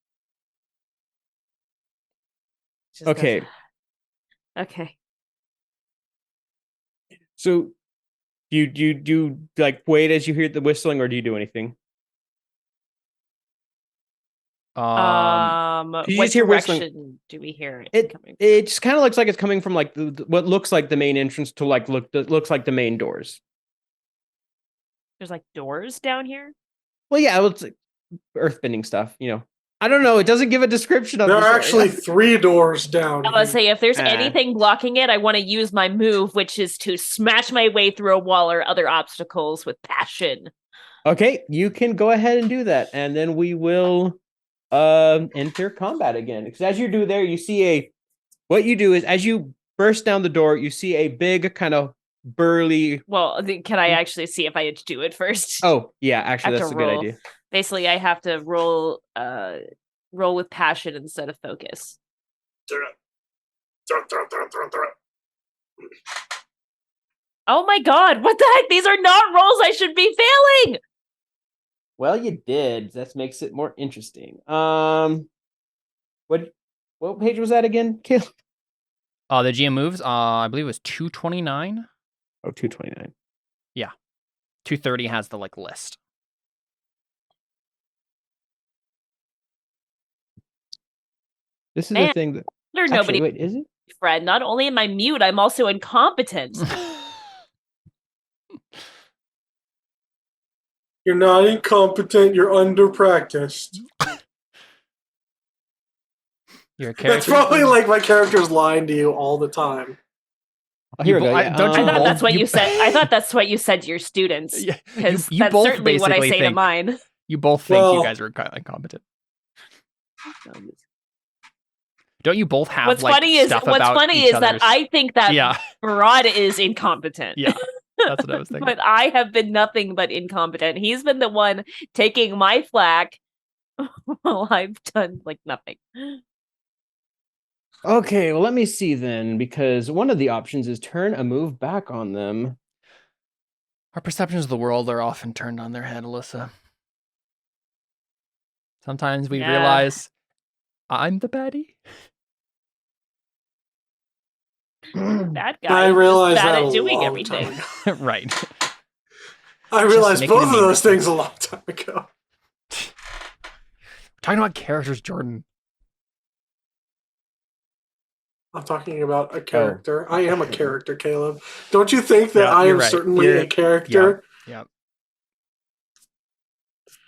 Okay. Okay. So, do you like wait as you hear the whistling, or do you do anything? What direction whistling. Do we hear it coming from? It just kind of looks like it's coming from like what looks like the main entrance to like looks like the main doors. There's like doors down here? Well, yeah, it's like earthbending stuff, you know. I don't know. It doesn't give a description of it. There are actually 3 doors down. I was say if there's anything blocking it, I want to use my move, which is to smash my way through a wall or other obstacles with passion. Okay, you can go ahead and do that, and then we will enter combat again. Because as you do there, you see what you do is as you burst down the door, you see a big kind of burly... Well, can I actually see if I do it first? Oh, yeah, actually, that's a good idea. Basically, I have to roll with passion instead of focus. Oh my god, what the heck? These are not rolls I should be failing! Well, you did. That makes it more interesting. What page was that again, Caleb? The GM moves, I believe it was 229. Oh, 229. Yeah. 230 has the like list. This is the thing that nobody. Wait, is it? Fred, not only am I mute, I'm also incompetent. You're not incompetent. You're under-practiced. Your character. That's probably like my character's lying to you all the time. Oh, here we go. Yeah. I thought that's what you said. I thought that's what you said to your students. Because that's both certainly what I say to mine. You both think you guys are incompetent. Don't you both have what's like funny is stuff what's about funny each is that other's... I think that Rod is incompetent. Yeah, that's what I was thinking. But I have been nothing but incompetent. He's been the one taking my flack while I've done like nothing. Okay, well, let me see then, because one of the options is turn a move back on them. Our perceptions of the world are often turned on their head, Alyssa. Sometimes we realize I'm the baddie. Bad guy. I realized bad that at doing long everything. Time Right. I realized both of those things a long time ago. We're talking about characters, Jordan. I'm talking about a character. I am a character, Caleb. Don't you think that I am certainly a character? Yeah.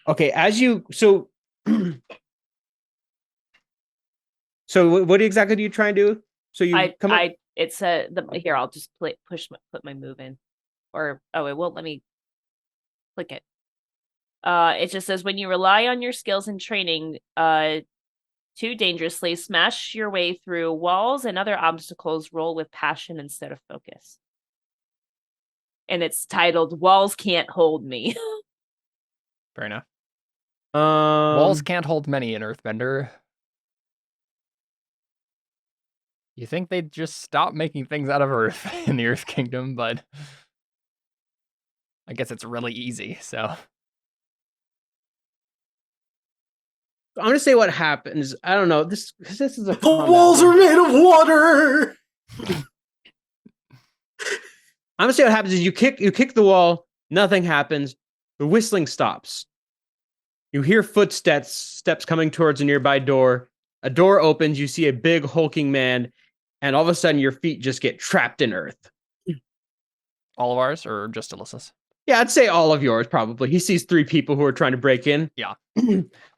Okay, so what exactly do you try and do? So you it's here. I'll just put my move in, or it won't let me click it. It just says when you rely on your skills and training, too dangerously, smash your way through walls and other obstacles. Roll with passion instead of focus. And it's titled "Walls Can't Hold Me." Fair enough. Walls can't hold many in Earthbender. You think they'd just stop making things out of Earth in the Earth Kingdom, but I guess it's really easy, so. I'm going to say what happens. I don't know. This is a... The walls are made of water! I'm going to say what happens is you kick the wall, nothing happens, the whistling stops. You hear footsteps coming towards a nearby door. A door opens, you see a big hulking man, and all of a sudden your feet just get trapped in earth. All of ours, or just Alyssa's? Yeah, I'd say all of yours, probably. He sees 3 people who are trying to break in. Yeah.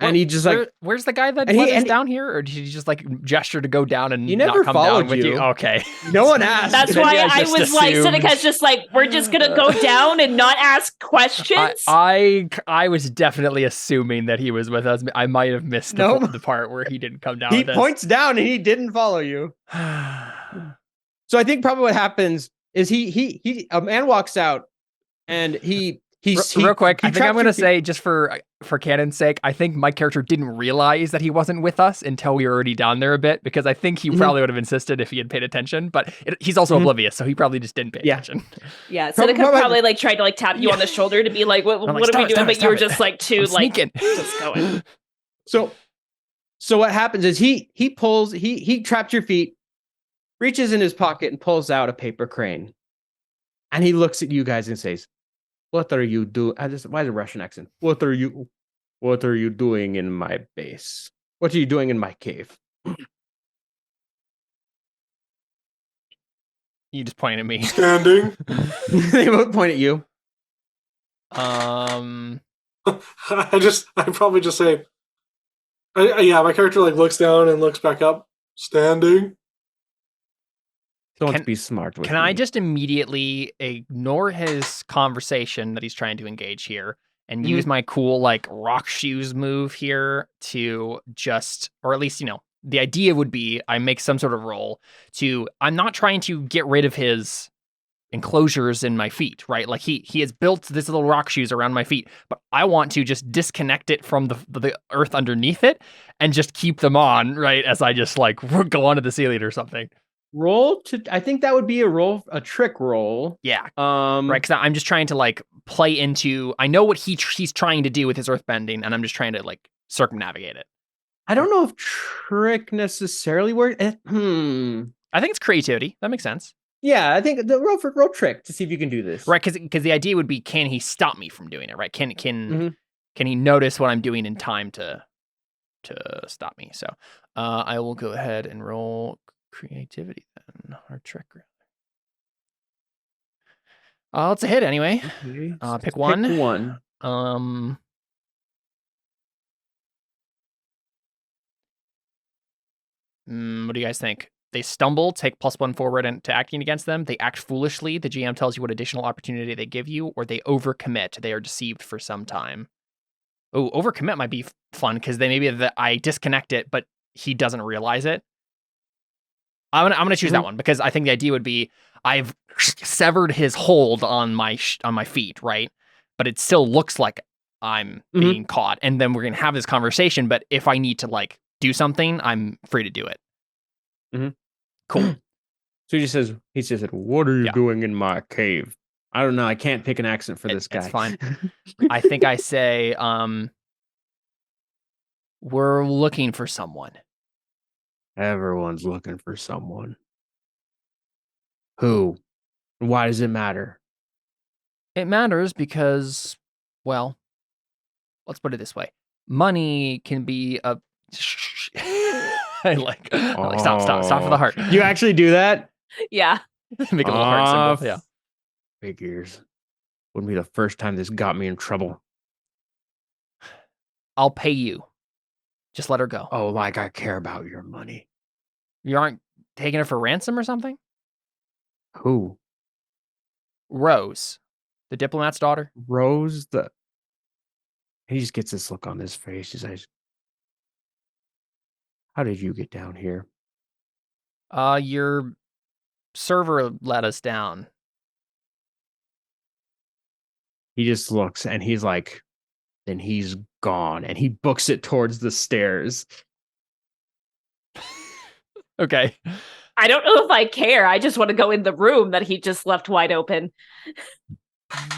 And he just where's the guy that led us down here? Or did he just like gesture to go down and not come down with you? Okay. No one asked. That's why I was like, Seneca's just like, we're just going to go down and not ask questions? I was definitely assuming that he was with us. I might have missed the part where he didn't come down with us. He points down and he didn't follow you. So I think probably what happens is a man walks out and he's real quick. I think I'm going to say, just for canon's sake, I think my character didn't realize that he wasn't with us until we were already down there a bit, because I think he probably would have insisted if he had paid attention, but he's also oblivious, so he probably just didn't pay attention. Yeah, so they could probably like tried to like tap you on the shoulder to be like, what are we doing? But you were just like too like just going. So what happens is he trapped your feet, reaches in his pocket and pulls out a paper crane, and he looks at you guys and says, "What are you doing?" Why is it Russian accent? What are you doing in my base? What are you doing in my cave? You just point at me. Standing. They both point at you. I probably just say, my character like looks down and looks back up. Standing. Don't be smart with me. I just immediately ignore his conversation that he's trying to engage here and use my cool like rock shoes move here to just, or at least, the idea would be I make some sort of roll I'm not trying to get rid of his enclosures in my feet, right? Like he has built this little rock shoes around my feet, but I want to just disconnect it from the earth underneath it and just keep them on, right? As I just like go onto the ceiling or something. I think that would be a trick roll. Yeah. Right. Because I'm just trying to like play into, I know what he's trying to do with his earthbending, and I'm just trying to like circumnavigate it. I don't know if trick necessarily works. I think it's creativity. That makes sense. Yeah, I think the roll trick to see if you can do this. Right, because the idea would be, can he stop me from doing it? Right? Can he notice what I'm doing in time to stop me? So, I will go ahead and roll creativity then, or trick. It's a hit anyway. Okay. Pick one. Pick one. What do you guys think? They stumble, take +1 forward and to acting against them. They act foolishly. The GM tells you what additional opportunity they give you, or they overcommit. They are deceived for some time. Oh, overcommit might be fun because they maybe I disconnect it, but he doesn't realize it. I'm gonna choose that one because I think the idea would be I've severed his hold on my feet, right? But it still looks like I'm being caught, and then we're gonna have this conversation. But if I need to like do something, I'm free to do it. Cool. So he says, "What are you doing in my cave?" I don't know. I can't pick an accent for this guy. It's fine. I think I say, we're looking for someone. Everyone's looking for someone. Who? Why does it matter? It matters because, well, let's put it this way. Money can be a... I like stop for the heart. You actually do that? Yeah. Make a little heart symbol. Yeah. Figures. Wouldn't be the first time this got me in trouble. I'll pay you. Just let her go. Oh, like I care about your money. You aren't taking her for ransom or something? Who? Rose, the diplomat's daughter. Rose, he just gets this look on his face. He says, "How did you get down here?" Your server let us down. He just looks and he's like, then he's gone, and he books it towards the stairs. Okay. I don't know if I care. I just want to go in the room that he just left wide open.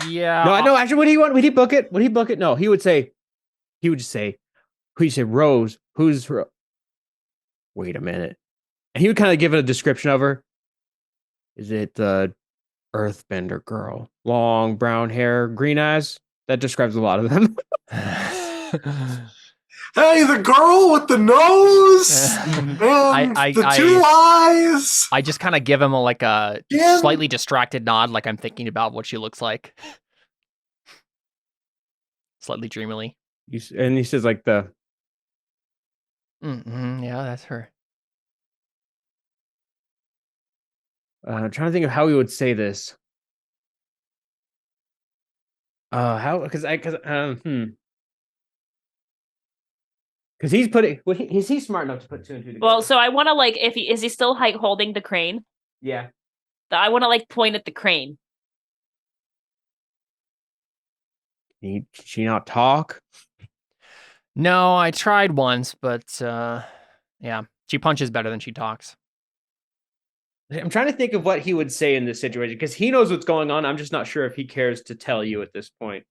Yeah. No, I know. Actually, would he book it? Would he book it? No, he would just say, Rose, who's her? Wait a minute. And he would kind of give it a description of her. Is it the Earthbender girl? Long brown hair, green eyes? That describes a lot of them. Hey, the girl with the nose and the two eyes. I just kind of give him a slightly distracted nod, like I'm thinking about what she looks like. Slightly dreamily. And he says like the... yeah, that's her. I'm trying to think of how he would say this. Because he's putting... Is he smart enough to put two and two together? Well, so I want to is he still holding the crane? Yeah. I want to point at the crane. Can she not talk? No, I tried once, but yeah, she punches better than she talks. I'm trying to think of what he would say in this situation because he knows what's going on. I'm just not sure if he cares to tell you at this point.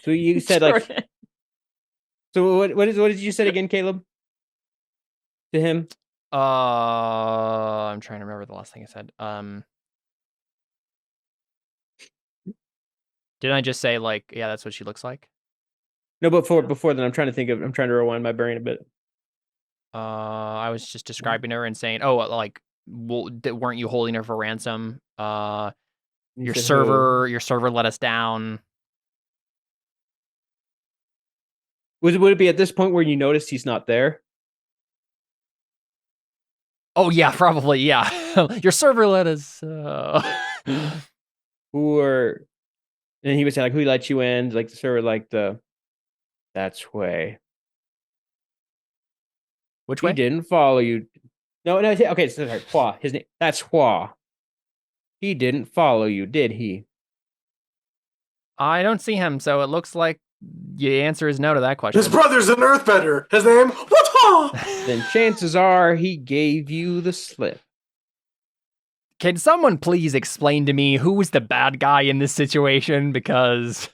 So you said like... So what did you say again, Caleb? To him? I'm trying to remember the last thing I said. Didn't I just say yeah, that's what she looks like? No, but before then, I'm trying to rewind my brain a bit. I was just describing her and saying, well, weren't you holding her for ransom? Your server let us down. Would it be at this point where you noticed he's not there? Oh yeah, probably, yeah. Your server let us and he would say like, who let you in? Like the server, that's way. Which way? He didn't follow you. No, okay, sorry, Hua. His name, that's Hua. He didn't follow you, did he? I don't see him, so it looks like the answer is no to that question. His brother's an Earthbender. His name, Then chances are he gave you the slip. Can someone please explain to me who was the bad guy in this situation? Because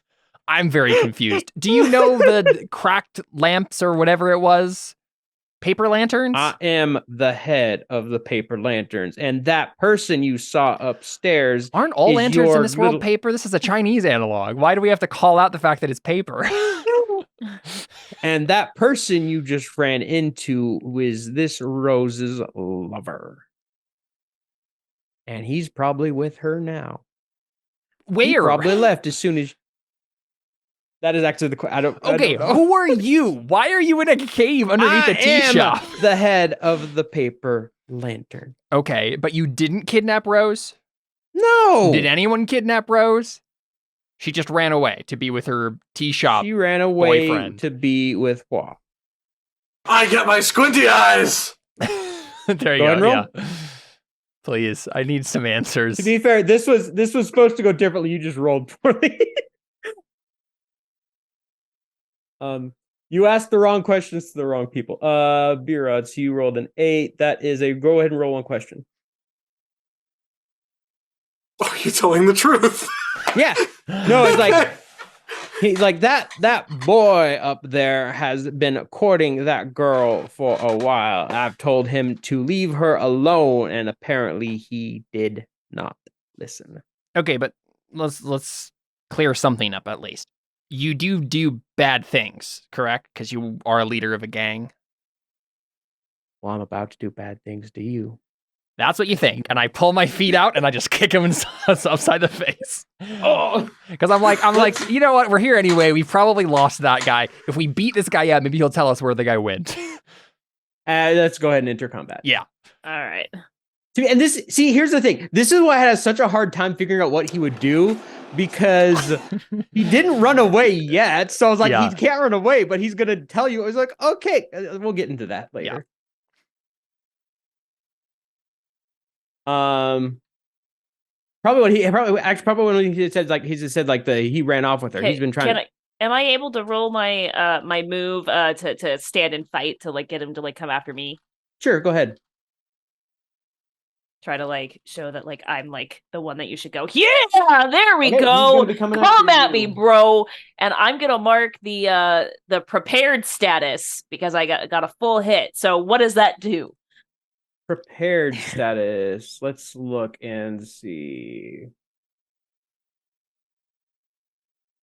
I'm very confused. Do you know the cracked lamps or whatever it was? Paper lanterns? I am the head of the paper lanterns, and that person you saw upstairs. Aren't all lanterns in this world paper? This is a Chinese analog. Why do we have to call out the fact that it's paper? And that person you just ran into was this Rose's lover. And he's probably with her now. Where? He probably left as soon as... That is actually the question. I don't know. Who are you? Why are you in a cave underneath a tea shop? The head of the paper lantern. Okay, but you didn't kidnap Rose? No. Did anyone kidnap Rose? She just ran away to be with her tea shop. She ran away boyfriend. To be with Hua. I get my squinty eyes. There you go. Yeah. Please, I need some answers. To be fair, this was supposed to go differently. You just rolled poorly. You asked the wrong questions to the wrong people. B-Rods, you rolled an 8. That is a go ahead and roll one question. Are you telling the truth? Yeah. No, it's like he's like that boy up there has been courting that girl for a while. I've told him to leave her alone, and apparently he did not listen. Okay, but let's clear something up at least. You do bad things, correct? Because you are a leader of a gang. Well, I'm about to do bad things to you. That's what you think. And I pull my feet out and I just kick him upside the face. Oh, because I'm like, you know what? We're here anyway. We probably lost that guy. If we beat this guy up, maybe he'll tell us where the guy went. Let's go ahead and enter combat. Yeah. All right. And here's the thing. This is why I had such a hard time figuring out what he would do, because he didn't run away yet. So I was like, he can't run away, but he's going to tell you. I was like, okay, we'll get into that later. Yeah. Probably when he said he ran off with her. He's been trying. Am I able to roll my my move to stand and fight to like get him to like come after me? Sure, go ahead. Try to like show that like I'm like the one that you should go. Yeah, there we go. Come at me, bro. And I'm gonna mark the prepared status because I got a full hit. So what does that do? Prepared status. Let's look and see.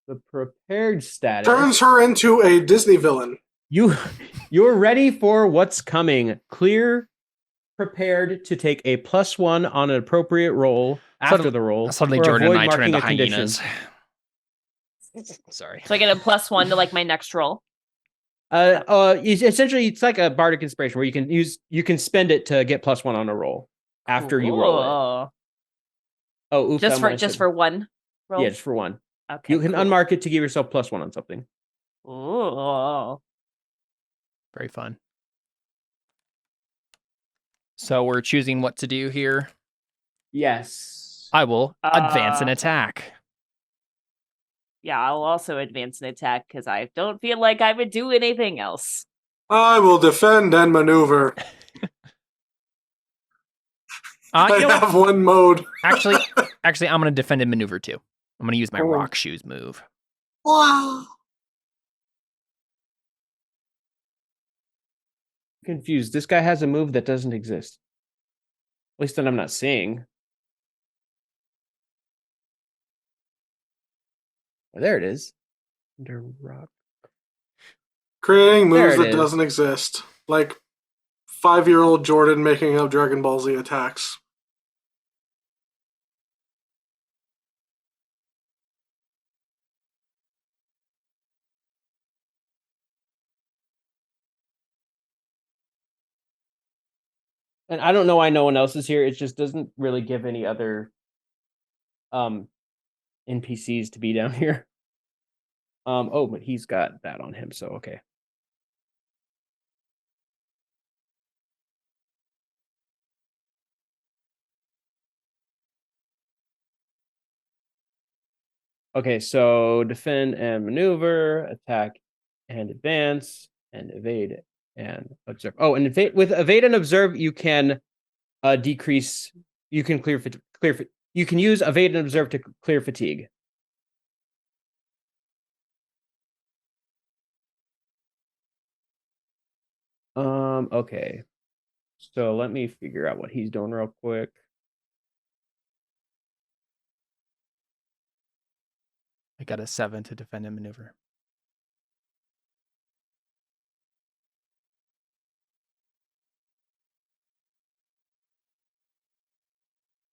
The prepared status turns her into a Disney villain. You're ready for what's coming. Clear. Prepared to take a +1 on an appropriate roll after the roll. Suddenly Jordan and I turn into hyenas. Sorry. So I get a +1 to like my next roll. Essentially it's like a bardic inspiration where you can spend it to get +1 on a roll after you roll it. Oh, oops, just for one roll? Yeah, just for one. Okay. You can unmark it to give yourself +1 on something. Ooh. Very fun. So we're choosing what to do here. Yes. I will advance an attack. Yeah, I'll also advance an attack because I don't feel like I would do anything else. I will defend and maneuver. I have one mode. Actually, I'm going to defend and maneuver too. I'm going to use my rock shoes move. Wow. Confused. This guy has a move that doesn't exist. At least that I'm not seeing. Oh, there it is. Under rock. Creating moves that doesn't exist. Like 5-year-old Jordan making up Dragon Ball Z attacks. And I don't know why no one else is here. It just doesn't really give any other NPCs to be down here. Oh, but he's got that on him, so okay. Okay, so defend and maneuver, attack and advance, and evade and observe. Oh, and with evade and observe, you can decrease You can you can use evade and observe to clear fatigue. Okay. So let me figure out what he's doing real quick. I got a 7 to defend and maneuver.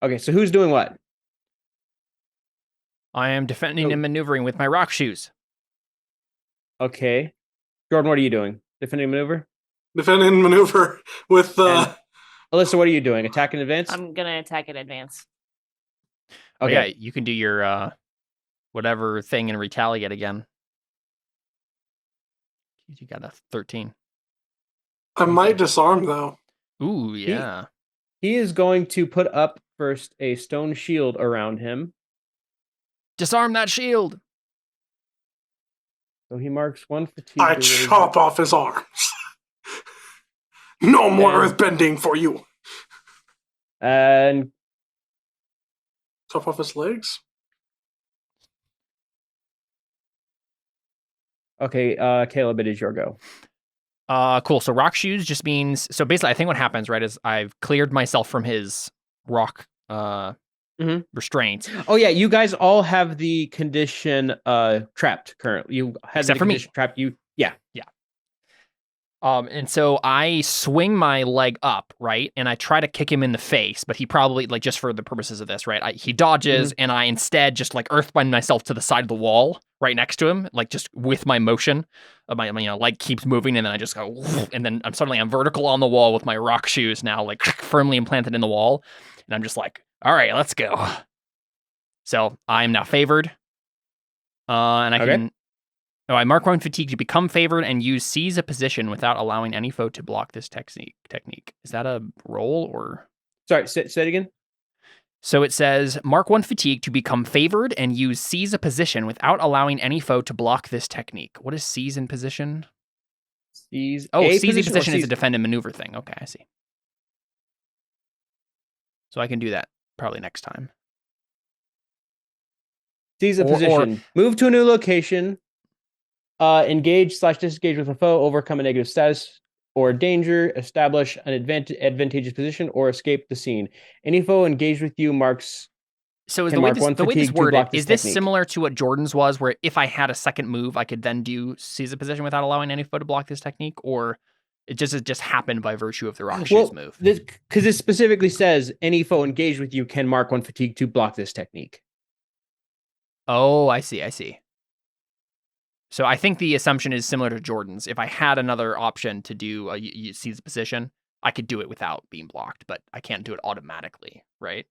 Okay, so who's doing what? I am defending and maneuvering with my rock shoes. Okay. Jordan, what are you doing? Defending and maneuver? Defending and maneuver with... And Alyssa, what are you doing? Attack in advance? I'm going to attack in advance. Okay. Yeah, you can do your whatever thing and retaliate again. You got a 13. I might disarm, though. Ooh, yeah. He is going to put up first a stone shield around him. Disarm that shield. So he marks 1 fatigue. I chop off his arms. No more earthbending for you. And chop off his legs. Okay, Caleb, it is your go. Cool. So rock shoes just means, so basically I think what happens, right, is I've cleared myself from his rock restraints. Oh yeah, you guys all have the condition trapped currently. You have Except the for me. Condition trapped. Yeah. And so I swing my leg up, right? And I try to kick him in the face, but he probably, like, just for the purposes of this, right? He dodges, and I instead just, like, earthbind myself to the side of the wall right next to him, like, just with my motion. My leg keeps moving, and then I just go, and then I'm vertical on the wall with my rock shoes now, like, firmly implanted in the wall. And I'm just like, all right, let's go. So I am now favored. And I can... Oh, I mark 1 fatigue to become favored and use seize a position without allowing any foe to block this technique. Is that a roll or? Sorry, say it again. So it says mark 1 fatigue to become favored and use seize a position without allowing any foe to block this technique. What is seize in position? Seize. Seize a position is a defend and maneuver thing. Okay, I see. So I can do that probably next time. Seize a position. Move to a new location. Engage/disengage with a foe, overcome a negative status or danger, establish an advantageous position, or escape the scene. Any foe engaged with you marks. So is the way this worded, is this similar to what Jordan's was, where if I had a second move, I could then do seize a position without allowing any foe to block this technique, or it just happened by virtue of the rock shoes move? Because this specifically says any foe engaged with you can mark 1 fatigue to block this technique. Oh, I see. So I think the assumption is similar to Jordan's. If I had another option to do a seize position, I could do it without being blocked, but I can't do it automatically, right?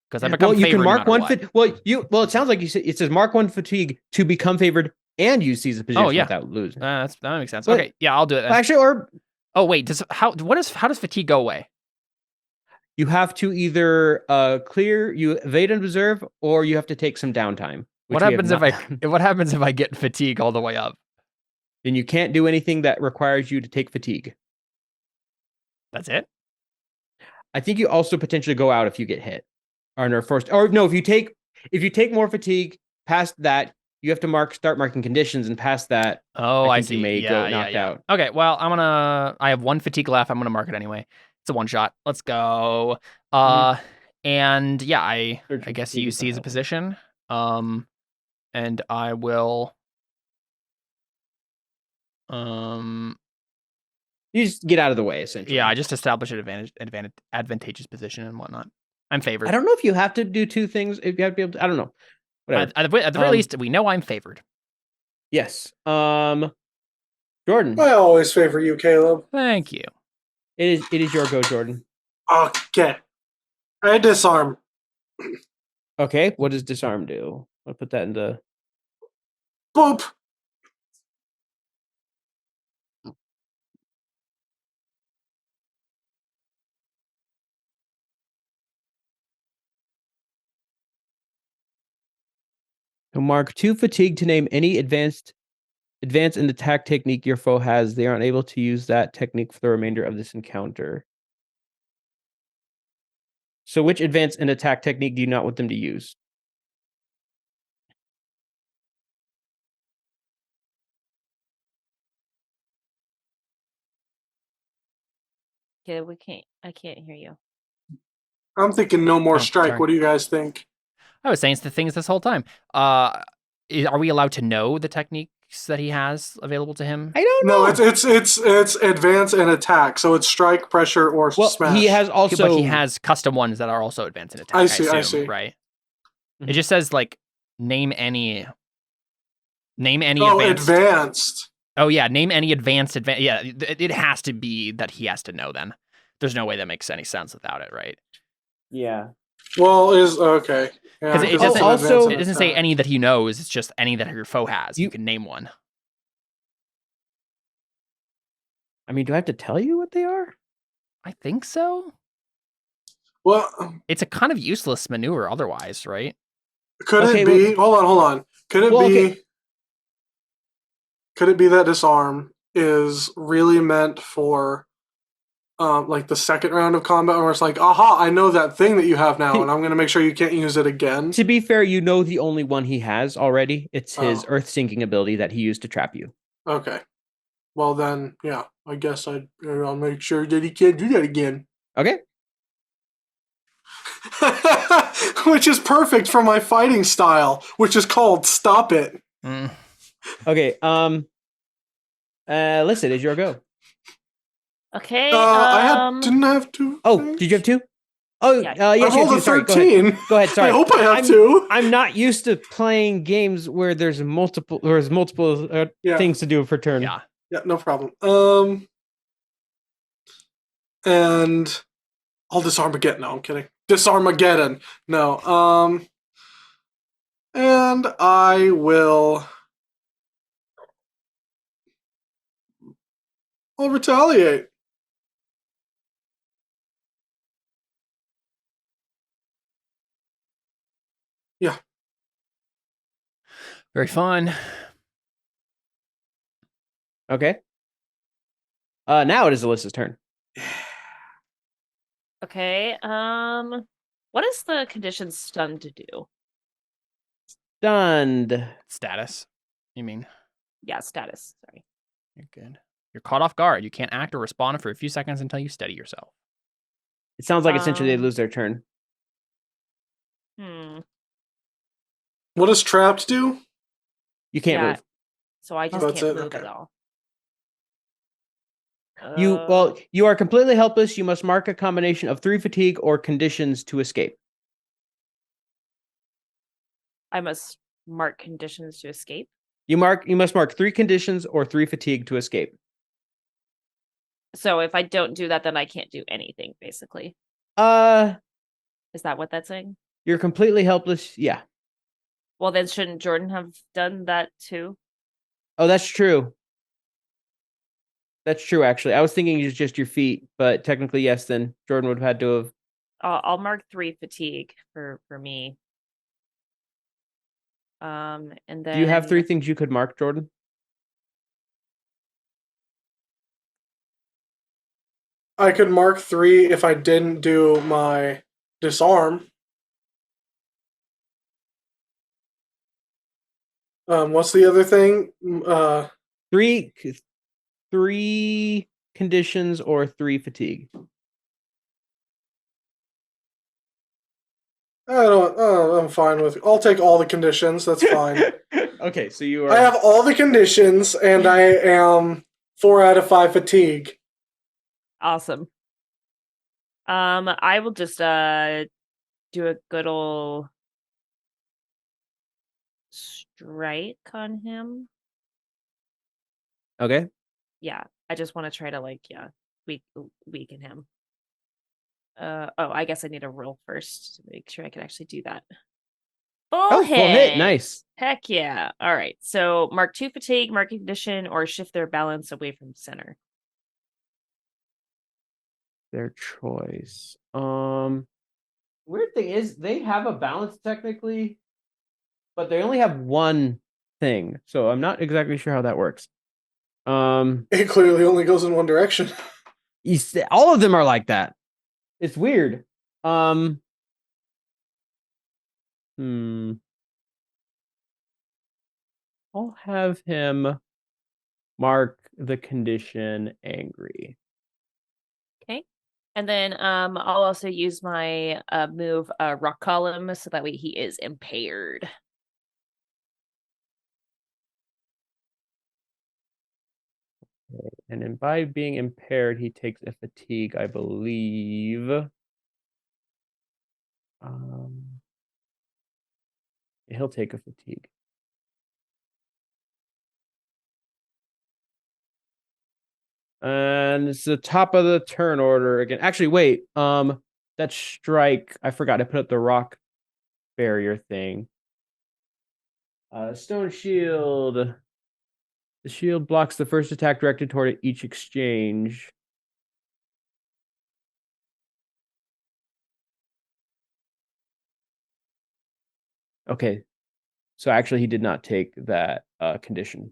Because I become favored. You can mark no 1 well, it sounds like you said it says mark 1 fatigue to become favored and use seize a position without losing. That makes sense. Okay, yeah, I'll do it then. Actually, oh wait, how does fatigue go away? You have to either evade and observe, or you have to take some downtime. What happens if I get fatigue all the way up? Then you can't do anything that requires you to take fatigue. That's it? I think you also potentially go out if you get hit. Or forced. Or no, if you take more fatigue past that, you have to start marking conditions, and past that, I see. You may go knocked out. Okay, well, I have 1 fatigue left. I'm gonna mark it anyway. It's a 1-shot. Let's go. And yeah, I guess you seize a position. And I will you just get out of the way, essentially. Yeah, I just establish an advantageous position and whatnot. I'm favored. I don't know if you have to do 2 things. If you have to be able to, I don't know. Whatever. At the very least, we know I'm favored. Yes. Jordan. I always favor you, Caleb. Thank you. It is your go, Jordan. Okay. I disarm. Okay, what does disarm do? I'll put that in the... Boop! So mark 2 fatigue to name any advance in the attack technique your foe has. They are unable to use that technique for the remainder of this encounter. So which advance and attack technique do you not want them to use? Yeah, I can't hear you. I'm thinking no more strike. Sorry. What do you guys think? I was saying it's the things this whole time. Are we allowed to know the techniques that he has available to him? I don't know. No, it's advance and attack. So it's strike, pressure, or smash. He has also, but he has custom ones that are also advance and attack. I see. Right. Mm-hmm. It just says like name any advanced. Oh yeah, name any advanced. Yeah, it has to be that he has to know them. There's no way that makes any sense without it, right? Yeah. Well, okay. Because it doesn't say any that he knows. It's just any that your foe has. You can name one. I mean, do I have to tell you what they are? I think so. Well, it's a kind of useless maneuver otherwise, right? Could it be? Hold on. Could it be? Okay. Could it be that disarm is really meant for, like the second round of combat, where it's like, aha, I know that thing that you have now, and I'm going to make sure you can't use it again. To be fair, you know the only one he has already. It's his earth sinking ability that he used to trap you. Okay. Well then, yeah, I guess I'll make sure that he can't do that again. Okay. Which is perfect for my fighting style, which is called Stop It. Mm. Okay. Listen, it's your go. Okay. Didn't I have two? Oh, things? Did you have two? Oh, yes, I rolled a 13. Go ahead. Sorry. I hope I have two. I'm not used to playing games where there's multiple things to do per turn. Yeah, no problem. And I'll disarm again. No, I'm kidding. Disarmageddon. No. And I will. I'll retaliate. Yeah. Very fun. Okay. Now it is Alyssa's turn. Okay. What is the condition stunned to do? Stunned. Status, you mean? Yeah, status. Sorry. You're good. You're caught off guard. You can't act or respond for a few seconds until you steady yourself. It sounds like essentially they lose their turn. What does trapped do? You can't move. So I just can't move at all. You are completely helpless. You must mark a combination of 3 fatigue or conditions to escape. I must mark conditions to escape. You must mark 3 conditions or 3 fatigue to escape. So if I don't do that, then I can't do anything, basically. Is that what that's saying? You're completely helpless. Yeah. Well, then shouldn't Jordan have done that too? Oh, that's true. That's true, actually. I was thinking it's just your feet, but technically, yes, then Jordan would have had to have... I'll mark 3 fatigue for me. And then... Do you have 3 things you could mark, Jordan? I could mark 3 if I didn't do my disarm. What's the other thing? 3 conditions or 3 fatigue. I'm fine with it. I'll take all the conditions. That's fine. Okay, so you are... I have all the conditions, and I am 4 out of 5 fatigue. Awesome. I will just do a good old strike on him. Okay. Yeah, I just want to try to weaken him. I guess I need a roll first to make sure I can actually do that. Full hit. Nice. Heck yeah. All right. So mark 2 fatigue, mark condition, or shift their balance away from center. Their choice. Weird thing is they have a balance technically, but they only have one thing. So I'm not exactly sure how that works. It clearly only goes in one direction. All of them are like that. It's weird. I'll have him mark the condition angry. Okay. And then I'll also use my move rock column so that way he is impaired. Okay. And then by being impaired, he takes a fatigue, I believe. He'll take a fatigue. And it's the top of the turn order again. Actually, wait. That strike. I forgot to put up the rock barrier thing. Stone shield. The shield blocks the first attack directed toward each exchange. Okay. So actually, he did not take that condition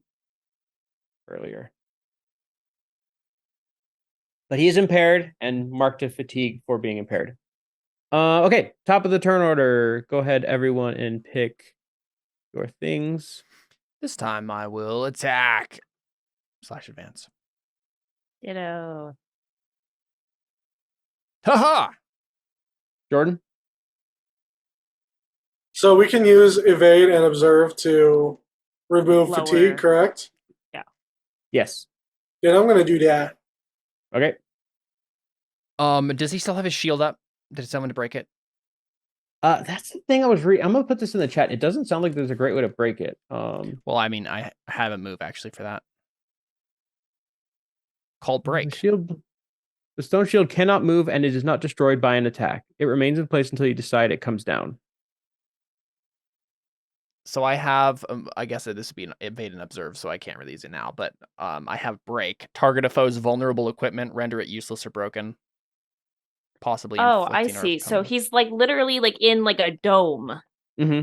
earlier. But he is impaired and marked a fatigue for being impaired. Okay, top of the turn order. Go ahead, everyone, and pick your things. This time I will attack / advance. Haha! Jordan? So we can use evade and observe to remove fatigue, correct? Yeah. Yes. Then I'm going to do that. Okay. Does he still have his shield up? Did someone to break it? That's the thing I was reading. I'm gonna put this in the chat. It doesn't sound like there's a great way to break it. Well, I mean, I have a move actually for that. Called break. The stone shield cannot move and it is not destroyed by an attack. It remains in place until you decide it comes down. So I have, I guess this would be an evade and observe, so I can't really use it now. But I have break. Target a foe's vulnerable equipment, render it useless or broken. Possibly. Oh, I see. So he's like literally like in like a dome. Mm-hmm.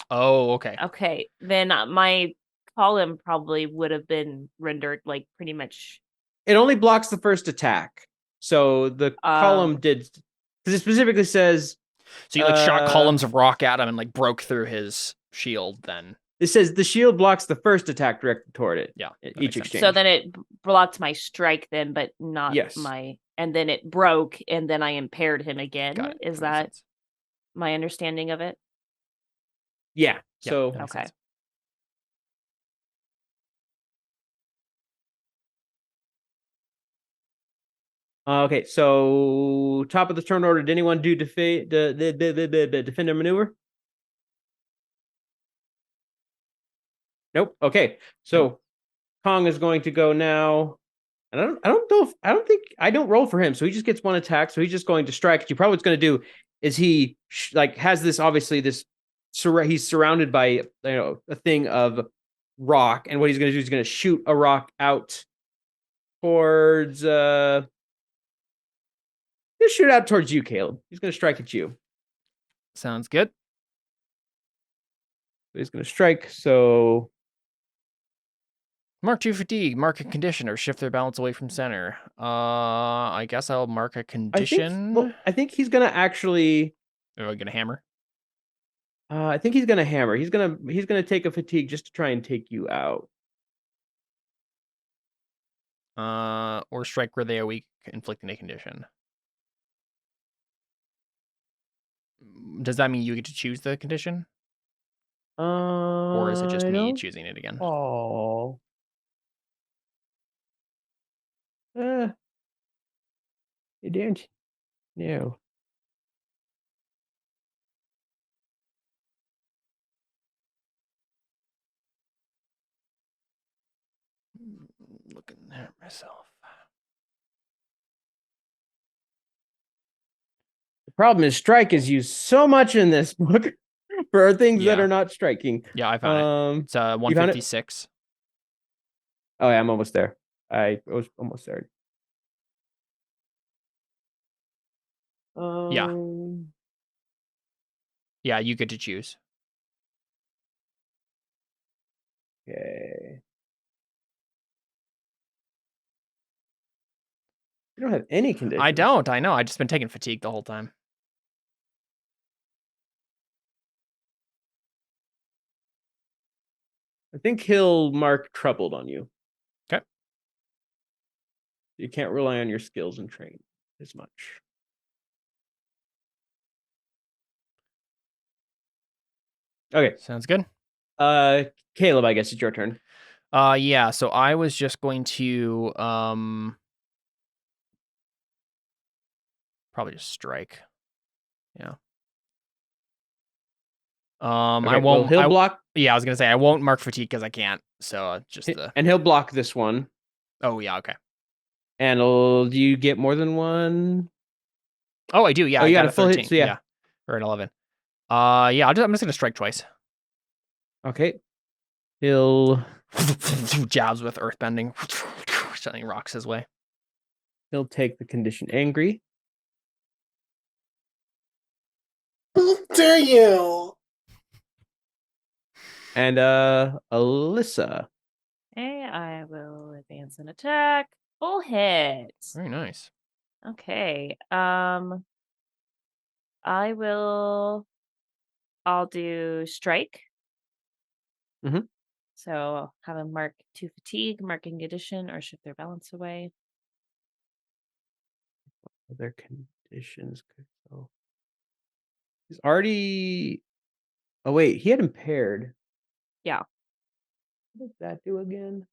Oh, okay. Okay, then my column probably would have been rendered like pretty much. It only blocks the first attack, so the column did because it specifically says. So you like shot columns of rock at him and like broke through his shield. Then it says the shield blocks the first attack directed toward it. Yeah, each exchange. So then it blocked my strike, then, but not my. And then it broke, and then I impaired him again. Is that my understanding of it? Yeah. So okay. Okay, so top of the turn order. Did anyone do defender maneuver? Nope. Okay, so Kong is going to go now, and I don't roll for him, so he just gets one attack. So he's just going to strike at you. Probably what's going to do is he has this he's surrounded by a thing of rock, and what he's going to do is he's going to shoot a rock out towards He'll shoot out towards you, Caleb. He's going to strike at you. Sounds good. He's going to strike, so... Mark 2 fatigue, mark a condition, or shift their balance away from center. I guess I'll mark a condition. I think he's going to actually... Are we going to hammer? I think he's going to hammer. He's going to take a fatigue just to try and take you out. Or strike where they are weak, inflicting a condition. Does that mean you get to choose the condition? Or is it just me choosing it again? Oh. You don't. No. Looking at myself. The problem is strike is used so much in this book for things that are not striking. Yeah, I found it. It's 156. Oh, yeah, I'm almost there. I was almost there. Yeah. Yeah, you get to choose. Okay. You don't have any conditions. I don't. I know. I just been taking fatigue the whole time. I think he'll mark troubled on you. Okay. You can't rely on your skills and train as much. Okay. Sounds good. Caleb, I guess it's your turn. Yeah, so I was just going to probably just strike. Yeah. Okay, I won't. He'll block. Yeah, I was gonna say I won't mark fatigue because I can't. So and he'll block this one. Oh yeah, okay. And do you get more than one? Oh, I do. Yeah, you I got a full 13. hit. So yeah, or an 11. Yeah, I'm just gonna strike twice. Okay. He'll jabs with earthbending, sending rocks his way. He'll take the condition angry. How dare you? And Alyssa. Okay, I will advance and attack. Full hit. Very nice. Okay. I'll do strike. Mm-hmm. So I'll have him mark 2 fatigue, marking condition, or shift their balance away. Other conditions could go. He's already. Oh wait, he had impaired. Yeah. What does that do again?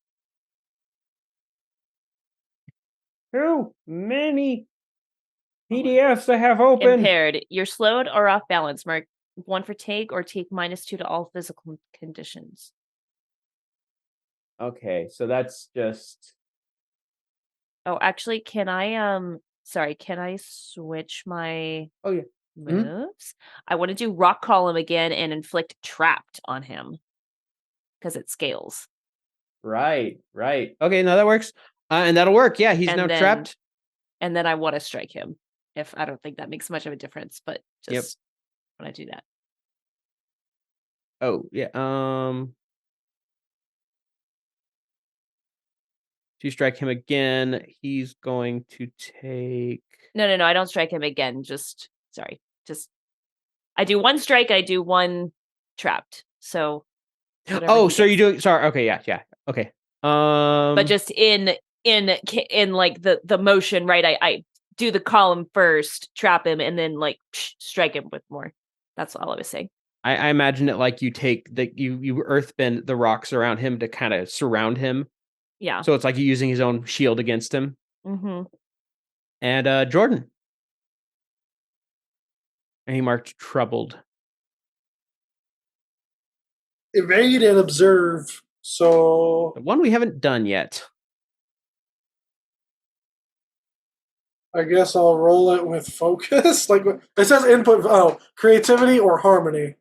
Too many PDFs I have open. Impaired. You're slowed or off balance. Mark 1 for take or take -2 to all physical conditions. Okay, so that's just. Oh, actually, can I switch my moves? Mm-hmm. I want to do rock column again and inflict trapped on him because it scales. Right. Okay, no, that works. And that'll work. Yeah, he's now trapped. And then I want to strike him. If I don't think that makes much of a difference, but just when I do that. Oh, yeah. To strike him again, he's going to take. No, I don't strike him again. I do 1 strike, I do 1 trapped. So so you're doing sorry, okay, yeah. Okay. But just in like the motion, right? I do the column first, trap him, and then like strike him with more. That's all I was saying. I imagine it like you take you earthbend the rocks around him to kind of surround him. Yeah. So it's like you're using his own shield against him. Mm-hmm. And Jordan. And he marked troubled. Evade and observe. So the one we haven't done yet. I guess I'll roll it with focus. Like it says input. Creativity or harmony.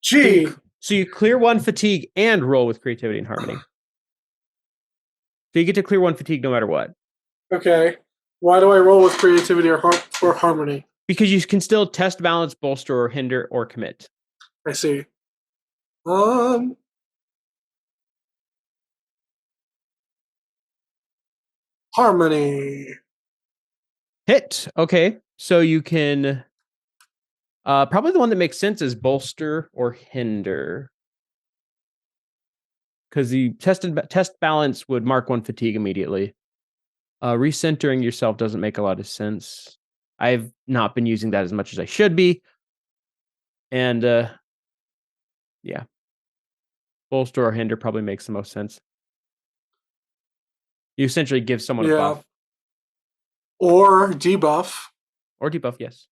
Gee. So you clear 1 fatigue and roll with creativity and harmony. So you get to clear 1 fatigue no matter what. Okay. Why do I roll with creativity or harmony? Because you can still test, balance, bolster, or hinder, or commit. I see. Harmony. Hit. Okay. So you can. Probably the one that makes sense is bolster or hinder. Because the test balance would mark 1 fatigue immediately. Recentering yourself doesn't make a lot of sense. I've not been using that as much as I should be. And yeah. Bolster or hinder probably makes the most sense. You essentially give someone a buff. Or debuff. Or debuff, yes.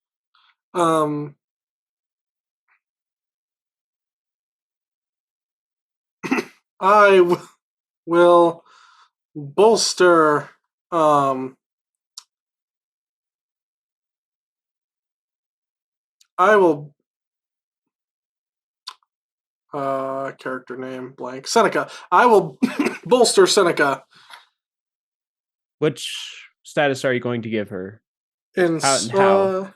I will bolster. I will. Character name blank. Seneca. I will bolster Seneca. Which status are you going to give her? How?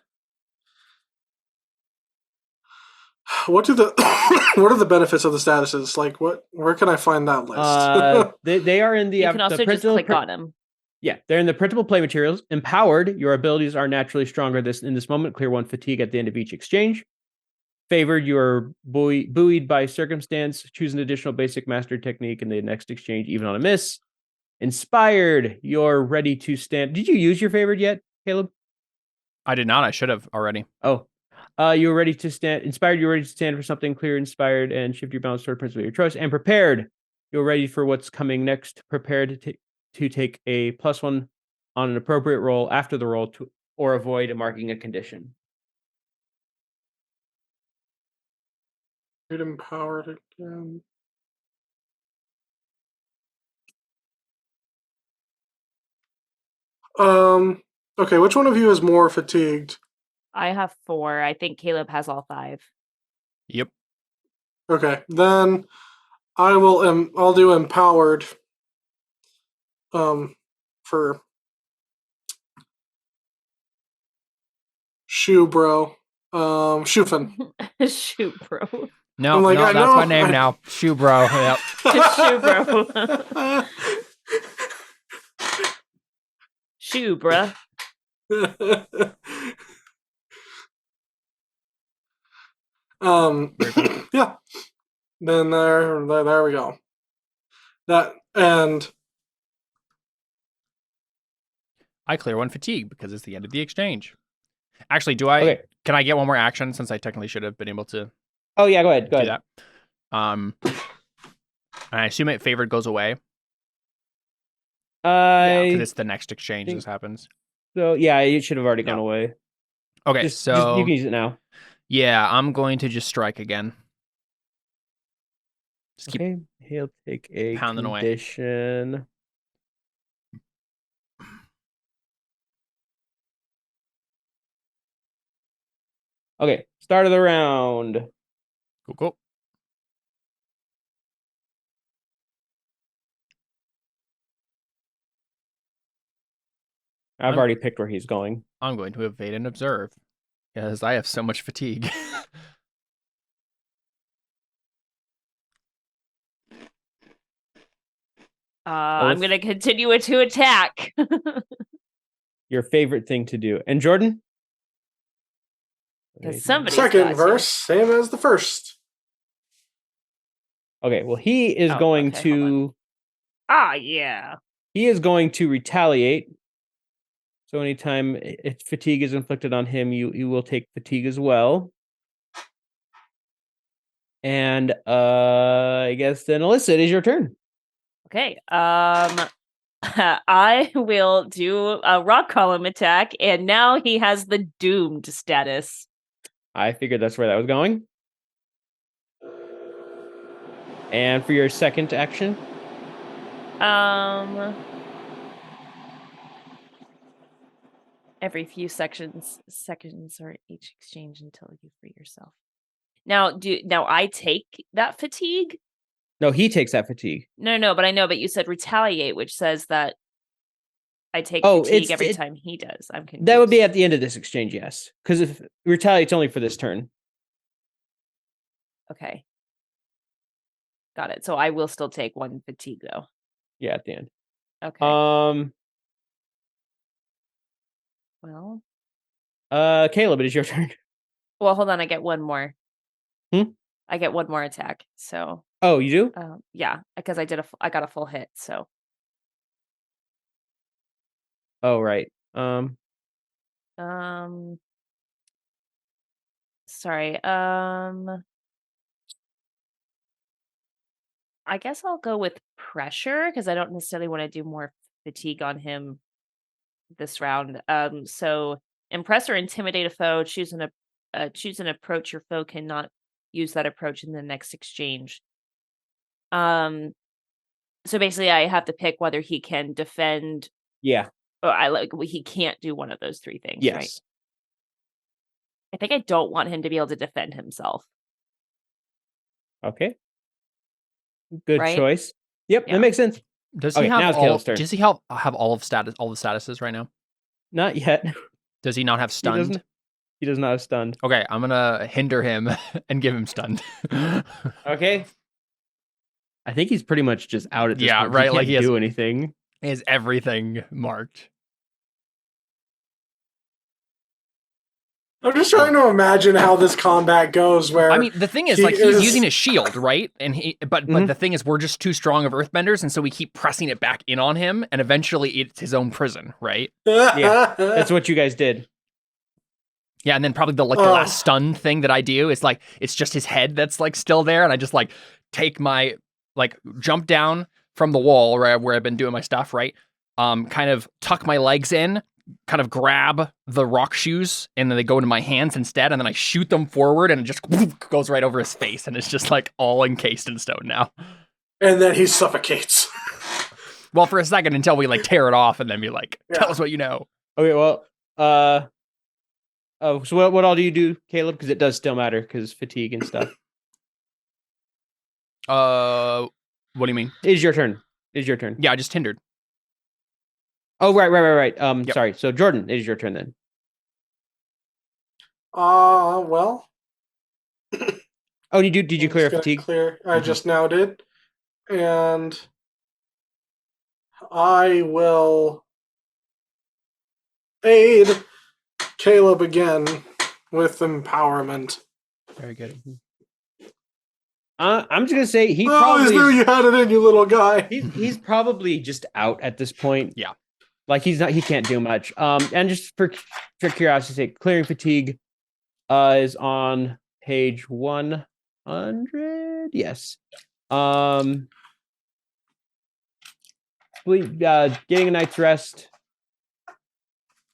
What are the benefits of the statuses? Like where can I find that list? They are in the. You can also just click on them. Yeah, they're in the printable play materials. Empowered, your abilities are naturally stronger in this moment. Clear 1 fatigue at the end of each exchange. Favored, you are buoyed by circumstance. Choose an additional basic mastery technique in the next exchange, even on a miss. Inspired, you're ready to stand. Did you use your favored yet, Caleb? I did not. I should have already. Oh. You're ready to stand. Inspired, you're ready to stand for something clear, inspired, and shift your balance toward principle of your choice. And prepared, you're ready for what's coming next. Prepared to take a +1 on an appropriate roll after the roll or avoid marking a condition. Get empowered again. Okay, which one of you is more fatigued? I have 4. I think Caleb has all 5. Yep. Okay, then I'll do empowered. For Shoe Bro. Shoofin. Shoe Bro. No, like, no, that's my name now. Shoe Bro. Yep. Shoe Bro. Shoe, bruh. Yeah. Then there we go. That and I clear 1 fatigue because it's the end of the exchange. Actually, can I get one more action since I technically should have been able to? Oh yeah, go ahead. Do that. And I assume it favored goes away. Because it's the next exchange this happens. So yeah, it should have already gone away. Okay, so you can use it now. Yeah, I'm going to just strike again. Just keep he'll take a pounding condition. Away. Okay, start of the round. Cool. I've already picked where he's going. I'm going to evade and observe because I have so much fatigue. I'm going to continue to attack. Your favorite thing to do. And Jordan? Second verse, same as the first. Okay, well, he is going to... yeah. He is going to retaliate. So anytime fatigue is inflicted on him, you will take fatigue as well. And I guess then, Alyssa, it is your turn. Okay. I will do a rock column attack, and now he has the doomed status. I figured that's where that was going. And for your second action? Every few seconds or each exchange until you free yourself. Now I take that fatigue? No, he takes that fatigue. No, but you said retaliate, which says that I take fatigue every time he does. I'm confused. That would be at the end of this exchange, yes. Because if retaliate's only for this turn. Okay. Got it. So I will still take 1 fatigue though. Yeah, at the end. Okay. Well. Caleb, it is your turn. Well, hold on. I get 1 more. I get 1 more attack. So. Oh, you do? Yeah, because I got a full hit. So. Oh, right. Sorry. I guess I'll go with pressure because I don't necessarily want to do more fatigue on him this round. So impress or intimidate a foe. Choose an approach your foe cannot use that approach in the next exchange. So basically, I have to pick whether he can defend. Yeah. Or he can't do one of those 3 things. Yes. Right? I think I don't want him to be able to defend himself. Okay. Good choice. Yep, that makes sense. Does he have all? Does he have all the statuses right now? Not yet. Does he not have stunned? He does not have stunned. Okay, I'm gonna hinder him and give him stunned. Okay. I think he's pretty much just out at this point. Right. He can't do anything. He has everything marked. I'm just trying to imagine how this combat goes. Where I mean, the thing is, he's using his shield, right? And but the thing is, we're just too strong of Earthbenders, and so we keep pressing it back in on him, and eventually it's his own prison, right? Yeah, that's what you guys did. Yeah, and then probably the last stun thing that I do is it's just his head that's still there, and I just take my jump down from the wall where I've been doing my stuff, right? Kind of tuck my legs in, kind of grab the rock shoes, and then they go into my hands instead, and then I shoot them forward, and it just goes right over his face, and it's just all encased in stone now. And then he suffocates. Well, for a second until we tear it off, and then be tell us what you know. Okay, well, so what all do you do, Caleb? Because it does still matter, because fatigue and stuff. What do you mean? It is your turn. Yeah, I just hindered. Oh, right. Yep. Sorry. So Jordan, it is your turn then. Well. Oh, did you clear fatigue? I just now did. And I will aid Caleb again with empowerment. Very good. I'm just gonna say he probably. I knew you had it in, you little guy. He's probably just out at this point. Yeah, he can't do much. And just for curiosity's sake, clearing fatigue, is on page 100. Yes. Getting a night's rest.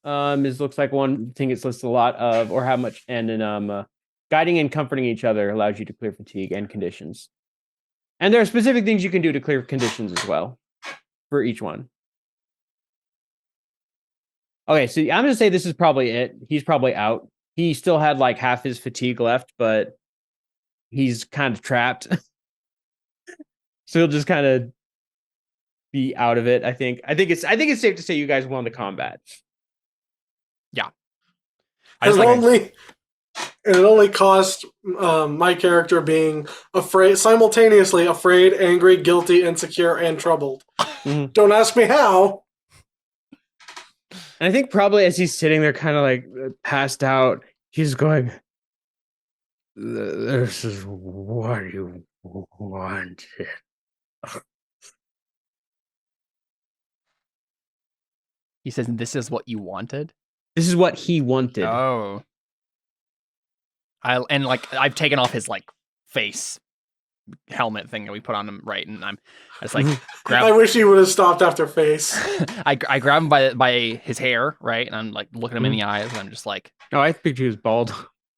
Looks like one thing it's listed a lot of, or how much, and then guiding and comforting each other allows you to clear fatigue and conditions. And there are specific things you can do to clear conditions as well for each one. Okay, so I'm gonna say this is probably it. He's probably out. He still had half his fatigue left, but he's kind of trapped. So he'll just kind of be out of it. I think it's safe to say you guys won the combat. Yeah. It only cost my character being simultaneously afraid, angry, guilty, insecure, and troubled. Mm-hmm. Don't ask me how. And I think probably as he's sitting there kind of passed out, he's going, "This is what you wanted." He says, "This is what you wanted?" This is what he wanted. Oh. I've taken off his face helmet thing that we put on him, right? And I'm just grab. I wish he would have stopped after face. I grab him by his hair, right? And I'm looking him in the eyes, and I'm just oh, I think he was bald.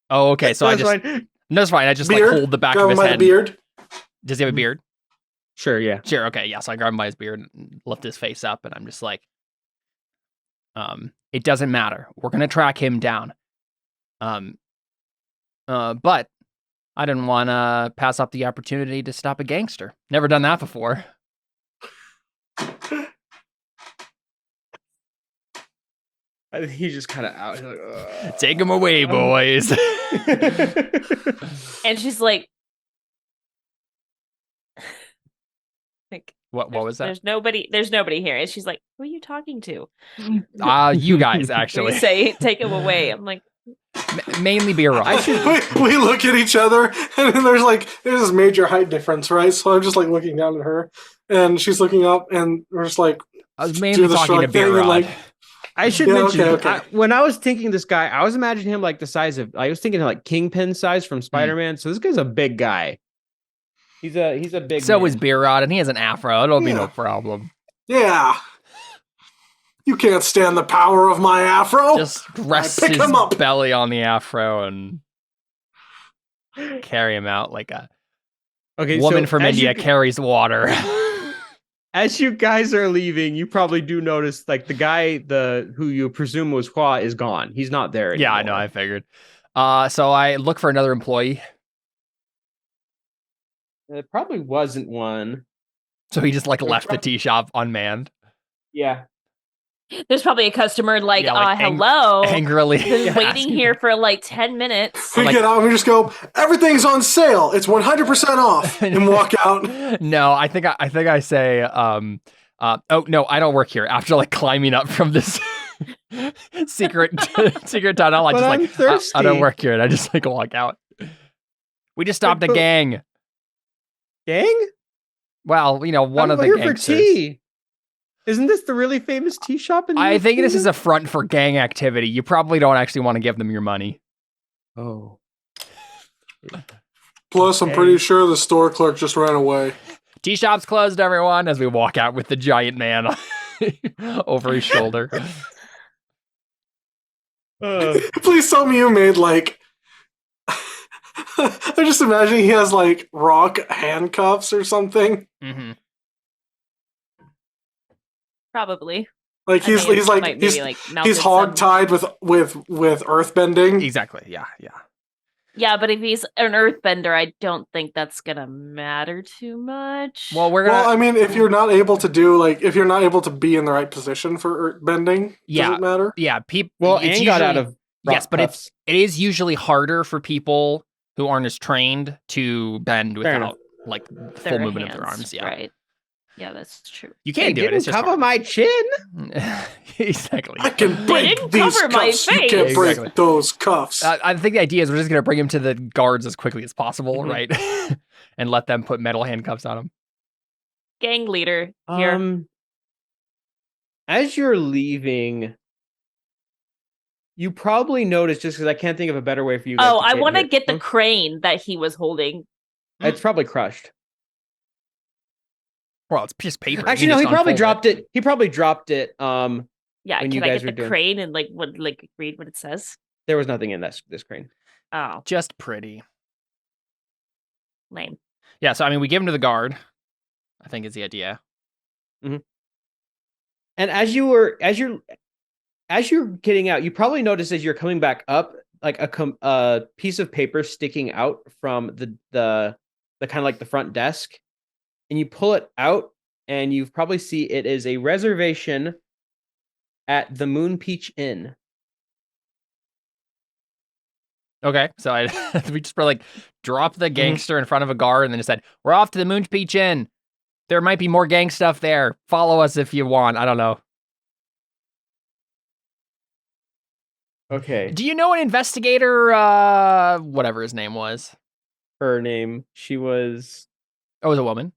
Oh, okay. So that's fine. No, that's fine. I just hold the back of his head. Beard. Does he have a beard? Sure. Yeah. Sure. Okay. Yeah. So I grab him by his beard and lift his face up, and I'm just it doesn't matter. We're gonna track him down. But I didn't want to pass up the opportunity to stop a gangster. Never done that before. I think he's just kind of out. He's take him away, boys. And she's like, what was that? There's nobody here. And she's like, who are you talking to? You guys, actually. We say, take him away. I'm like, mainly beer rock. We look at each other, and then there's this major height difference, right? So I'm just looking down at her, and she's looking up, and we're just I was mainly talking to beer rod. I should mention, okay. When I was thinking this guy, I was imagining him the size of, I was thinking Kingpin size from Spider-Man. So this guy's a big guy. He's a big. So is beer rod, and he has an afro. It'll be no problem. Yeah. You can't stand the power of my afro. Just rest his belly on the afro and carry him out like a woman from India carries water. As you guys are leaving, you probably do notice the guy who you presume was Hua is gone. He's not there anymore. Yeah, I know. I figured. So I look for another employee. It probably wasn't one. So he just left the tea shop unmanned. Yeah. There's probably a customer hello. Angrily. Been waiting here for 10 minutes. We get out and we just go, everything's on sale. It's 100% off. And walk out. No, I think I say, oh no, I don't work here. After climbing up from this secret tunnel. But I'm thirsty. I don't work here, and I just like walk out. We just stopped a gang. Gang? Well, one of the here gangsters. For tea. Isn't this the really famous tea shop in I think this is a front for gang activity. You probably don't actually want to give them your money. Oh. Plus, I'm pretty sure the store clerk just ran away. Tea shop's closed, everyone, as we walk out with the giant man over his shoulder. Please tell me you made like... I just imagine he has like rock handcuffs or something. Mm-hmm. Probably. Like he's hog-tied with earthbending. Exactly. Yeah. Yeah, but if he's an earthbender, I don't think that's gonna matter too much. Well, I mean, if you're not able to be in the right position for earthbending, does it matter? Yeah. Anne got out of yes, but it is usually harder for people who aren't as trained to bend without like full movement of their arms. Yeah. Right. Yeah, that's true. You can't do it. It's just cover hard. my chin. Exactly. I can break these cover cuffs. My face. You can't break those cuffs. I think the idea is we're just going to bring him to the guards as quickly as possible, right? And let them put metal handcuffs on him. Gang leader here. As you're leaving, you probably notice, just because I can't think of a better way for you guys I want to get the crane that he was holding. It's probably crushed. Well, it's piece of paper. Actually, no, he probably dropped it. He probably dropped it. Yeah, when can you I guys get the crane and read what it says? There was nothing in this crane. Oh, just pretty lame. Yeah, so I mean, we give him to the guard, I think is the idea. Mm-hmm. And as you're getting out, you probably notice as you're coming back up, like a piece of paper sticking out from the kind of like the front desk. And you pull it out, and you probably see it is a reservation at the Moon Peach Inn. Okay, so we just like dropped the gangster in front of a guard, and then just said, "We're off to the Moon Peach Inn. There might be more gang stuff there. Follow us if you want." I don't know. Okay. Do you know an investigator? Whatever his name was. Her name. She was. Oh, it was a woman.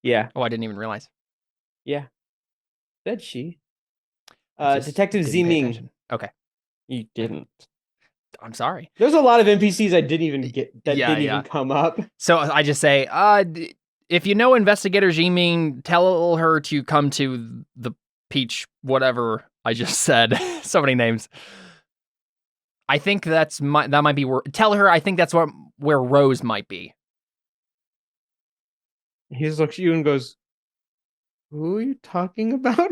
Yeah. Oh, I didn't even realize. Yeah. Said she. Detective Ziming. Okay. You didn't. I'm sorry. There's a lot of NPCs I didn't even get that didn't even come up. So I just say, if you know Investigator Ziming, tell her to come to the Peach, whatever I just said. So many names. I think that might be where. Tell her I think that's where Rose might be. He just looks at you and goes, "Who are you talking about?"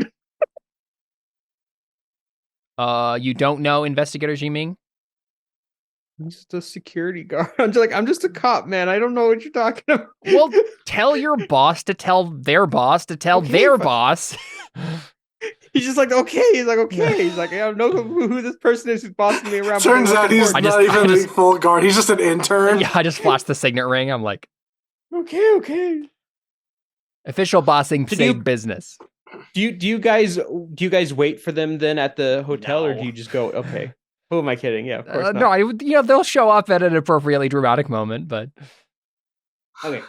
You don't know Investigator Ziming? I'm just a security guard. I'm just a cop, man. I don't know what you're talking about. Well, tell your boss to tell their boss to tell their boss. He's just like, okay. He's like, okay. He's like, I don't know who this person is who's bossing me around. Turns out he's not even a full guard. He's just an intern. Yeah, I just flashed the signet ring. I'm like, okay. Official bossing, same business. Do you guys wait for them then at the hotel, or do you just go? Okay, who am I kidding? Yeah, of course not. No, they'll show up at an appropriately dramatic moment, but okay.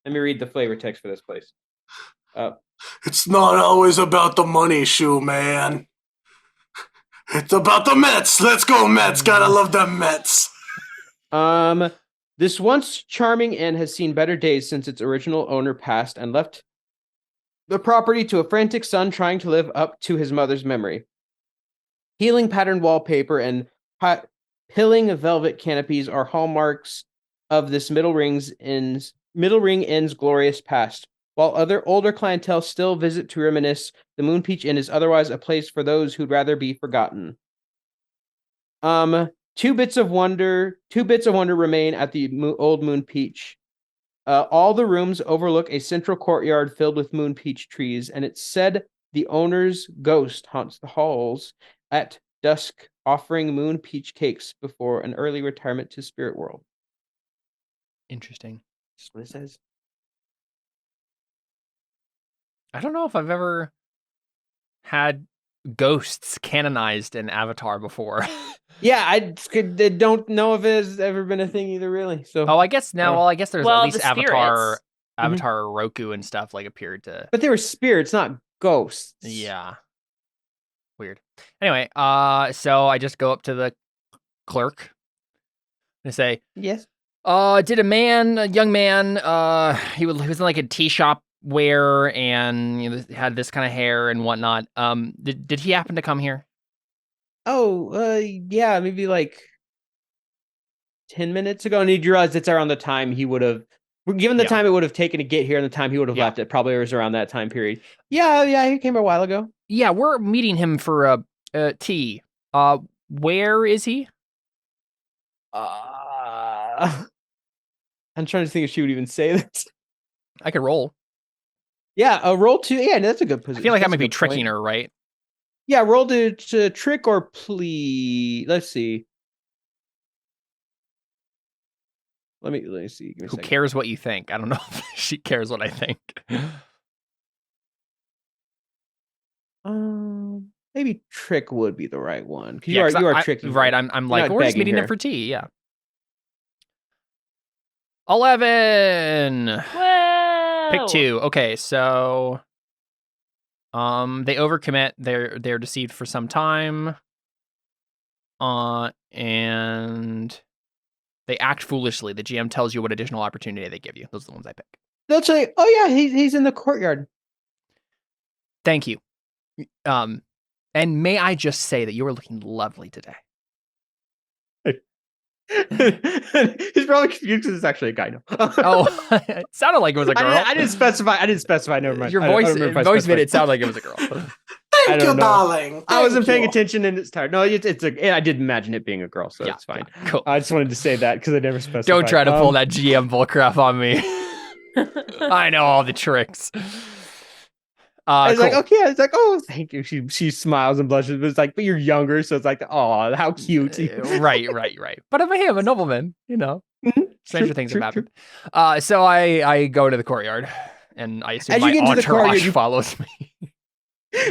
Let me read the flavor text for this place. It's not always about the money, shoe man. It's about the Mets. Let's go, Mets. Gotta love the Mets. This once charming inn has seen better days since its original owner passed and left the property to a frantic son trying to live up to his mother's memory. Healing patterned wallpaper and pilling velvet canopies are hallmarks of this Middle Ring Inn's glorious past. While other older clientele still visit to reminisce, the Moon Peach Inn is otherwise a place for those who'd rather be forgotten. Two bits of wonder remain at the old Moon Peach. All the rooms overlook a central courtyard filled with moon peach trees, and it's said the owner's ghost haunts the halls at dusk, offering moon peach cakes before an early retirement to spirit world. Interesting. That's what it says. I don't know if I've ever had ghosts canonized in Avatar before. Yeah, I don't know if it's ever been a thing either, really. So, I guess now. Well, I guess there's at least the Avatar, spirits. Roku and stuff like appeared to. But they were spirits, not ghosts. Yeah. Weird. Anyway, so I just go up to the clerk and say, yes. Did a young man, he was in like a tea shop wear and had this kind of hair and whatnot. Did he happen to come here? Oh, yeah, maybe like 10 minutes ago. And you realize it's around the time he would have, given the time it would have taken to get here and the time he would have left, it probably was around that time period. Yeah, he came a while ago. Yeah, we're meeting him for a tea. Where is he? I'm trying to think if she would even say this. I could roll. Yeah, roll 2. Yeah, that's a good position. I feel like I might be tricking her, right? Yeah, roll to trick or plea. Let's see. Let me see. Who cares what you think? I don't know if she cares what I think. Maybe trick would be the right one. Yeah, you are tricky. Right, I'm like, we're just meeting him for tea, yeah. 11! Whoa! Pick 2. Okay, so they overcommit. They're deceived for some time. And they act foolishly. The GM tells you what additional opportunity they give you. Those are the ones I pick. They'll say, "Oh yeah, he's in the courtyard." Thank you. And may I just say that you are looking lovely today. He's probably confused because it's actually a guy now. Oh, it sounded like it was a girl. I didn't specify. Never mind. Your voice made it sound like it was a girl. Thank you, darling. I wasn't paying attention and it's tired. No, I did imagine it being a girl, so it's fine. Yeah, cool. I just wanted to say that because I never specified. Don't try to pull that GM bullcrap on me. I know all the tricks. It's cool. Like, okay. It's like, oh, thank you. She smiles and blushes, but it's like, but you're younger, so it's like, oh, how cute. Right. But I'm a nobleman, Stranger things have happened. So I go to the courtyard, and I assume my entourage follows me.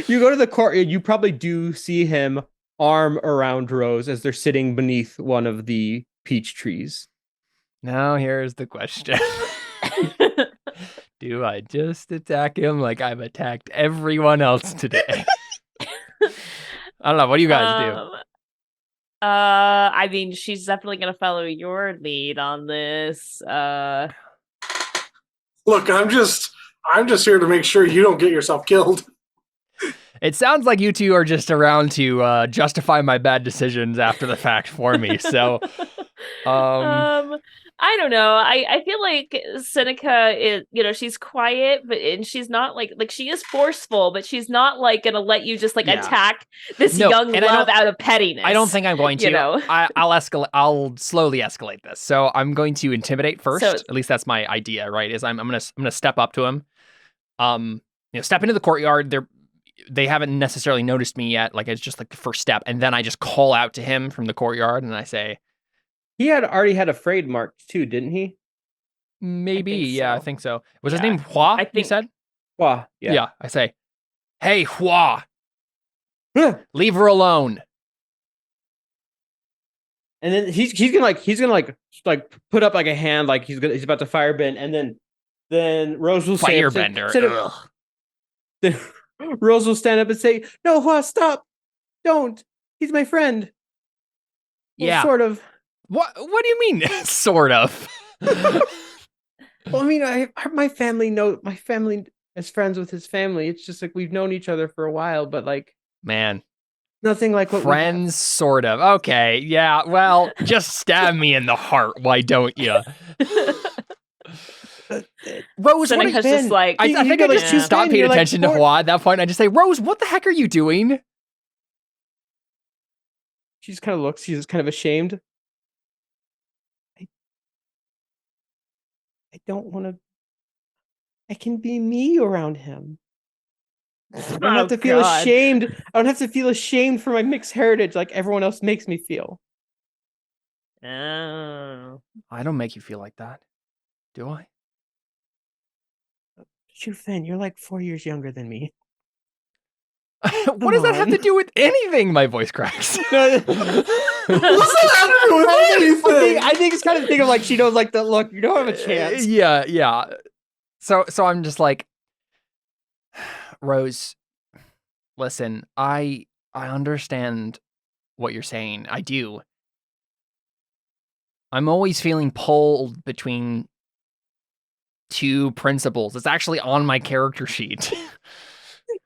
You go to the courtyard, you probably do see him arm around Rose as they're sitting beneath one of the peach trees. Now here's the question. Do I just attack him like I've attacked everyone else today? I don't know. What do you guys do? I mean, she's definitely going to follow your lead on this. Look, I'm just here to make sure you don't get yourself killed. It sounds like you two are just around to justify my bad decisions after the fact for me. So, I don't know. I feel like Seneca is, she's quiet, and she's not like she is forceful, but she's not like gonna let you just attack this young love out of pettiness. I don't think I'm going to. I'll escalate. I'll slowly escalate this. So I'm going to intimidate first. At least that's my idea, right? Is I'm gonna step up to him. Step into the courtyard. They haven't necessarily noticed me yet. Like it's just like the first step, and then I just call out to him from the courtyard, and I say. He had already had a frayed mark too, didn't he? Maybe, I think so. Was his name Hua? I think you said Hua. Yeah. I say, hey Hua, leave her alone. And then he's gonna put up like a hand, like he's about to firebend, and then Rose will say, Firebender. Then Rose will stand up and say, "No, Hua, stop! Don't! He's my friend." Yeah, well, sort of. What do you mean, sort of? Well, I mean, my family is friends with his family. It's just like we've known each other for a while, but like, man, nothing like what friends, sort of. Okay, yeah. Well, just stab me in the heart. Why don't you? Rose, what has just like I think I just stopped paying attention to Hua at that point. I just say, Rose, what the heck are you doing? She just kind of looks. She's kind of ashamed. I don't want to. I can be me around him. I don't have to feel ashamed. I don't have to feel ashamed for my mixed heritage like everyone else makes me feel. Oh. I don't make you feel like that. Do I? Shoot, Finn, you're like 4 years younger than me. What does that have to do with anything? My voice cracks. What does that have to do with anything? I think it's kind of the thing of like she knows like the look. You don't have a chance. Yeah. So I'm just like, Rose, listen, I understand what you're saying. I do. I'm always feeling pulled between two principles. It's actually on my character sheet.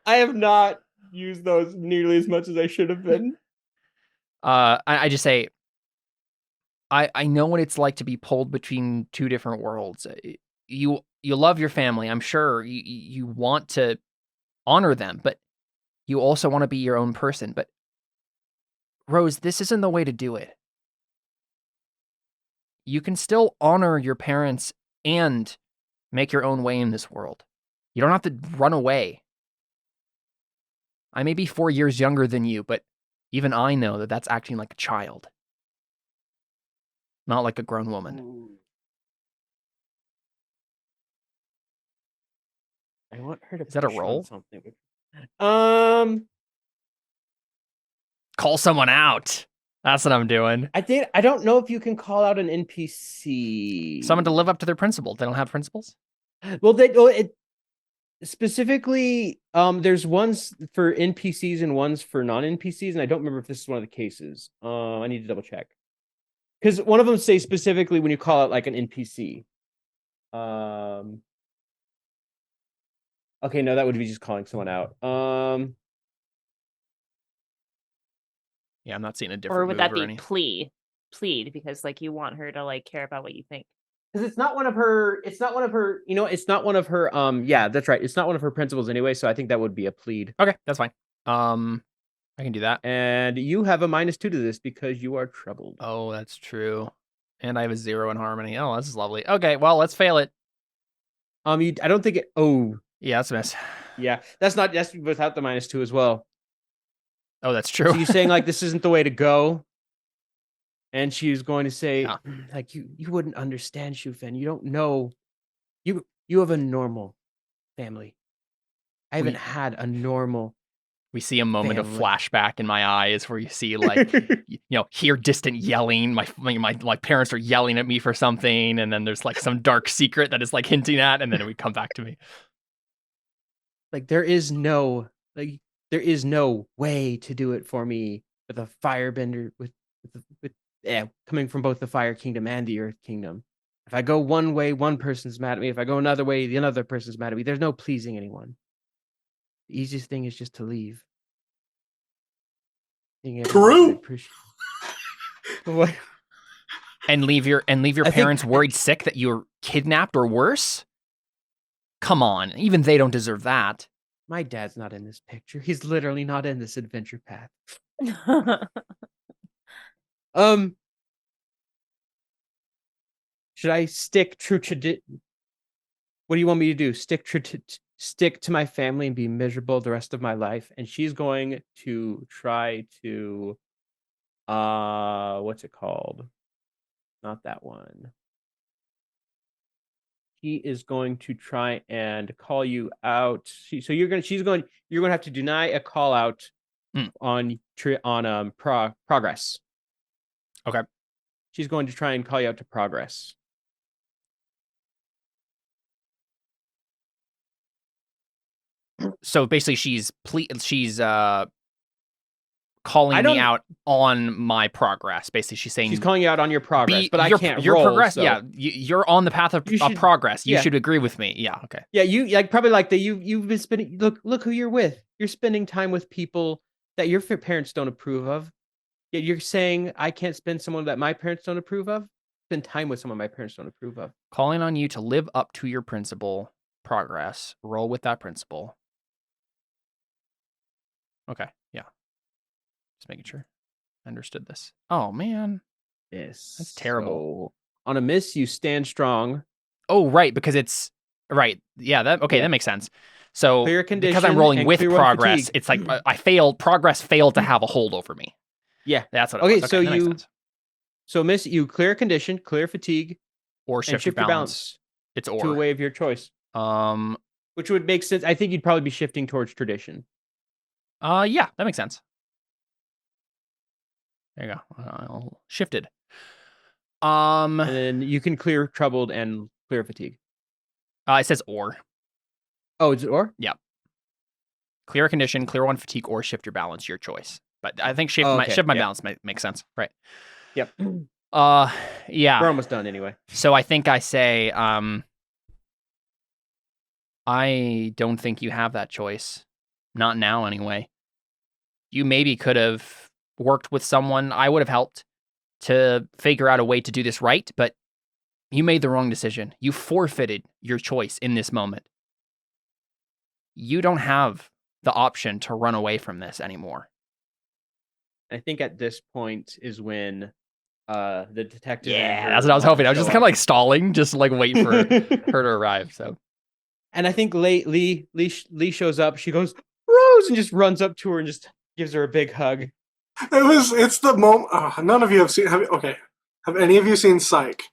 I have not used those nearly as much as I should have been. I just say, I know what it's like to be pulled between two different worlds. You love your family. I'm sure you want to honor them, but you also want to be your own person. But Rose, this isn't the way to do it. You can still honor your parents and make your own way in this world. You don't have to run away. I may be 4 years younger than you, but even I know that that's acting like a child, not like a grown woman. I want her to. Is that a roll? Something. Call someone out. That's what I'm doing. I don't know if you can call out an NPC. Someone to live up to their principle. They don't have principles? Well, specifically, there's ones for NPCs and ones for non-NPCs, and I don't remember if this is one of the cases. I need to double check. Because one of them say specifically when you call it like an NPC. Okay, no, that would be just calling someone out. Yeah, I'm not seeing a different. Or would that be plead because like you want her to like care about what you think? Because it's not one of her. It's not one of her. It's not one of her. Yeah, that's right. It's not one of her principles anyway. So I think that would be a plead. Okay, that's fine. I can do that. And you have a -2 to this because you are troubled. Oh, that's true. And I have a 0 in harmony. Oh, this is lovely. Okay, well, let's fail it. I don't think it. Oh, yeah, that's a miss. Yeah, that's without the -2 as well. Oh, that's true. So you're saying like this isn't the way to go, and she's going to say like you wouldn't understand, Shufen. You don't know. You have a normal family. I haven't had a normal. We see a moment of flashback in my eyes where you see like hear distant yelling. My parents are yelling at me for something, and then there's like some dark secret that is like hinting at, and then it would come back to me. Like there is no way to do it for me with a firebender with coming from both the Fire Kingdom and the Earth Kingdom. If I go one way, one person's mad at me. If I go another way, the other person's mad at me. There's no pleasing anyone. The easiest thing is just to leave. True. What? And leave your parents worried sick that you're kidnapped or worse? Come on, even they don't deserve that. My dad's not in this picture. He's literally not in this adventure path. Should I stick true to what do you want me to do? Stick to my family and be miserable the rest of my life? And she's going to try to what's it called? Not that one. She is going to try and call you out. You're going to have to deny a call out on progress. Okay. She's going to try and call you out to progress. So basically, she's calling me out on my progress. Basically, she's saying she's calling you out on your progress, but I can't your roll. Progress. So. Yeah, you're on the path of progress. You should agree with me. Yeah, okay. Yeah, you like probably like that. You've been spending. Look who you're with. You're spending time with people that your parents don't approve of. Yet you're saying I can't spend someone that my parents don't approve of. Spend time with someone my parents don't approve of. Calling on you to live up to your principle. Progress. Roll with that principle. Okay, yeah. Just making sure I understood this. Oh, man. Yes. That's terrible. So, on a miss, you stand strong. Oh, right, because it's... Right, yeah, that makes sense. So, because I'm rolling with progress, it's like I failed... Progress failed to have a hold over me. Yeah. That's what it was. Okay, so miss, you clear condition, clear fatigue, or shift your balance. It's or. To a way of your choice. Which would make sense. I think you'd probably be shifting towards tradition. Yeah, that makes sense. There you go. Shifted. And then you can clear troubled and clear fatigue. It says or. Oh, is it or? Yeah. Clear a condition, clear one fatigue, or shift your balance, your choice. But I think shift my balance makes sense, right? Yep. Yeah. We're almost done anyway. So I think I say, I don't think you have that choice. Not now, anyway. You maybe could have worked with someone. I would have helped to figure out a way to do this right, but you made the wrong decision. You forfeited your choice in this moment. You don't have the option to run away from this anymore. I think at this point is when the detective. Yeah, that's what I was hoping. I was just kind of like stalling, just like waiting for her to arrive. So, and I think Lee shows up. She goes, Rose, and just runs up to her and just gives her a big hug. It's the moment. None of you have seen. Have any of you seen Psych?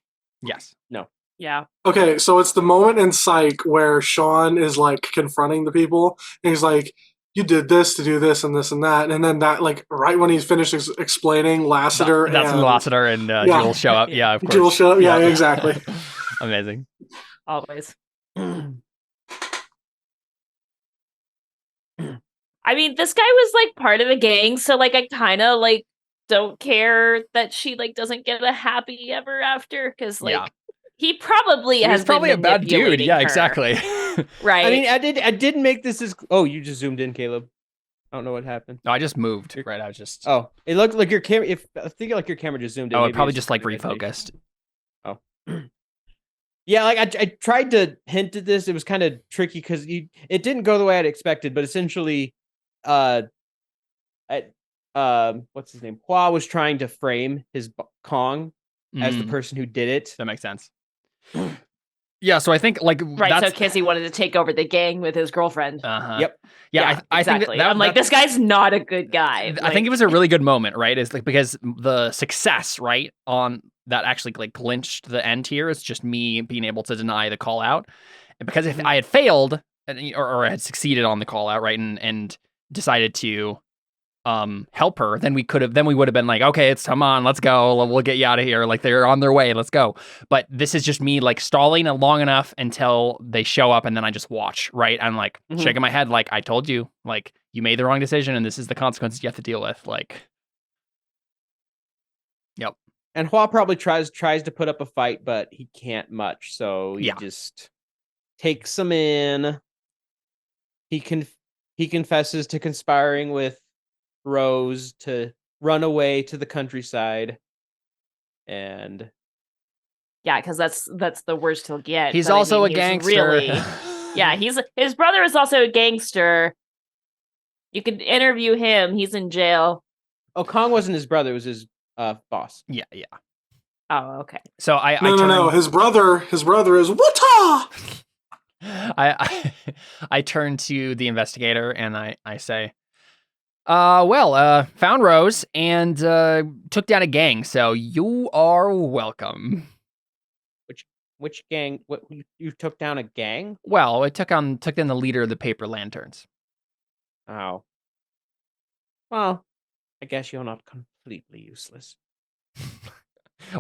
Yes. No. Yeah. Okay, so it's the moment in Psych where Sean is like confronting the people, and he's like, "You did this to do this and this and that," and then that like right when he's finished explaining Lassiter, that's when Lassiter and Jules show up. Yeah, of course. Jules show up. Yeah, exactly. Amazing. Always. I mean, this guy was like part of the gang, so like I kind of like don't care that she like doesn't get a happy ever after because like he probably has probably been a bad dude. Yeah, her. Exactly. Right. I mean, I did make this as. Oh, you just zoomed in, Caleb. I don't know what happened. No, I just moved. Right, I was just. Oh, it looked like your camera. I think like your camera just zoomed in. Oh, it probably just like refocused. Oh. Yeah, like I tried to hint at this. It was kind of tricky because it didn't go the way I'd expected. But essentially, what's his name? Hua was trying to frame his Kong as the person who did it. That makes sense. Yeah, so I think like so Kissy wanted to take over the gang with his girlfriend. Yep. Yeah, I exactly. think I'm like, this guy's not a good guy. I think it was a really good moment, right? Is like because the success, right, on that actually like clinched the end here is just me being able to deny the call out. And because if I had failed or had succeeded on the call out, right, and decided to help her, then we would have been like, okay, come on, let's go, we'll get you out of here, like they're on their way, let's go. But this is just me like stalling long enough until they show up, and then I just watch, right? I'm like shaking my head like, I told you, like you made the wrong decision and this is the consequences you have to deal with. Like, yep. And Hua probably tries to put up a fight, but he can't much, so he just takes him in. He confesses to conspiring with Rose to run away to the countryside, and because that's the worst he'll get. He's also a gangster. Really, his brother is also a gangster. You could interview him. He's in jail. Oh, Kong wasn't his brother; it was his boss. Yeah. Oh, okay. So No. His brother is Wata. I turn to the investigator and I say, found Rose and took down a gang, so you are welcome. Which gang? What, you took down a gang? Well, I took in the leader of the Paper Lanterns. Oh. Well, I guess you're not completely useless.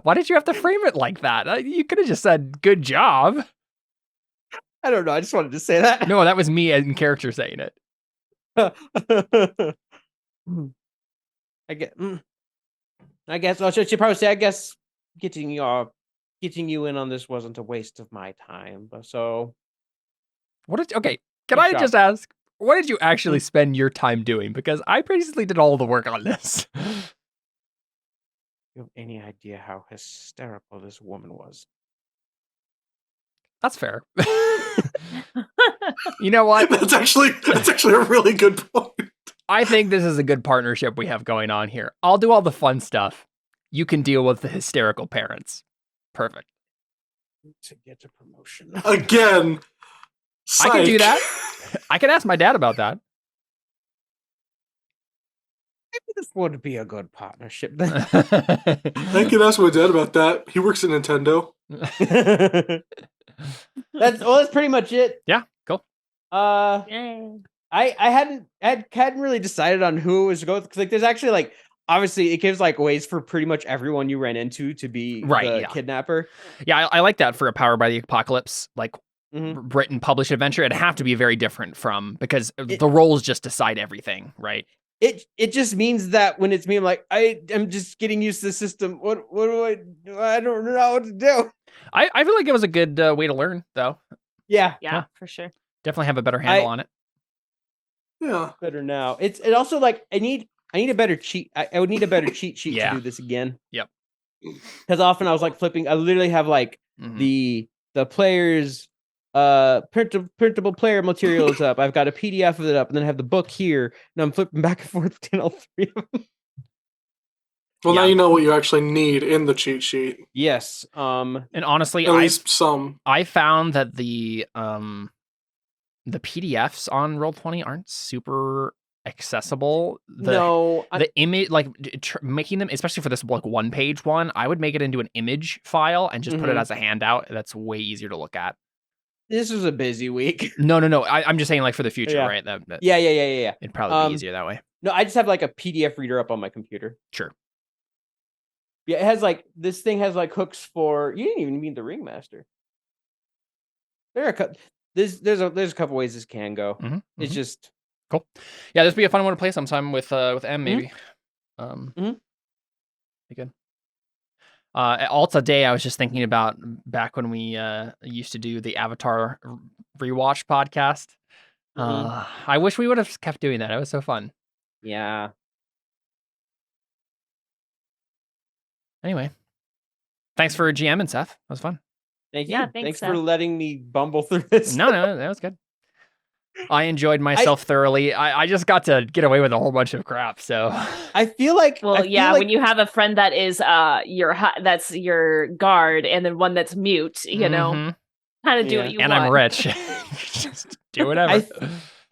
Why did you have to frame it like that? You could have just said, good job. I don't know. I just wanted to say that. No, that was me in character saying it. I guess I should probably say, I guess getting you in on this wasn't a waste of my time. But so can I just ask, what did you actually spend your time doing? Because I basically did all the work on this. You have any idea how hysterical this woman was? That's fair. You know what? That's actually a really good point. I think this is a good partnership we have going on here. I'll do all the fun stuff. You can deal with the hysterical parents. Perfect. To get a promotion. Again. Psych. I can do that. I can ask my dad about that. Maybe this would be a good partnership then. I can ask my dad about that. He works at Nintendo. That's pretty much it. Yeah, cool. I I hadn't really decided on who it was to go with, because like there's actually like obviously it gives like ways for pretty much everyone you ran into to be the kidnapper. Yeah, I like that for a Powered by the Apocalypse like written published adventure. It'd have to be very different from, because the roles just decide everything, right? It just means that when it's me, I'm like, I'm just getting used to the system. What do I do? I don't know what to do. I feel like it was a good way to learn, though. Yeah, for sure. Definitely have a better handle on it. Yeah, better now. It also like I need a better cheat. I would need a better cheat sheet to do this again. Yep. Because often I was like flipping. I literally have like the players printable player materials up. I've got a PDF of it up, and then I have the book here, and I'm flipping back and forth between all three of them. Well, now you know what you actually need in the cheat sheet. Yes. And honestly, at least some. I found that the PDFs on Roll20 aren't super accessible. The image, like making them, especially for this like 1-page one, I would make it into an image file and just put it as a handout. That's way easier to look at. This was a busy week. No. I'm just saying, like, for the future, right? Yeah. It'd probably be easier that way. No, I just have like a PDF reader up on my computer. Sure. Yeah, it has like this thing has like hooks for. You didn't even mean the Ringmaster. There are there's a couple ways this can go. It's just cool. Yeah, this would be a fun one to play sometime with M maybe. Be good. Also today I was just thinking about back when we used to do the Avatar rewatch podcast. I wish we would have kept doing that. It was so fun. Yeah. Anyway, thanks for GMing, Seth. That was fun. Thank you. Thanks for letting me bumble through this. No, that was good. I enjoyed myself thoroughly. I just got to get away with a whole bunch of crap. So I feel like, when you have a friend that is that's your guard, and then one that's mute, you know, kind of do what you want. And I'm rich. Just do whatever.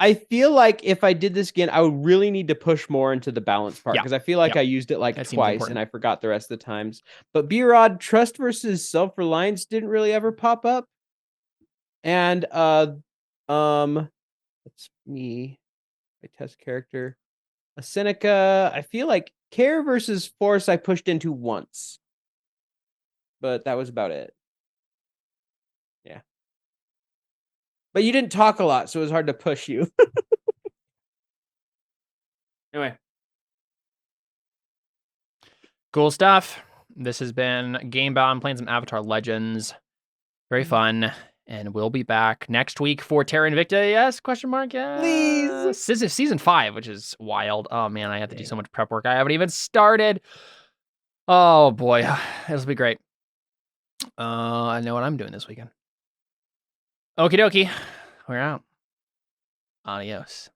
I feel like if I did this again, I would really need to push more into the balance part, because I feel like I used it like twice and I forgot the rest of the times. But B-Rod, trust versus self-reliance didn't really ever pop up. And that's me, my test character. A Seneca, I feel like care versus force I pushed into once. But that was about it. Yeah. But you didn't talk a lot, so it was hard to push you. Anyway. Cool stuff. This has been Gamebound, playing some Avatar Legends. Very fun. And we'll be back next week for Terra Invicta. Yes? Question mark? Yeah. Please. Season 5, which is wild. Oh, man, I have to do so much prep work. I haven't even started. Oh, boy. This will be great. I know what I'm doing this weekend. Okie dokie. We're out. Adios.